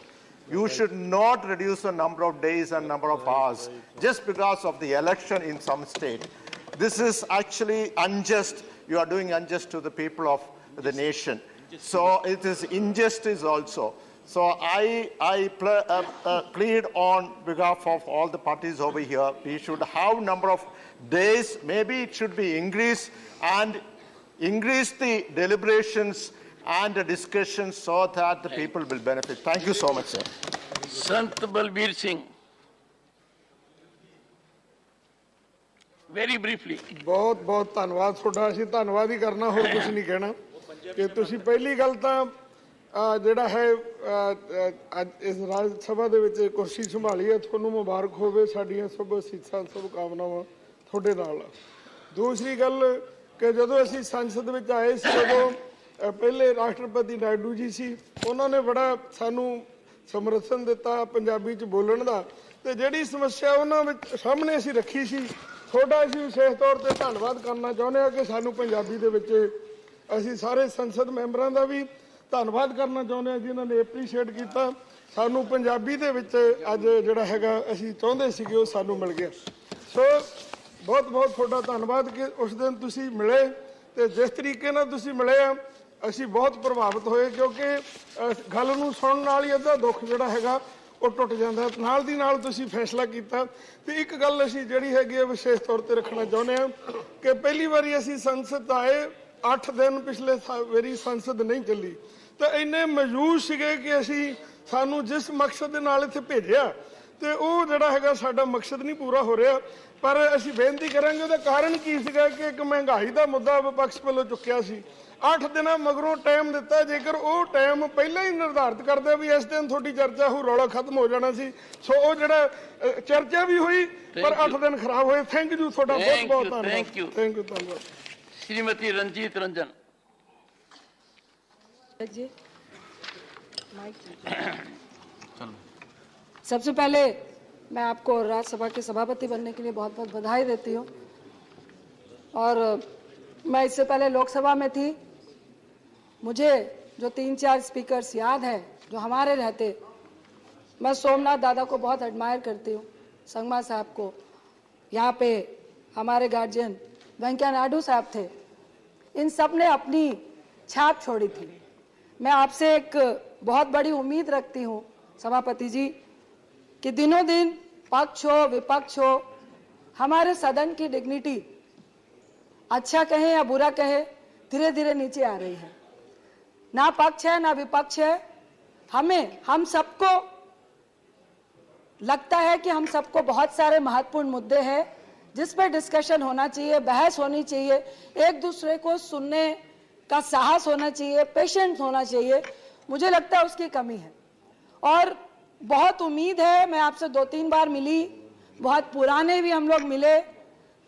You should not reduce the number of days and number of hours just because of the election in some state. This is actually unjust. You are doing unjust to the people of the nation. So it is injustice also. So I plead on behalf of all the parties over here, we should have number of days, maybe it should be increased, and increase the deliberations and the discussions so that the people will benefit. Thank you so much, sir. Sant Balbir Singh. Very briefly. बहुत बहुत धन्यवाद ਤੁਹਾਡਾ ਅਸੀਂ ਧੰਨਵਾਦ ਹੀ ਕਰਨਾ ਹੋਰ ਕੁਝ ਨਹੀਂ ਕਹਿਣਾ ਕਿ ਤੁਸੀਂ ਪਹਿਲੀ ਗੱਲ ਤਾਂ ਜਿਹੜਾ ਹੈ ਇਸ ਰਾਜ ਸਭਾ ਦੇ ਵਿੱਚ ਕੁਰਸੀ ਸੰਭਾਲੀ ਹੈ ਤੁਹਾਨੂੰ ਮੁਬਾਰਕ ਹੋਵੇ ਸਾਡੀਆਂ ਸਭ ਅਸੀਸਾਂ ਸਭ ਕਾਮਨਾਵਾਂ ਤੁਹਾਡੇ ਨਾਲ ਦੂਸਰੀ ਗੱਲ ਕਿ ਜਦੋਂ ਅਸੀਂ ਸੰਸਦ ਵਿੱਚ ਆਏ ਸੀ ਉਦੋਂ ਪਹਿਲੇ ਰਾਸ਼ਟਰਪਤੀ ਨਾਇਡੂ ਜੀ ਸੀ ਉਹਨਾਂ ਨੇ ਬੜਾ ਸਾਨੂੰ ਸਮਰਥਨ ਦਿੱਤਾ ਪੰਜਾਬੀ ਚ ਬੋਲਣ ਦਾ ਤੇ ਜਿਹੜੀ ਸਮੱਸਿਆ ਉਹਨਾਂ ਵਿੱਚ ਸਾਹਮਣੇ ਅਸੀਂ ਰੱਖੀ ਸੀ ਤੁਹਾਡਾ ਅਸੀਂ ਵਿਸ਼ੇਸ਼ ਤੌਰ ਤੇ ਧੰਨਵਾਦ ਕਰਨਾ ਚਾਹੁੰਦੇ ਹਾਂ ਕਿ ਸਾਨੂੰ ਪੰਜਾਬੀ ਦੇ ਵਿੱਚ ਅਸੀਂ ਸਾਰੇ ਸੰਸਦ ਮੈਂਬਰਾਂ ਦਾ ਵੀ ਧੰਨਵਾਦ ਕਰਨਾ ਚਾਹੁੰਦੇ ਹਾਂ ਜਿਨ੍ਹਾਂ ਨੇ ਐਪਰੀਸ਼ੀਏਟ ਕੀਤਾ ਸਾਨੂੰ ਪੰਜਾਬੀ ਦੇ ਵਿੱਚ ਅੱਜ ਜਿਹੜਾ ਹੈਗਾ ਅਸੀਂ ਚਾਹੁੰਦੇ ਸੀਗੇ ਉਹ ਸਾਨੂੰ ਮਿਲ ਗਿਆ ਸੋ ਬਹੁਤ ਬਹੁਤ ਤੁਹਾਡਾ ਧੰਨਵਾਦ ਕਿ ਉਸ ਦਿਨ ਤੁਸੀਂ ਮਿਲੇ ਤੇ ਜਿਸ ਤਰੀਕੇ ਨਾਲ ਤੁਸੀਂ ਮਿਲੇ ਆ ਅਸੀਂ ਬਹੁਤ ਪ੍ਰਭਾਵਿਤ ਹੋਏ ਕਿਉਂਕਿ ਗੱਲ ਨੂੰ ਸੁਣਨ ਨਾਲ ਹੀ ਅੱਧਾ ਦੁੱਖ ਜਿਹੜਾ ਹੈਗਾ ਉਹ ਟੁੱਟ ਜਾਂਦਾ ਨਾਲ ਦੀ ਨਾਲ ਤੁਸੀਂ ਫੈਸਲਾ ਕੀਤਾ ਤੇ ਇੱਕ ਗੱਲ ਅਸੀਂ ਜਿਹੜੀ ਹੈਗੀ ਹੈ ਵਿਸ਼ੇਸ਼ ਤੌਰ ਤੇ ਰੱਖਣਾ ਚਾਹੁੰਦੇ ਹਾਂ ਕਿ ਪਹਿਲੀ ਵਾਰੀ ਅਸੀਂ ਸੰਸਦ ਆਏ 8 ਦਿਨ ਪਿਛਲੇ ਵਾਰੀ ਸੰਸਦ ਨਹੀਂ ਚੱਲੀ ਤਾਂ ਇੰਨੇ ਮੌਜੂਦ ਸੀਗੇ ਕਿ ਅਸੀਂ ਸਾਨੂੰ ਜਿਸ ਮਕਸਦ ਦੇ ਨਾਲ ਇੱਥੇ ਭੇਜਿਆ ਤੇ ਉਹ ਜਿਹੜਾ ਹੈਗਾ ਸਾਡਾ ਮਕਸਦ ਨਹੀਂ ਪੂਰਾ ਹੋ ਰਿਹਾ ਪਰ ਅਸੀਂ ਬੇਨਤੀ ਕਰਾਂਗੇ ਉਹਦਾ ਕਾਰਨ ਕੀ ਸੀਗਾ ਕਿ ਇੱਕ ਮਹਿੰਗਾਈ ਦਾ ਮੁੱਦਾ ਵਿਪਕਸ਼ ਵੱਲੋਂ ਚੁੱਕਿਆ ਸੀ 8 ਦਿਨਾਂ ਮਗਰੋਂ ਟਾਈਮ ਦਿੱਤਾ ਜੇਕਰ ਉਹ ਟਾਈਮ ਪਹਿਲਾਂ ਹੀ ਨਿਰਧਾਰਿਤ ਕਰਦੇ ਵੀ ਇਸ ਦਿਨ ਤੁਹਾਡੀ ਚਰਚਾ ਹੋ ਰੌਲਾ ਖਤਮ ਹੋ ਜਾਣਾ ਸੀ ਸੋ ਉਹ ਜਿਹੜਾ ਚਰਚਾ ਵੀ ਹੋਈ ਪਰ 8 ਦਿਨ ਖਰਾਬ ਹੋਏ ਥੈਂਕ ਯੂ ਤੁਹਾਡਾ ਬਹੁਤ ਬਹੁਤ ਧੰਨਵਾਦ ਥੈਂਕ ਯੂ ਧੰਨਵਾਦ श्रीमती रंजीत रंजन जी सबसे पहले मैं आपको राज्यसभा के सभापति बनने के लिए बहुत बहुत बधाई देती हूँ और मैं इससे पहले लोकसभा में थी मुझे जो 3-4 स्पीकर्स याद है जो हमारे रहते मैं सोमनाथ दादा को बहुत एडमायर करती हूँ संगमा साहब को यहाँ पे हमारे गार्जियन वेंकैया नायडू साहब थे इन सब ने अपनी छाप छोड़ी थी मैं आपसे एक बहुत बड़ी उम्मीद रखती हूँ सभापति जी कि दिनों दिन पक्ष हो विपक्ष हो हमारे सदन की डिग्निटी अच्छा कहे या बुरा कहे धीरे धीरे नीचे आ रही है ना पक्ष है ना विपक्ष है हम सबको लगता है कि हम सबको बहुत सारे महत्वपूर्ण मुद्दे हैं जिस पर डिस्कशन होना चाहिए बहस होनी चाहिए एक दूसरे को सुनने का साहस होना चाहिए पेशेंस होना चाहिए मुझे लगता है उसकी कमी है और बहुत उम्मीद है मैं आपसे 2-3 बार मिली बहुत पुराने भी हम लोग मिले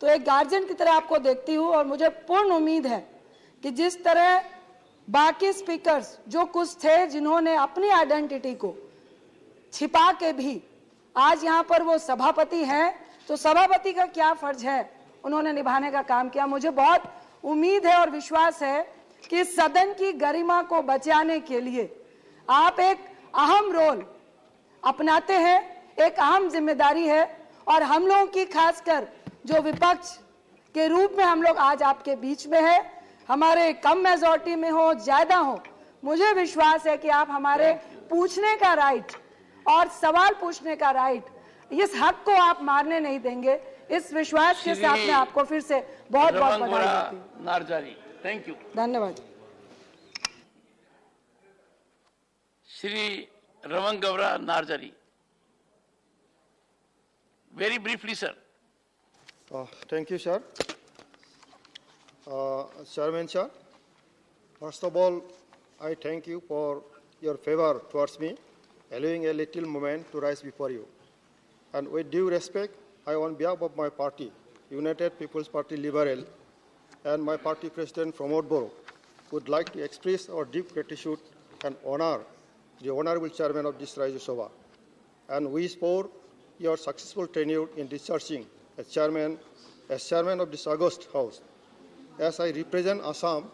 तो एक गार्जियन की तरह आपको देखती हूँ और मुझे पूर्ण उम्मीद है कि जिस तरह बाकी स्पीकर्स जो कुछ थे जिन्होंने अपनी आइडेंटिटी को छिपा के भी आज यहाँ पर वो सभापति हैं तो सभापति का क्या फर्ज है उन्होंने निभाने का काम किया मुझे बहुत उम्मीद है और विश्वास है कि सदन की गरिमा को बचाने के लिए आप एक अहम रोल अपनाते हैं एक अहम जिम्मेदारी है और हम लोगों की खासकर जो विपक्ष के रूप में हम लोग आज आपके बीच में है हमारे कम मेजॉरिटी में हो ज्यादा हो मुझे विश्वास है कि आप हमारे पूछने का राइट और सवाल पूछने का राइट इस हक को आप मारने नहीं देंगे इस विश्वास के साथ में आपको फिर से बहुत बहुत बधाई देती हूं नारजारी थैंक यू धन्यवाद Shri Raman Gaura Narzary Very briefly, sir. Thank you, sir. Chairman, sir. First of all, I thank you for your favor towards me, allowing a little moment to rise before you. And with due respect, I, on behalf of my party, United People's Party Liberal, and my party president, Pramod Boro, would like to express our deep gratitude and honor the honorable chairman of this Rajya Sabha, and wish for your successful tenure in discharging as chairman of this August House. As I represent Assam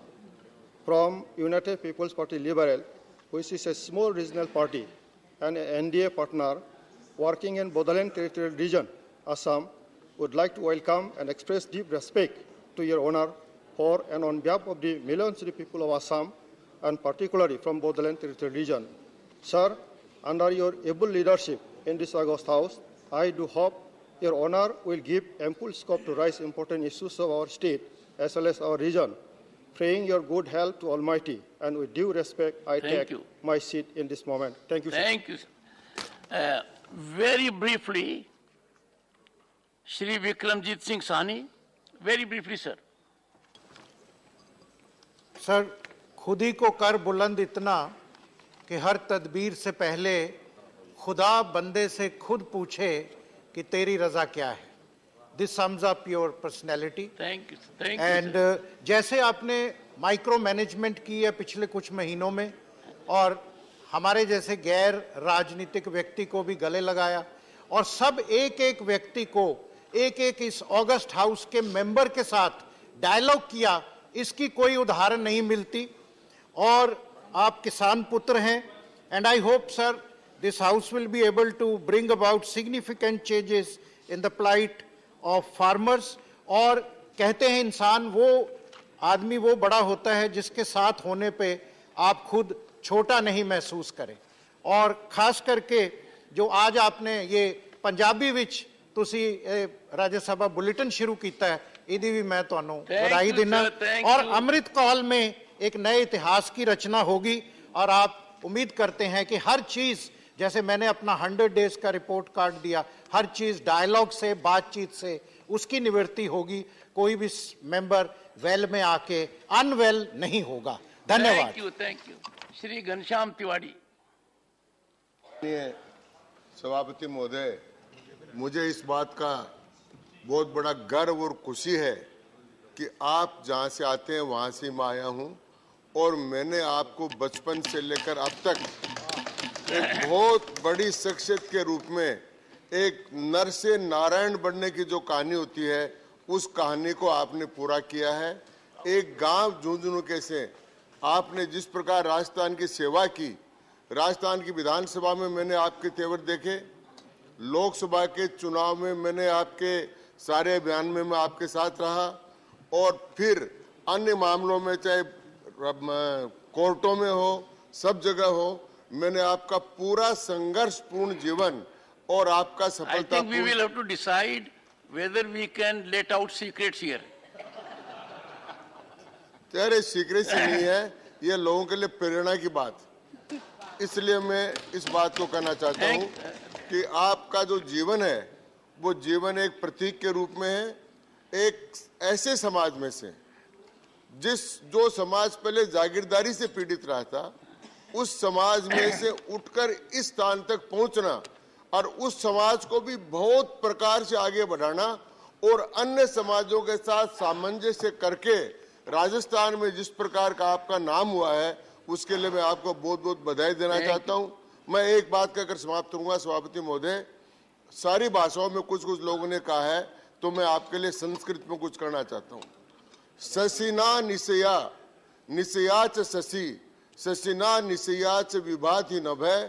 from United People's Party Liberal, which is a small regional party and an NDA partner working in Bodoland Territorial Region, Assam, would like to welcome and express deep respect to your honor for and on behalf of the millions of people of Assam, and particularly from Bodoland Territorial Region. Sir, under your able leadership in this August House, I do hope your honor will give ample scope to raise important issues of our state as well as our region, praying your good health to Almighty, and with due respect, I take my seat in this moment. Thank you, sir. Thank you, sir. Very briefly, Shri Vikramjit Singh Sahni. Very briefly, sir. Sir, खुद ही को कर बुलंद इतना कि हर तदबीर से पहले खुदा बंदे से खुद पूछे कि तेरी रजा क्या है. This sums up your personality. Thank you. Thank And you. जैसे आपने माइक्रो मैनेजमेंट की है पिछले कुछ महीनों में, और हमारे जैसे गैर राजनीतिक व्यक्ति को भी गले लगाया, और सब एक एक व्यक्ति को एक इस अगस्त हाउस के मेंबर के साथ डायलॉग किया, इसकी कोई उदाहरण नहीं मिलती. और आप किसान पुत्र हैं, and I hope sir this house will be able to bring about significant changes in the plight of farmers. और कहते हैं इंसान वो आदमी वो बड़ा होता है जिसके साथ होने पे आप खुद छोटा नहीं महसूस करें. और खास करके जो आज आपने ये पंजाबी विच तुसी राज्य सभा बुलेटिन शुरू किया है, इहदी भी मैं तुहानू बधाई देना. और अमृत काल में एक नए इतिहास की रचना होगी, और आप उम्मीद करते हैं कि हर चीज, जैसे मैंने अपना 100 डेज का रिपोर्ट कार्ड दिया, हर चीज डायलॉग से, बातचीत से उसकी निवृत्ति होगी. कोई भी मेंबर वेल में आके अनवेल नहीं होगा. धन्यवाद. Thank you. श्री घनश्याम तिवारी. सभापति महोदय, मुझे इस बात का बहुत बड़ा गर्व और खुशी है कि आप जहां से आते हैं वहां से मैं आया हूं, और मैंने आपको बचपन से लेकर अब तक एक बहुत बड़ी शख्सियत के रूप में, एक नर से नारायण बनने की जो कहानी होती है, उस कहानी को आपने पूरा किया है. एक गांव झुंझुनू के से आपने जिस प्रकार राजस्थान की सेवा की, राजस्थान की विधानसभा में मैंने आपके तेवर देखे, लोकसभा के चुनाव में मैंने आपके सारे अभियान में मैं आपके साथ रहा, और फिर अन्य मामलों में चाहे कोर्टों में हो, सब जगह हो, मैंने आपका पूरा संघर्षपूर्ण जीवन और आपका I think we will have to decide whether we can let out secrets here. तेरे सीक्रेसी नहीं है, ये लोगों के लिए प्रेरणा की बात. इसलिए मैं इस बात को कहना चाहता हूँ कि आपका जो जीवन है वो जीवन एक प्रतीक के रूप में है. एक ऐसे समाज में से जो समाज पहले जागीरदारी से पीड़ित रहा था, उस समाज में से उठकर इस स्थान तक पहुंचना, और उस समाज को भी बहुत प्रकार से आगे बढ़ाना, और अन्य समाजों के साथ सामंजस्य करके राजस्थान में जिस प्रकार का आपका नाम हुआ है, उसके लिए मैं आपको बहुत बहुत बधाई देना चाहता हूं. मैं एक बात कहकर समाप्त करूंगा सभापति महोदय. सारी भाषाओं में कुछ लोगों ने कहा है, तो मैं आपके लिए संस्कृत में कुछ करना चाहता हूं. ससिना निशया निशया च शशि, ससिना निशया च विभाति नभय,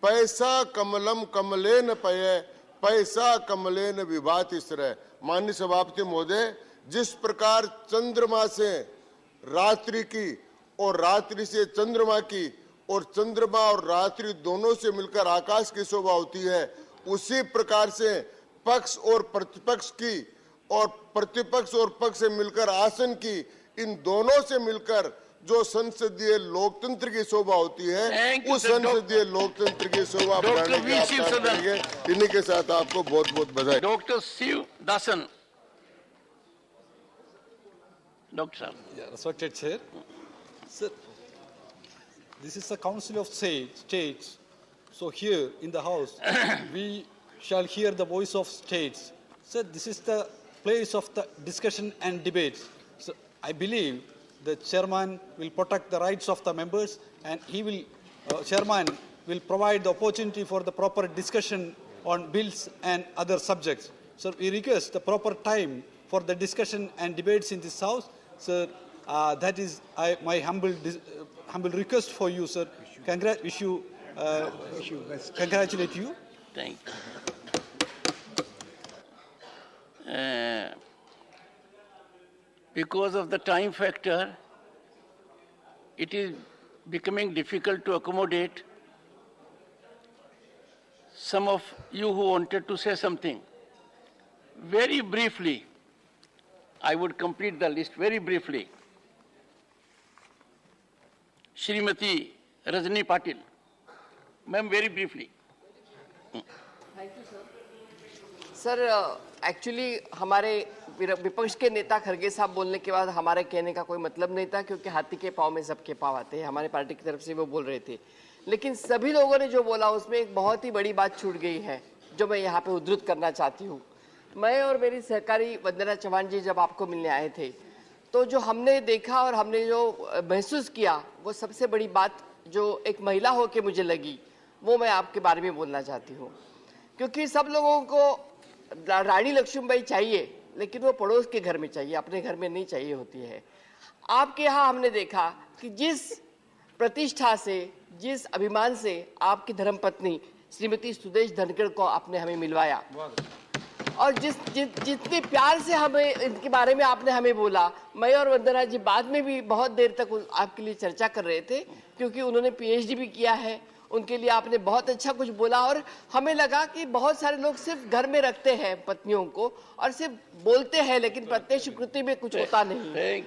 पैसा कमलम कमलेन पय, पैसा कमलेन विभाति श्रय. माननीय सभापति महोदय, जिस प्रकार चंद्रमा से रात्रि की और रात्रि से चंद्रमा की और चंद्रमा और रात्रि दोनों से मिलकर आकाश की शोभा होती है, उसी प्रकार से पक्ष और प्रतिपक्ष की और प्रतिपक्ष और पक्ष से मिलकर आसन की, इन दोनों से मिलकर जो संसदीय लोकतंत्र की शोभा होती है, उस संसदीय लोकतंत्र की शोभा बढ़ाने के आप काम करेंगे। इन्हीं के साथ आपको बहुत बहुत बधाई। डॉक्टर शिव दासन। डॉक्टर साहब। Yeah, respected Chair. Sir, this is a Council of States. So here in the House, we shall hear the voice of states. Sir, this is the place of the discussion and debates. So I believe the chairman will protect the rights of the members, and he will, chairman will provide the opportunity for the proper discussion on bills and other subjects. So we request the proper time for the discussion and debates in this House. Sir, that is my humble request for you, sir. Congratulate you. Thank you. Because of the time factor, it is becoming difficult to accommodate some of you who wanted to say something. Very briefly, I would complete the list very briefly. Shrimati Rajni Patil. Ma'am, very briefly. Thank you sir. Actually हमारे विपक्ष के नेता खरगे साहब बोलने के बाद हमारे कहने का कोई मतलब नहीं था, क्योंकि हाथी के पाँव में सबके पाँव आते हैं। हमारे पार्टी की तरफ से वो बोल रहे थे, लेकिन सभी लोगों ने जो बोला उसमें एक बहुत ही बड़ी बात छूट गई है, जो मैं यहाँ पे उद्धृत करना चाहती हूँ। मैं और मेरी सहकारी वंदना चौहान जी जब आपको मिलने आए थे, तो जो हमने देखा और हमने जो महसूस किया, वो सबसे बड़ी बात जो एक महिला हो के मुझे लगी, वो मैं आपके बारे में बोलना चाहती हूँ। क्योंकि सब लोगों को रानी लक्ष्मीबाई चाहिए, लेकिन वो पड़ोस के घर में चाहिए, अपने घर में नहीं चाहिए होती है। आपके यहाँ हमने देखा कि जिस प्रतिष्ठा से, जिस अभिमान से आपकी धर्मपत्नी श्रीमती सुदेश धनखड़ को आपने हमें मिलवाया, और जितने प्यार से हमें इनके बारे में आपने हमें बोला, मैं और वंदना जी बाद में भी बहुत देर तक आपके लिए चर्चा कर रहे थे, क्योंकि उन्होंने पीएचडी भी किया है, उनके लिए आपने बहुत अच्छा कुछ बोला। और हमें लगा कि बहुत सारे लोग सिर्फ घर में रखते हैं पत्नियों को और सिर्फ बोलते हैं, लेकिन प्रत्यक्ष कृति में कुछ होता नहीं।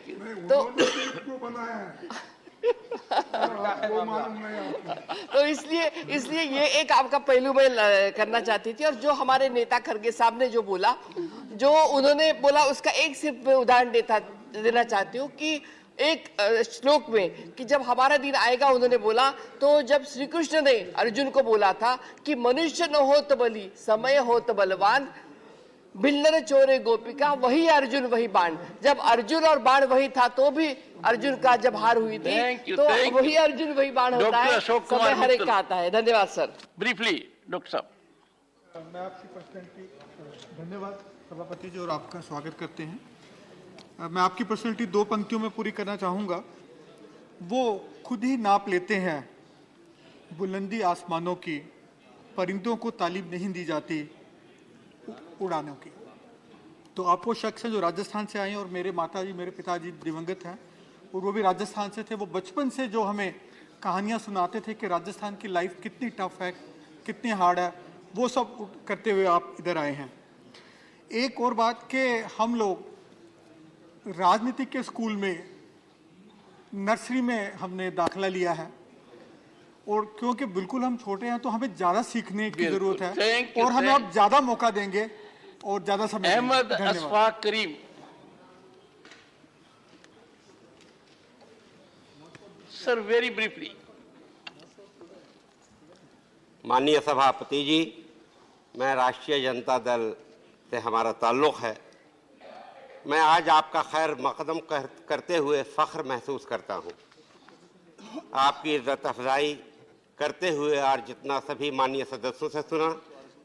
तो इसलिए ये एक आपका पहलू मैं करना चाहती थी। और जो हमारे नेता खरगे साहब ने जो बोला, जो उन्होंने बोला, उसका एक सिर्फ उदाहरण देना चाहती हूँ कि एक श्लोक में कि जब हमारा दिन आएगा, उन्होंने बोला, तो जब श्री कृष्ण ने अर्जुन को बोला था कि मनुष्य न हो तो बलि, समय हो तो बलवान, बिल्लर चोरे गोपिका, वही अर्जुन वही बाण। जब अर्जुन और बाण वही था, तो भी अर्जुन का जब हार हुई थी, तो वही अर्जुन वही बाण होता है, समय हर एक का आता है। धन्यवाद सर। ब्रीफली डॉक्टर साहब। मैं आपकी पर्सनैलिटी, धन्यवाद सभापति जी, और आपका स्वागत करते हैं। मैं आपकी पर्सनैलिटी दो पंक्तियों में पूरी करना चाहूँगा। वो खुद ही नाप लेते हैं बुलंदी आसमानों की, परिंदों को तालीम नहीं दी जाती उड़ानों की। तो आप वो शख्स हैं जो राजस्थान से आए हैं, और मेरे माताजी, मेरे पिताजी दिवंगत हैं, और वो भी राजस्थान से थे। वो बचपन से जो हमें कहानियाँ सुनाते थे कि राजस्थान की लाइफ कितनी टफ है, कितनी हार्ड है, वो सब करते हुए आप इधर आए हैं। एक और बात कि हम लोग राजनीति के स्कूल में नर्सरी में हमने दाखिला लिया है, और क्योंकि बिल्कुल हम छोटे हैं, तो हमें ज़्यादा सीखने की ज़रूरत है, और हमें आप ज़्यादा मौका देंगे और ज़्यादा समय। Ahmad Ashfaq Karim. Sir, very briefly. माननीय सभापति जी, मैं राष्ट्रीय जनता दल से हमारा ताल्लुक़ है। मैं आज आपका खैर मकदम करते हुए फ़ख्र महसूस करता हूँ। आपकी इज़्ज़त अफजाई करते हुए और जितना सभी माननीय सदस्यों से सुना,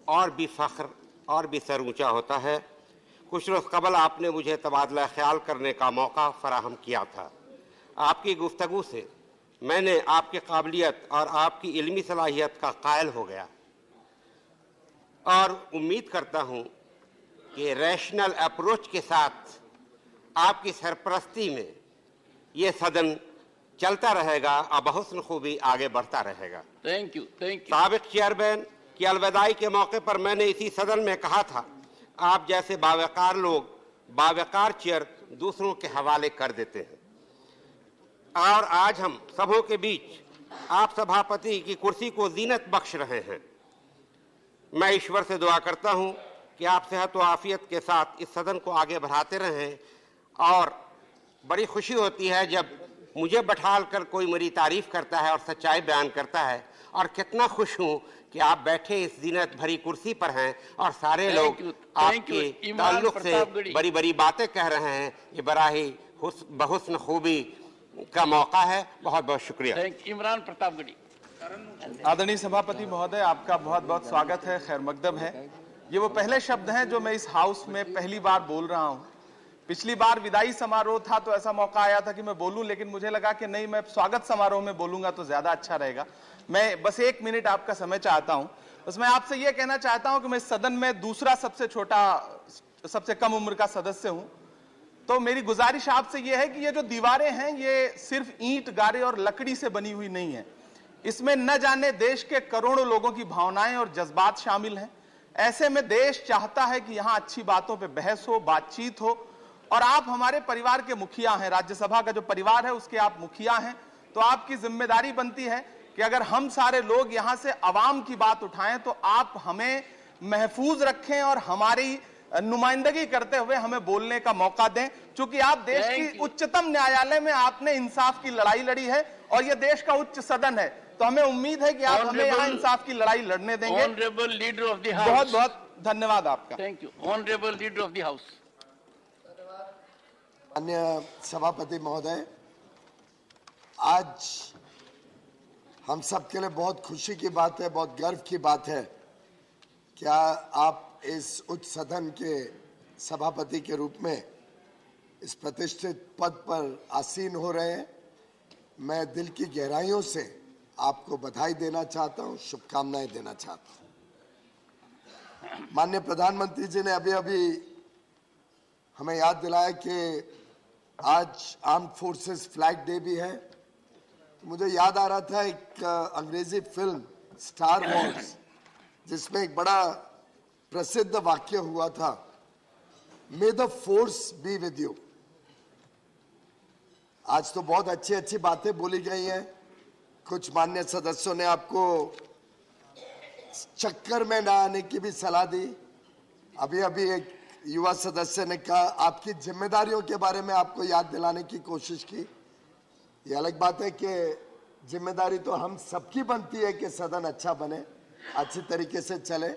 और भी फ़ख्र और भी सर ऊँचा होता है। कुछ रोज़ कबल आपने मुझे तबादला ख्याल करने का मौका फराहम किया था। आपकी गुफ्तगू से मैंने आपकी काबिलियत और आपकी इल्मी सलाहियत का कायल हो गया, और उम्मीद करता हूँ कि रैशनल अप्रोच के साथ आपकी सरपरस्ती में ये सदन चलता रहेगा और बहुस्न खूबी आगे बढ़ता रहेगा। Thank you, thank you. साबिक चेयरमैन की अलविदाई के मौके पर मैंने इसी सदन में कहा था, आप जैसे बावकार लोग बावकार चेयर दूसरों के हवाले कर देते हैं। और आज हम सबों के बीच आप सभापति की कुर्सी को जीनत बख्श रहे हैं। मैं ईश्वर से दुआ करता हूं कि आप सेहत व आफियत के साथ इस सदन को आगे बढ़ाते रहें और बड़ी खुशी होती है जब मुझे बैठाल कर कोई मेरी तारीफ करता है और सच्चाई बयान करता है, और कितना खुश हूं कि आप बैठे इस जीनत भरी कुर्सी पर हैं और सारे लोग आपके ताल्लुक से बड़ी बड़ी बातें कह रहे हैं। ये बड़ा ही बहुस्न खूबी का मौका है। बहुत बहुत शुक्रिया। इमरान प्रतापगढ़ी। आदरणीय सभापति महोदय, आपका बहुत बहुत स्वागत है, खैर मकदम है। ये वो पहले शब्द हैं जो मैं इस हाउस में पहली बार बोल रहा हूं। पिछली बार विदाई समारोह था तो ऐसा मौका आया था कि मैं बोलूं, लेकिन मुझे लगा कि नहीं, मैं स्वागत समारोह में बोलूंगा तो ज्यादा अच्छा रहेगा। मैं बस 1 मिनट आपका समय चाहता हूं। बस मैं आपसे यह कहना चाहता हूं कि मैं इस सदन में दूसरा सबसे छोटा, सबसे कम उम्र का सदस्य हूं, तो मेरी गुजारिश आपसे यह है कि ये जो दीवारें हैं ये सिर्फ ईंट, गारे और लकड़ी से बनी हुई नहीं है। इसमें न जाने देश के करोड़ों लोगों की भावनाएं और जज्बात शामिल हैं। ऐसे में देश चाहता है कि यहां अच्छी बातों पे बहस हो, बातचीत हो, और आप हमारे परिवार के मुखिया हैं। राज्यसभा का जो परिवार है उसके आप मुखिया हैं, तो आपकी जिम्मेदारी बनती है कि अगर हम सारे लोग यहां से अवाम की बात उठाएं तो आप हमें महफूज रखें और हमारी नुमाइंदगी करते हुए हमें बोलने का मौका दें। क्योंकि आप देश की उच्चतम न्यायालय में आपने इंसाफ की लड़ाई लड़ी है और यह देश का उच्च सदन है, तो हमें उम्मीद है कि आप हमें यहाँ इंसाफ की लड़ाई लड़ने देंगे। Honourable leader of the house. बहुत बहुत धन्यवाद आपका। Thank you. Honourable leader of the house. माननीय सभापति महोदय, आज हम सबके लिए बहुत खुशी की बात है, बहुत गर्व की बात है। क्या आप इस उच्च सदन के सभापति के रूप में इस प्रतिष्ठित पद पर आसीन हो रहे हैं। मैं दिल की गहराइयों से आपको बधाई देना चाहता हूं, शुभकामनाएं देना चाहता हूं। माननीय प्रधानमंत्री जी ने अभी अभी हमें याद दिलाया कि आज आर्म्ड फोर्सेस फ्लैग डे भी है। तो मुझे याद आ रहा था एक अंग्रेजी फिल्म स्टार वॉर्स, जिसमें एक बड़ा प्रसिद्ध वाक्य हुआ था, मे the force B with you. आज तो बहुत अच्छी अच्छी बातें बोली गई हैं। कुछ माननीय सदस्यों ने आपको चक्कर में ना आने की भी सलाह दी। अभी अभी एक युवा सदस्य ने कहा आपकी जिम्मेदारियों के बारे में आपको याद दिलाने की कोशिश की। ये अलग बात है कि जिम्मेदारी तो हम सबकी बनती है कि सदन अच्छा बने, अच्छी तरीके से चले।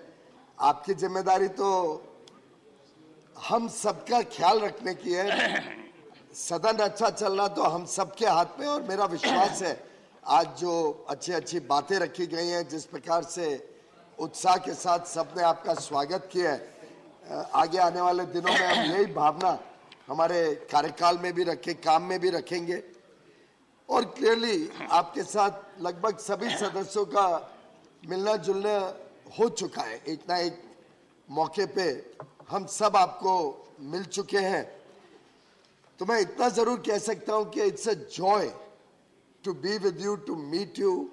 आपकी जिम्मेदारी तो हम सबका ख्याल रखने की है। सदन अच्छा चलना तो हम सबके हाथ में, और मेरा विश्वास है आज जो अच्छी अच्छी बातें रखी गई हैं, जिस प्रकार से उत्साह के साथ सबने आपका स्वागत किया है, आगे आने वाले दिनों में हम यही भावना हमारे कार्यकाल में भी रखें, काम में भी रखेंगे। और क्लियरली आपके साथ लगभग सभी सदस्यों का मिलना जुलना हो चुका है। एक ना एक मौके पे हम सब आपको मिल चुके हैं। तो मैं इतना जरूर कह सकता हूं कि it's a joy to be with you, to meet you,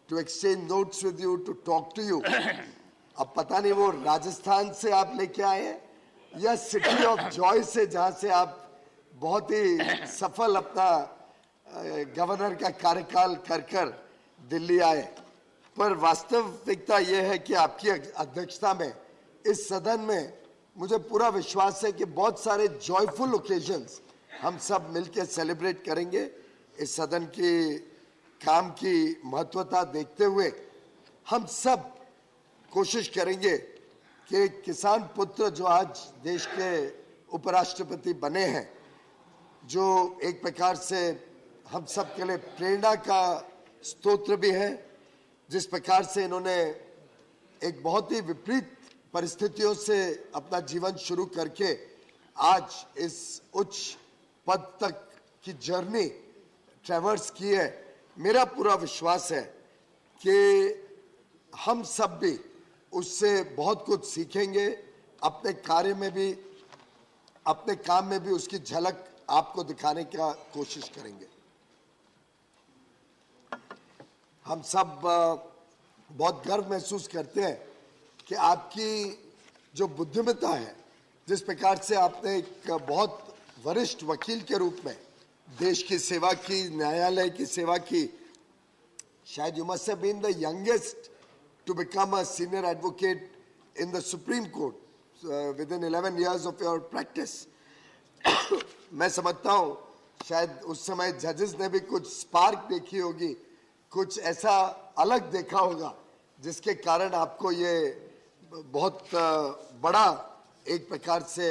to exchange notes with you, to talk to you. अब पता नहीं वो राजस्थान से आप लेके आए हैं या सिटी ऑफ जॉय से, जहां से आप बहुत ही सफल अपना गवर्नर का कार्यकाल कर कर दिल्ली आए। पर वास्तविकता यह है कि आपकी अध्यक्षता में इस सदन में मुझे पूरा विश्वास है कि बहुत सारे जॉयफुल ओकेजन्स हम सब मिलकर सेलिब्रेट करेंगे। इस सदन की काम की महत्वता देखते हुए हम सब कोशिश करेंगे कि किसान पुत्र जो आज देश के उपराष्ट्रपति बने हैं, जो एक प्रकार से हम सब के लिए प्रेरणा का स्तोत्र भी है, जिस प्रकार से इन्होंने एक बहुत ही विपरीत परिस्थितियों से अपना जीवन शुरू करके आज इस उच्च पद तक की जर्नी ट्रैवर्स की है। मेरा पूरा विश्वास है कि हम सब भी उससे बहुत कुछ सीखेंगे, अपने कार्य में भी, अपने काम में भी उसकी झलक आपको दिखाने का कोशिश करेंगे। हम सब बहुत गर्व महसूस करते हैं कि आपकी जो बुद्धिमत्ता है, जिस प्रकार से आपने एक बहुत वरिष्ठ वकील के रूप में देश की सेवा की, न्यायालय की सेवा की। शायद you must have been the youngest to become a senior advocate in the Supreme Court within 11 years of your practice. मैं समझता हूँ शायद उस समय जजेस ने भी कुछ स्पार्क देखी होगी, कुछ ऐसा अलग देखा होगा जिसके कारण आपको ये बहुत बड़ा एक प्रकार से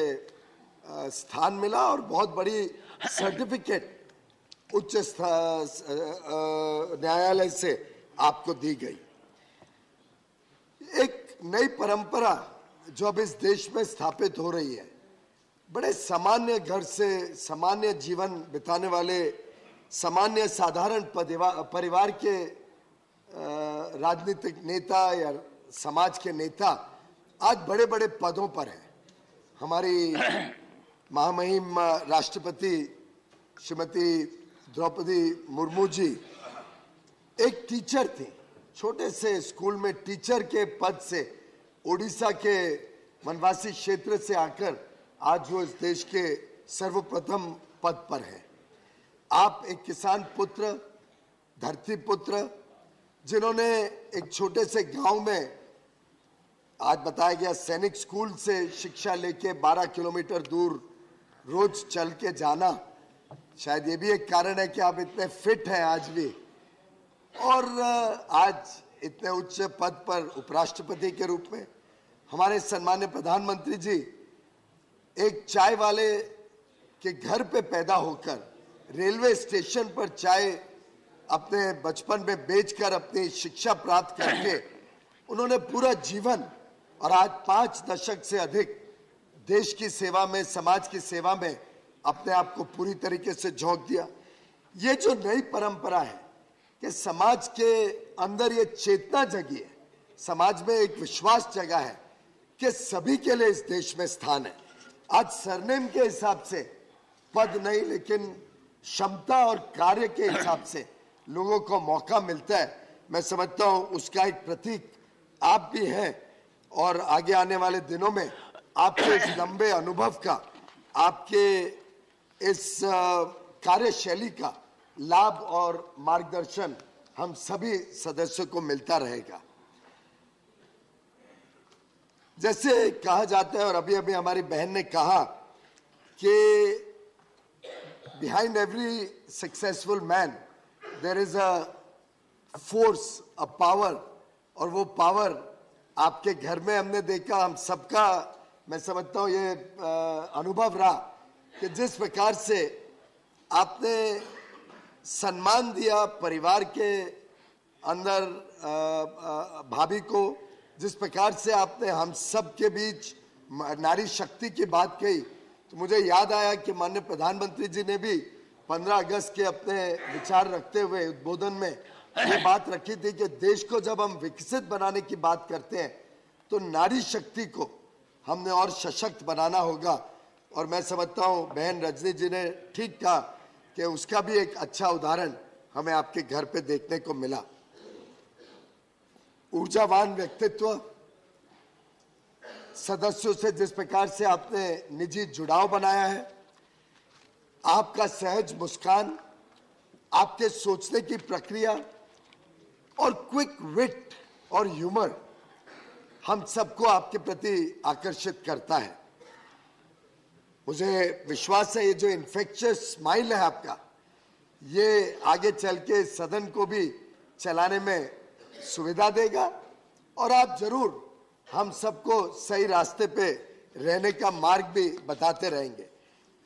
स्थान मिला और बहुत बड़ी सर्टिफिकेट उच्च न्यायालय से आपको दी गई। एक नई परंपरा जो अब इस देश में स्थापित हो रही है, बड़े सामान्य घर से सामान्य जीवन बिताने वाले सामान्य साधारण परिवार के राजनीतिक नेता या समाज के नेता आज बड़े बड़े पदों पर हैं। हमारी महामहिम राष्ट्रपति श्रीमती द्रौपदी मुर्मू जी एक टीचर थी, छोटे से स्कूल में टीचर के पद से ओडिशा के वनवासी क्षेत्र से आकर आज वो इस देश के सर्वप्रथम पद पर है। आप एक किसान पुत्र, धरती पुत्र, जिन्होंने एक छोटे से गांव में आज बताया गया सैनिक स्कूल से शिक्षा लेके 12 किलोमीटर दूर रोज चल के जाना, शायद ये भी एक कारण है कि आप इतने फिट हैं आज भी, और आज इतने उच्च पद पर उपराष्ट्रपति के रूप में। हमारे सम्माननीय प्रधानमंत्री जी एक चाय वाले के घर पे पैदा होकर रेलवे स्टेशन पर चाय अपने बचपन में बेचकर अपनी शिक्षा प्राप्त करके उन्होंने पूरा जीवन और आज 5 दशक से अधिक देश की सेवा में, समाज की सेवा में अपने आप को पूरी तरीके से झोंक दिया। ये जो नई परंपरा है कि समाज के अंदर ये चेतना जगी है, समाज में एक विश्वास जगा है कि सभी के लिए इस देश में स्थान है। आज सरनेम के हिसाब से पद नहीं, लेकिन क्षमता और कार्य के हिसाब से लोगों को मौका मिलता है। मैं समझता हूं उसका एक प्रतीक आप भी हैं और आगे आने वाले दिनों में आपके इस लंबे अनुभव का, आपके इस कार्यशैली का लाभ और मार्गदर्शन हम सभी सदस्यों को मिलता रहेगा। जैसे कहा जाता है और अभी अभी हमारी बहन ने कहा कि behind every successful man there is a force, a power, और वो पावर आपके घर में हमने देखा। हम सबका मैं समझता हूँ ये अनुभव रहा कि जिस प्रकार से आपने सम्मान दिया परिवार के अंदर भाभी को, जिस प्रकार से आपने हम सब के बीच नारी शक्ति की बात कही, तो मुझे याद आया कि माननीय प्रधानमंत्री जी ने भी 15 अगस्त के अपने विचार रखते हुए उद्बोधन में ये बात रखी थी कि देश को जब हम विकसित बनाने की बात करते हैं तो नारी शक्ति को हमने और सशक्त बनाना होगा। और मैं समझता हूँ बहन रजनी जी ने ठीक कहा कि उसका भी एक अच्छा उदाहरण हमें आपके घर पे देखने को मिला। ऊर्जावान व्यक्तित्व, सदस्यों से जिस प्रकार से आपने निजी जुड़ाव बनाया है, आपका सहज मुस्कान, आपके सोचने की प्रक्रिया और क्विक विट और ह्यूमर हम सबको आपके प्रति आकर्षित करता है। मुझे विश्वास है ये जो इन्फेक्शियस स्माइल है आपका, ये आगे चल के सदन को भी चलाने में सुविधा देगा और आप जरूर हम सबको सही रास्ते पे रहने का मार्ग भी बताते रहेंगे।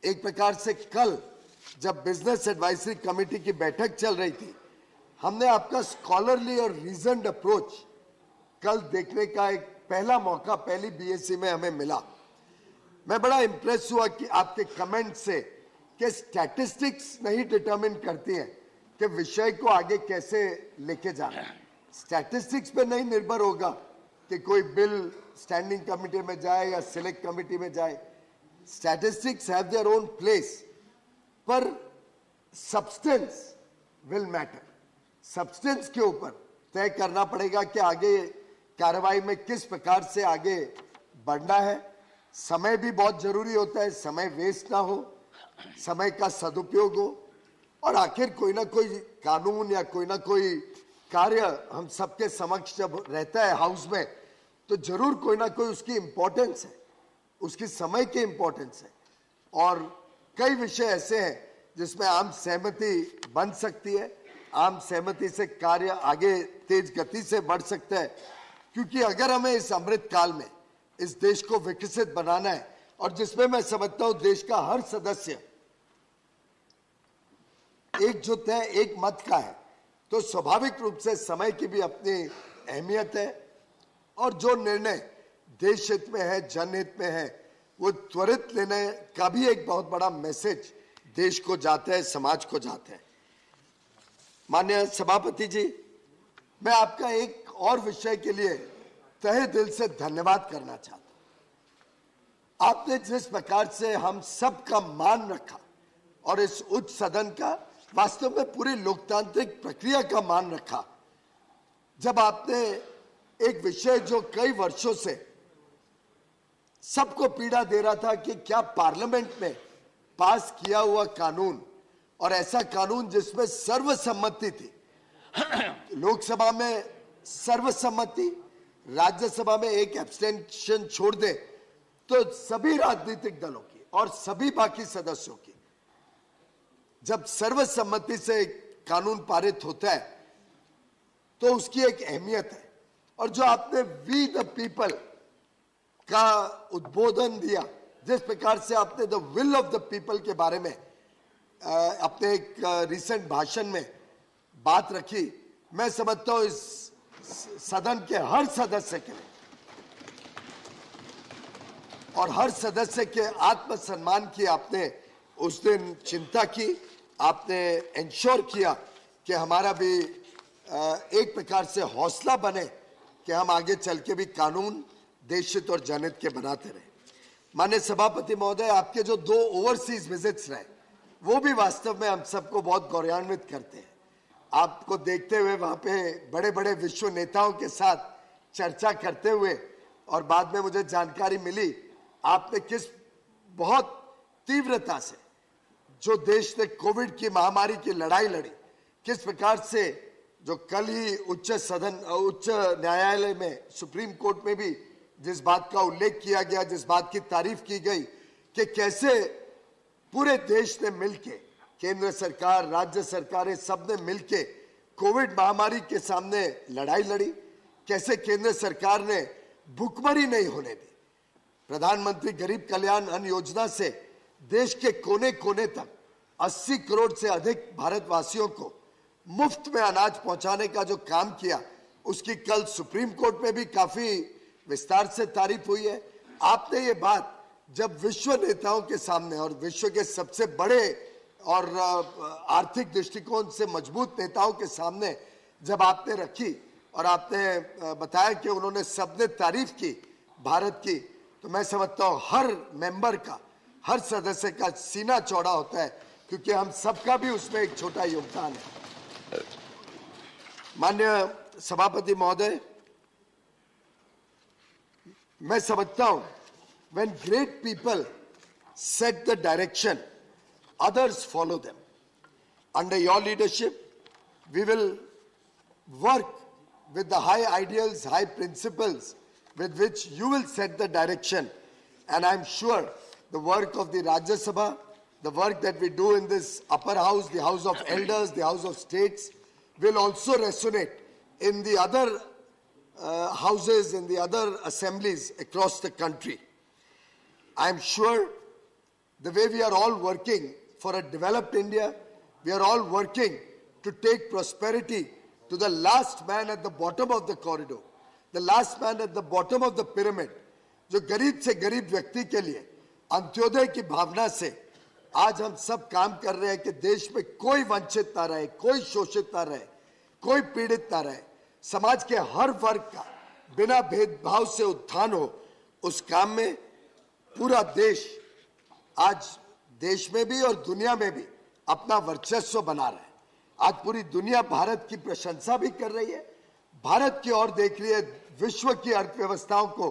एक प्रकार से कल जब बिजनेस एडवाइजरी कमेटी की बैठक चल रही थी, हमने आपका स्कॉलरली और रीजन्ड अप्रोच कल देखने का एक पहला मौका पहली बीएससी में हमें मिला। मैं बड़ा इंप्रेस हुआ कि आपके कमेंट से कि स्टैटिस्टिक्स नहीं डिटरमिन करती हैं कि विषय को आगे कैसे लेके जाना है। स्टैटिस्टिक्स पे नहीं निर्भर होगा कि कोई बिल स्टैंडिंग कमेटी में जाए या सिलेक्ट कमेटी में जाए। Statistics have their own place, पर सब्सटेंस विल मैटर। सब्सटेंस के ऊपर तय करना पड़ेगा कि आगे कार्रवाई में किस प्रकार से आगे बढ़ना है। समय भी बहुत जरूरी होता है, समय वेस्ट ना हो, समय का सदुपयोग हो। और आखिर कोई ना कोई कानून या कोई ना कोई कार्य हम सबके समक्ष जब रहता है हाउस में, तो जरूर कोई ना कोई उसकी इंपॉर्टेंस है, उसकी समय की इंपॉर्टेंस है। और कई विषय ऐसे हैं जिसमें आम सहमति बन सकती है, आम सहमति से कार्य आगे तेज गति से बढ़ सकता है। क्योंकि अगर हमें इस अमृत काल में इस देश को विकसित बनाना है, और जिसमें मैं समझता हूं देश का हर सदस्य एकजुट है, एक मत का है, तो स्वाभाविक रूप से समय की भी अपनी अहमियत है। और जो निर्णय देश हित में है, जनहित में है, वो त्वरित लेने का भी एक बहुत बड़ा मैसेज देश को जाता है, समाज को जाता है। माननीय सभापति जी, मैं आपका एक और विषय के लिए तहे दिल से धन्यवाद करना चाहता हूं। आपने जिस प्रकार से हम सबका मान रखा और इस उच्च सदन का, वास्तव में पूरी लोकतांत्रिक प्रक्रिया का मान रखा, जब आपने एक विषय जो कई वर्षों से सबको पीड़ा दे रहा था कि क्या पार्लियामेंट में पास किया हुआ कानून, और ऐसा कानून जिसमें सर्वसम्मति थी, लोकसभा में सर्वसम्मति, राज्यसभा में एक एब्सटेंशन छोड़ दे तो सभी राजनीतिक दलों की और सभी बाकी सदस्यों की, जब सर्वसम्मति से कानून पारित होता है तो उसकी एक अहमियत है। और जो आपने वी द पीपल का उद्बोधन दिया, जिस प्रकार से आपने the will of the people के बारे में अपने एक रिसेंट भाषण में बात रखी, मैं समझता हूं इस सदन के हर सदस्य के लिए और हर सदस्य के आत्मसम्मान की आपने उस दिन चिंता की, आपने इंश्योर किया कि हमारा भी एक प्रकार से हौसला बने कि हम आगे चल के भी कानून देशहित और जनहित के बनाते रहे। माननीय सभापति महोदय, आपके जो 2 ओवरसीज विजिट्स रहे वो भी वास्तव में हम सबको बहुत गौरवान्वित करते हैं। आपको देखते हुए वहां पे बड़े बड़े विश्व नेताओं के साथ चर्चा करते हुए, और बाद में मुझे जानकारी मिली आपने किस बहुत तीव्रता से जो देश ने कोविड की महामारी की लड़ाई लड़ी, किस प्रकार से जो कल ही उच्च न्यायालय में, सुप्रीम कोर्ट में भी जिस बात का उल्लेख किया गया, जिस बात की तारीफ की गई कि कैसे पूरे देश ने मिलके, केंद्र सरकार, राज्य सरकारें सब ने मिलके कोविड महामारी के सामने लड़ाई लड़ी, कैसे केंद्र सरकार ने भुखमरी नहीं होने दी। प्रधानमंत्री गरीब कल्याण अन्न योजना से देश के कोने कोने तक 80 करोड़ से अधिक भारतवासियों को मुफ्त में अनाज पहुंचाने का जो काम किया, उसकी कल सुप्रीम कोर्ट में भी काफी विस्तार से तारीफ हुई है। आपने ये बात जब विश्व नेताओं के सामने और विश्व के सबसे बड़े और आर्थिक दृष्टिकोण से मजबूत नेताओं के सामने जब आपने रखी और आपने बताया कि उन्होंने सबने तारीफ की भारत की, तो मैं समझता हूं हर मेंबर का, हर सदस्य का सीना चौड़ा होता है, क्योंकि हम सबका भी उसमें एक छोटा योगदान है। माननीय सभापति महोदय, मैं समझता हूं when great people set the direction, others follow them. Under your leadership, we will work with the high ideals, high principles with which you will set the direction. And I'm sure the work of the Rajya Sabha, the work that we do in this upper house, the House of Elders, the House of States, will also resonate in the other houses, in the other assemblies across the country. I'm sure the way we are all working for a developed India, we are all working to take prosperity to the last man at the bottom of the corridor, the last man at the bottom of the pyramid, जो गरीब से गरीब व्यक्ति के लिए अंत्योदय की भावना से आज हम सब काम कर रहे हैं कि देश में कोई वंचित ना रहे, कोई शोषित ना रहे, कोई पीड़ित ना रहे, समाज के हर वर्ग का बिना भेदभाव से उत्थान हो। उस काम में पूरा देश आज देश में भी और दुनिया में भी अपना वर्चस्व बना रहा है। आज पूरी दुनिया भारत की प्रशंसा भी कर रही है, भारत की ओर देख रही है, विश्व की अर्थव्यवस्थाओं को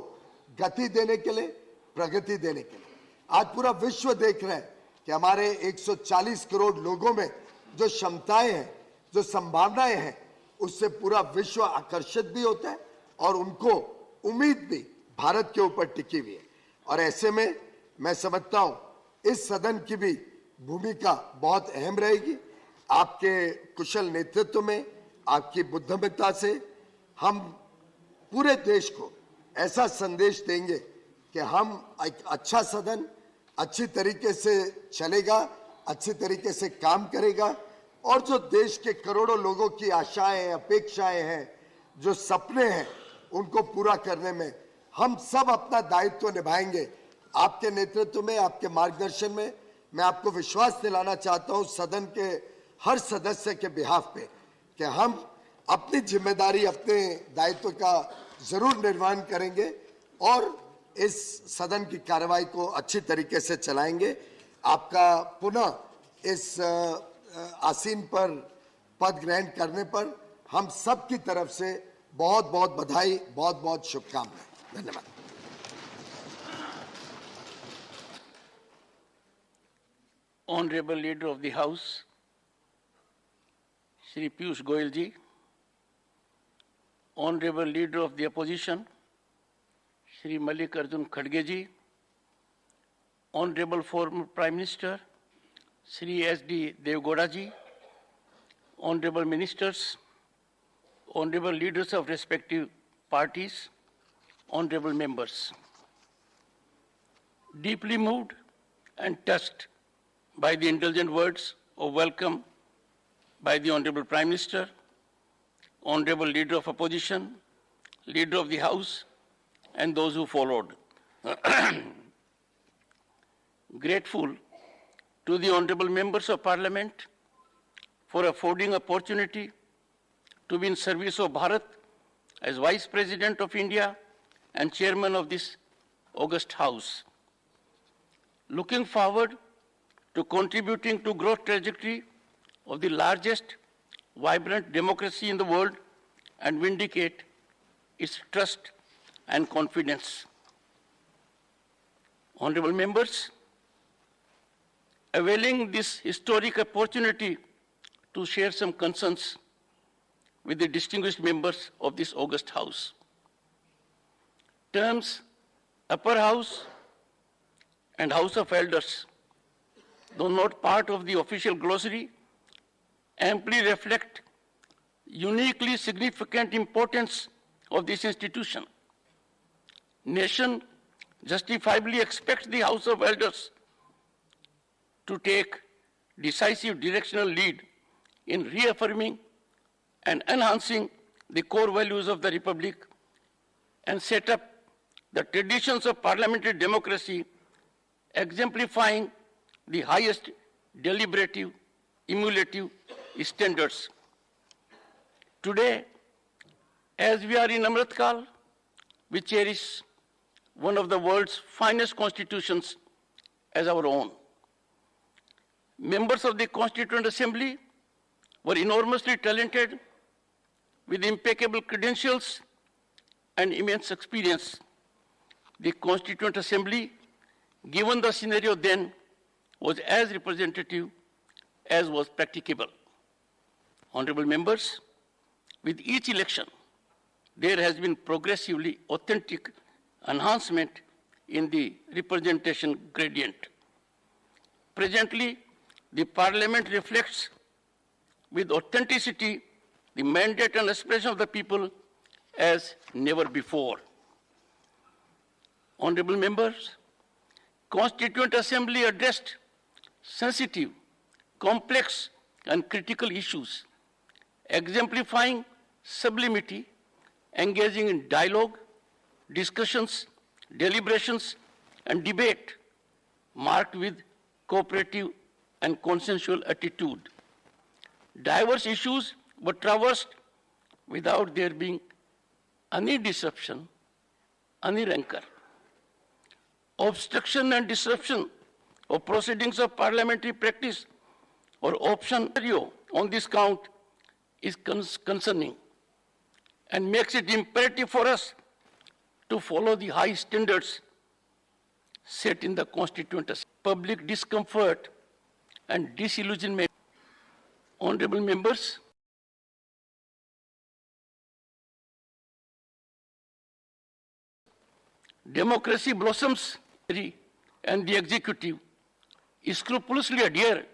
गति देने के लिए, प्रगति देने के लिए। आज पूरा विश्व देख रहा है कि हमारे 140 करोड़ लोगों में जो क्षमताएं हैं, जो संभावनाएं हैं, उससे पूरा विश्व आकर्षित भी होता है और उनको उम्मीद भी भारत के ऊपर टिकी हुई है। और ऐसे में मैं समझता हूं इस सदन की भी भूमिका बहुत अहम रहेगी। आपके कुशल नेतृत्व में, आपकी बुद्धिमत्ता से हम पूरे देश को ऐसा संदेश देंगे कि हम एक अच्छा सदन अच्छी तरीके से चलेगा, अच्छी तरीके से काम करेगा और जो देश के करोड़ों लोगों की आशाएं, अपेक्षाएं हैं, जो सपने हैं, उनको पूरा करने में हम सब अपना दायित्व निभाएंगे। आपके नेतृत्व में, आपके मार्गदर्शन में मैं आपको विश्वास दिलाना चाहता हूं सदन के हर सदस्य के बिहाफ पे कि हम अपनी जिम्मेदारी, अपने दायित्व का जरूर निर्वहन करेंगे और इस सदन की कार्रवाई को अच्छी तरीके से चलाएंगे। आपका पुनः इस आसीन पर पद ग्रहण करने पर हम सब की तरफ से बहुत बहुत बधाई, बहुत बहुत शुभकामनाएं। धन्यवाद। Honorable Leader of the House, Shri Piyush Goyal ji, Honorable Leader of the Opposition, Shri Mallikarjun Kharge ji, Honorable former Prime Minister, Shri S.D. Devgowda ji, Honorable Ministers, Honorable Leaders of respective parties, Honorable Members. Deeply moved and touched by the indulgent words of welcome by the Honorable Prime Minister, Honorable Leader of Opposition, Leader of the House, and those who followed. Grateful to the Honorable Members of Parliament for affording opportunity to be in service of Bharat as Vice President of India and Chairman of this august House. Looking forward to contributing to growth trajectory of the largest vibrant democracy in the world and vindicate its trust and confidence. Honorable members, availing this historic opportunity to share some concerns with the distinguished members of this august House. Terms Upper House and House of Elders, though not part of the official glossary, amply reflect uniquely significant importance of this institution. Nation justifiably expects the House of Elders to take decisive directional lead in reaffirming and enhancing the core values of the Republic and set up the traditions of parliamentary democracy, exemplifying the highest deliberative, emulative standards. Today, as we are in Amrit Kal, we cherish one of the world's finest constitutions as our own. Members of the Constituent Assembly were enormously talented with impeccable credentials and immense experience. The Constituent Assembly, given the scenario then, was as representative as was practicable. Honorable members, with each election, there has been progressively authentic enhancement in the representation gradient. Presently, the Parliament reflects with authenticity the mandate and aspiration of the people as never before. Honorable members, Constituent Assembly addressed sensitive, complex, and critical issues, exemplifying sublimity, engaging in dialogue, discussions, deliberations, and debate, marked with cooperative and consensual attitude. Diverse issues were traversed without there being any disruption, any rancor. Obstruction and disruption of proceedings of parliamentary practice or option on this count is concerning and makes it imperative for us to follow the high standards set in the Constituent Assembly. Public discomfort and disillusionment Honorable members, democracy blossoms and the executive scrupulously adhere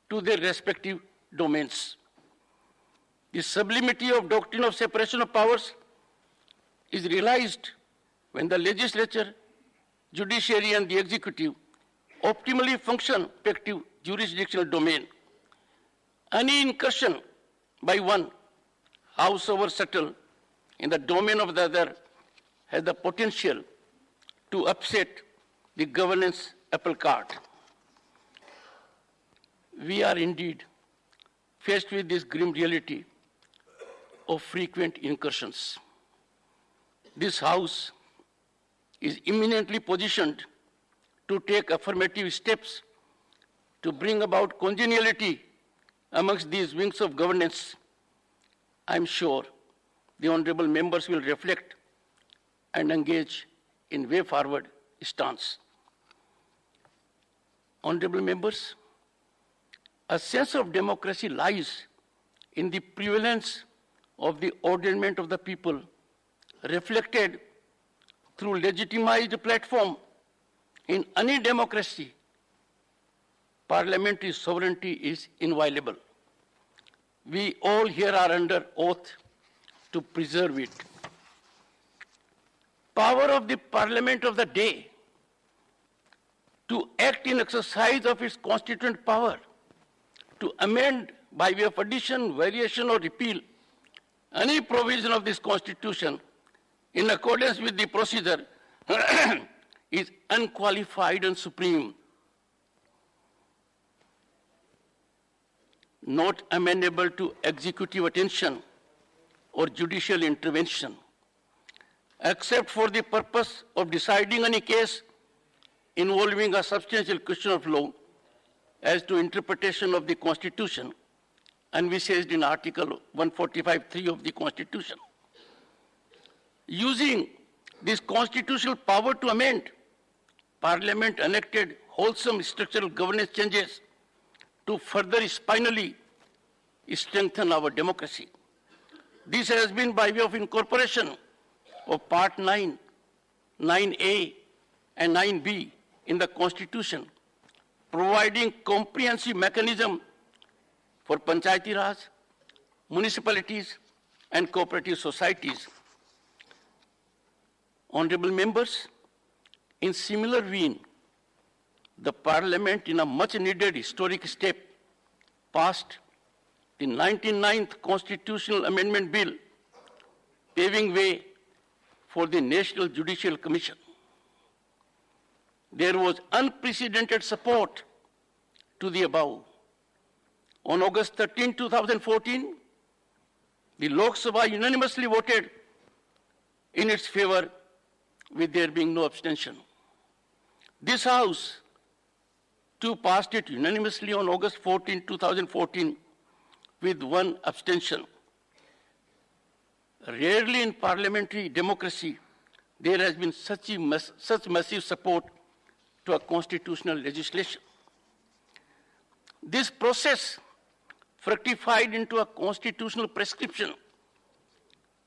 to their respective domains. The sublimity of doctrine of separation of powers is realized when the legislature, judiciary, and the executive optimally function respective jurisdictional domain. Any incursion by one, howsoever subtle, in the domain of the other has the potential to upset the governance apple cart. We are indeed faced with this grim reality of frequent incursions. This House is eminently positioned to take affirmative steps to bring about congeniality amongst these wings of governance. I'm sure the honorable members will reflect and engage in way forward stance. Honorable members, a sense of democracy lies in the prevalence of the ordainment of the people, reflected through legitimized platform. In any democracy, parliamentary sovereignty is inviolable. We all here are under oath to preserve it. Power of the parliament of the day to act in exercise of its constituent power, to amend by way of addition, variation, or repeal any provision of this Constitution in accordance with the procedure is unqualified and supreme, not amenable to executive attention or judicial intervention, except for the purpose of deciding any case involving a substantial question of law as to interpretation of the Constitution, envisaged in Article 145(3) of the Constitution. Using this constitutional power to amend, Parliament enacted wholesome structural governance changes to further spinally strengthen our democracy. This has been by way of incorporation of Part 9, 9A, and 9B in the Constitution, providing comprehensive mechanism for Panchayati Raj, municipalities, and cooperative societies. Honorable members, in similar vein, the Parliament, in a much-needed historic step, passed the 99th Constitutional Amendment Bill, paving way for the National Judicial Commission. There was unprecedented support to the above. On August 13, 2014, the Lok Sabha unanimously voted in its favor, with there being no abstention. This House too passed it unanimously on August 14, 2014, with one abstention. Rarely in parliamentary democracy there has been such massive support to a constitutional legislation. This process fructified into a constitutional prescription.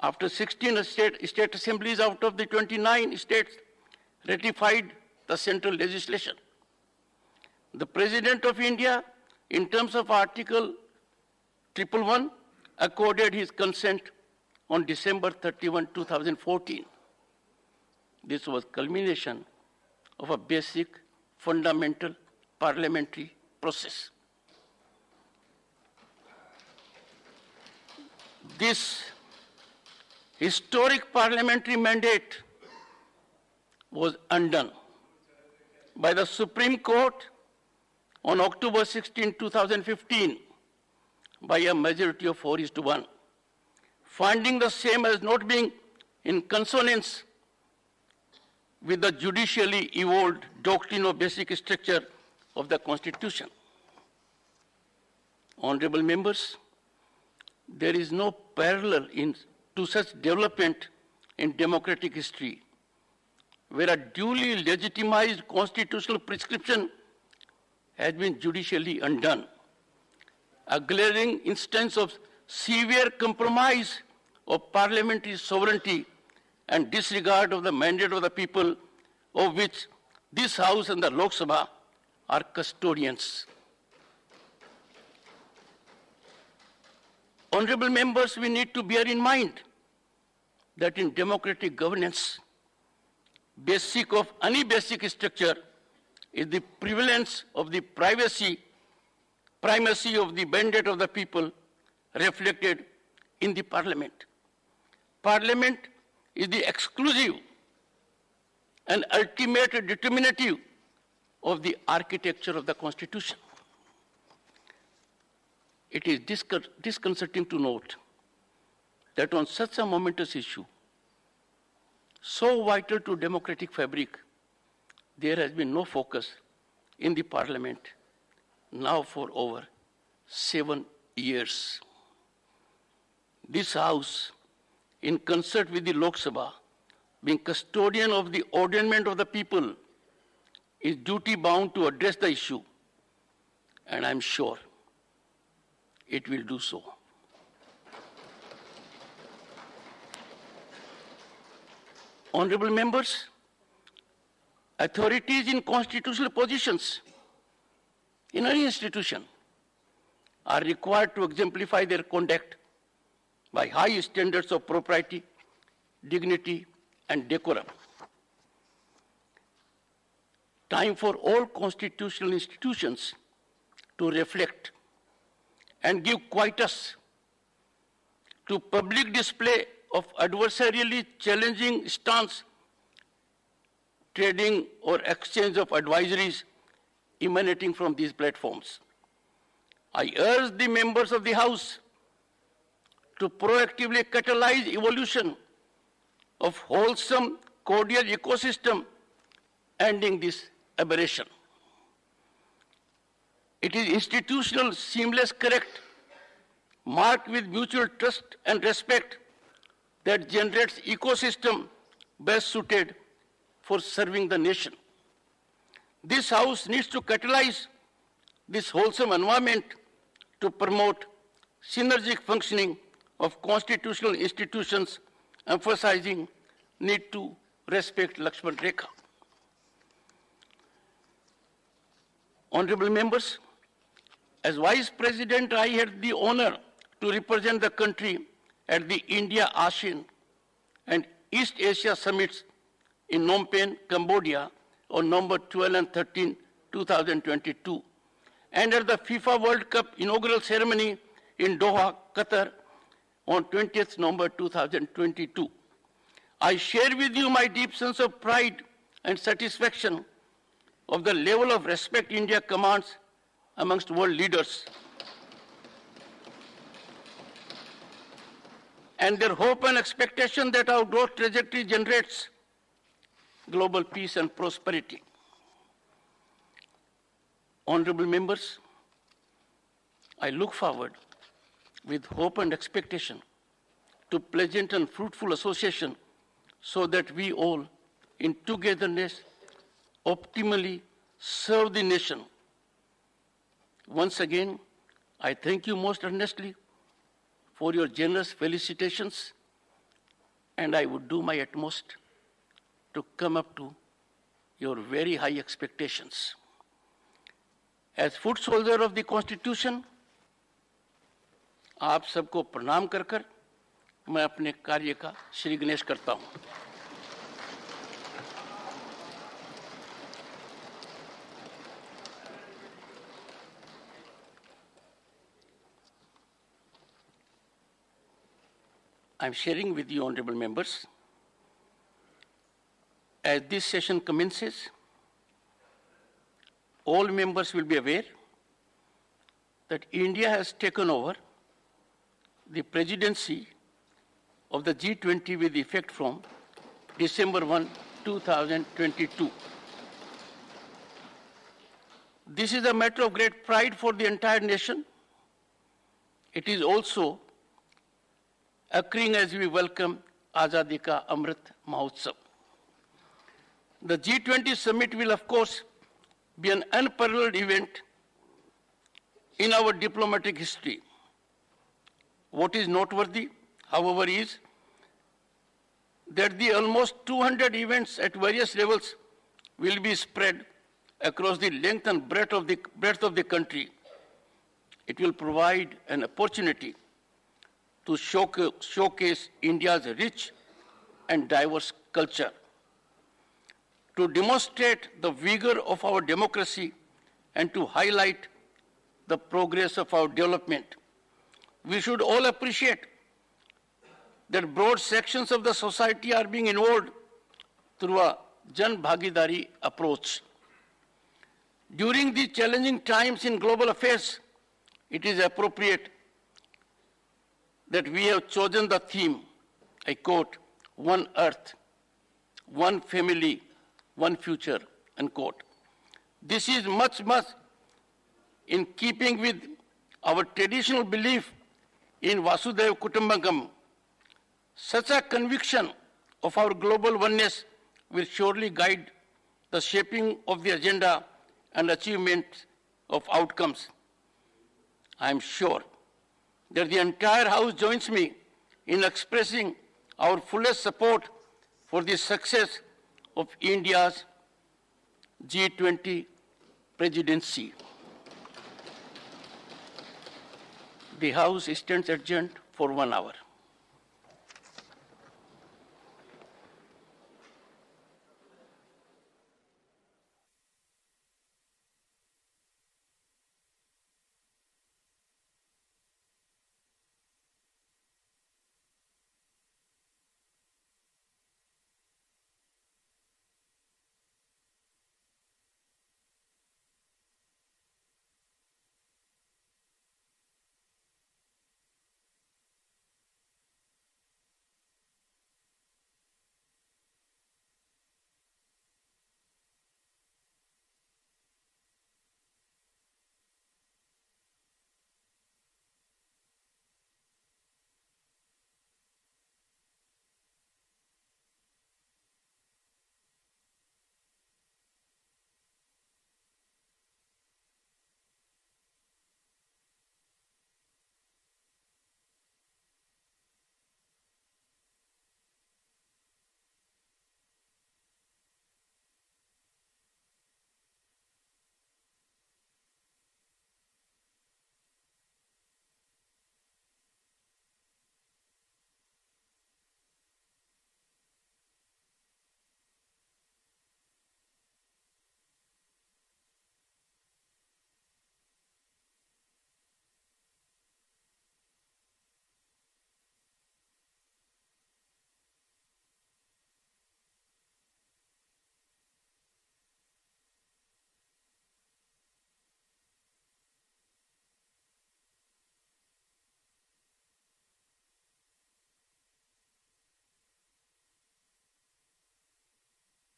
After 16 state assemblies out of the 29 states ratified the central legislation, the President of India, in terms of Article 111, accorded his consent on December 31, 2014. This was culmination of a basic, fundamental parliamentary process. This historic parliamentary mandate was undone by the Supreme Court on October 16, 2015, by a majority of 4:1, finding the same as not being in consonance with the judicially evolved doctrine of basic structure of the Constitution. Honorable members, there is no parallel to such development in democratic history, where a duly legitimized constitutional prescription has been judicially undone. a glaring instance of severe compromise of parliamentary sovereignty and disregard of the mandate of the people, of which this House and the Lok Sabha are custodians. Honorable members, we need to bear in mind that in democratic governance, basic of any basic structure is the prevalence of the primacy of the mandate of the people reflected in the parliament. Parliament is the exclusive and ultimate determinative of the architecture of the Constitution. It is disconcerting to note that on such a momentous issue, so vital to democratic fabric, there has been no focus in the Parliament now for over 7 years. This House, in concert with the Lok Sabha, being custodian of the ordainment of the people, is duty-bound to address the issue, and I'm sure it will do so. Honorable members, authorities in constitutional positions in any institution are required to exemplify their conduct by high standards of propriety, dignity, and decorum. Time for all constitutional institutions to reflect and give quietus to public display of adversarially challenging stance, trading or exchange of advisories emanating from these platforms. I urge the members of the House to proactively catalyze evolution of wholesome, cordial ecosystem, ending this aberration. It is institutional, seamless, correct, marked with mutual trust and respect that generates ecosystem best suited for serving the nation. This House needs to catalyze this wholesome environment to promote synergic functioning of constitutional institutions, emphasizing need to respect Lakshman Rekha. Honorable members, as Vice President, I had the honor to represent the country at the India-ASEAN and East Asia Summits in Phnom Penh, Cambodia on November 12 and 13, 2022, and at the FIFA World Cup inaugural ceremony in Doha, Qatar on 20th November 2022. I share with you my deep sense of pride and satisfaction of the level of respect India commands amongst world leaders, and their hope and expectation that our growth trajectory generates global peace and prosperity. Honorable members, I look forward with hope and expectation to pleasant and fruitful association so that we all, in togetherness, optimally serve the nation. Once again, I thank you most earnestly for your generous felicitations, and I would do my utmost to come up to your very high expectations. As foot soldier of the Constitution, आप सबको प्रणाम कर कर मैं अपने कार्य का श्री गणेश करता हूं। I am sharing with you, honorable members, as this session commences, all members will be aware that India has taken over the presidency of the G20 with effect from December 1, 2022. This is a matter of great pride for the entire nation. It is also occurring as we welcome Azadi Ka Amrit Mahotsav. The G20 summit will, of course, be an unparalleled event in our diplomatic history. What is noteworthy, however, is that the almost 200 events at various levels will be spread across the length and breadth of the country. It will provide an opportunity to showcase India's rich and diverse culture, to demonstrate the vigor of our democracy and to highlight the progress of our development. We should all appreciate that broad sections of the society are being involved through a Jan Bhagidari approach. During these challenging times in global affairs, it is appropriate that we have chosen the theme, I quote, "One Earth, one family, one future," unquote. This is much in keeping with our traditional belief in Vasudhaiva Kutumbakam. Such a conviction of our global oneness will surely guide the shaping of the agenda and achievement of outcomes. I am sure that the entire House joins me in expressing our fullest support for the success of India's G20 presidency. The House stands adjourned for 1 hour.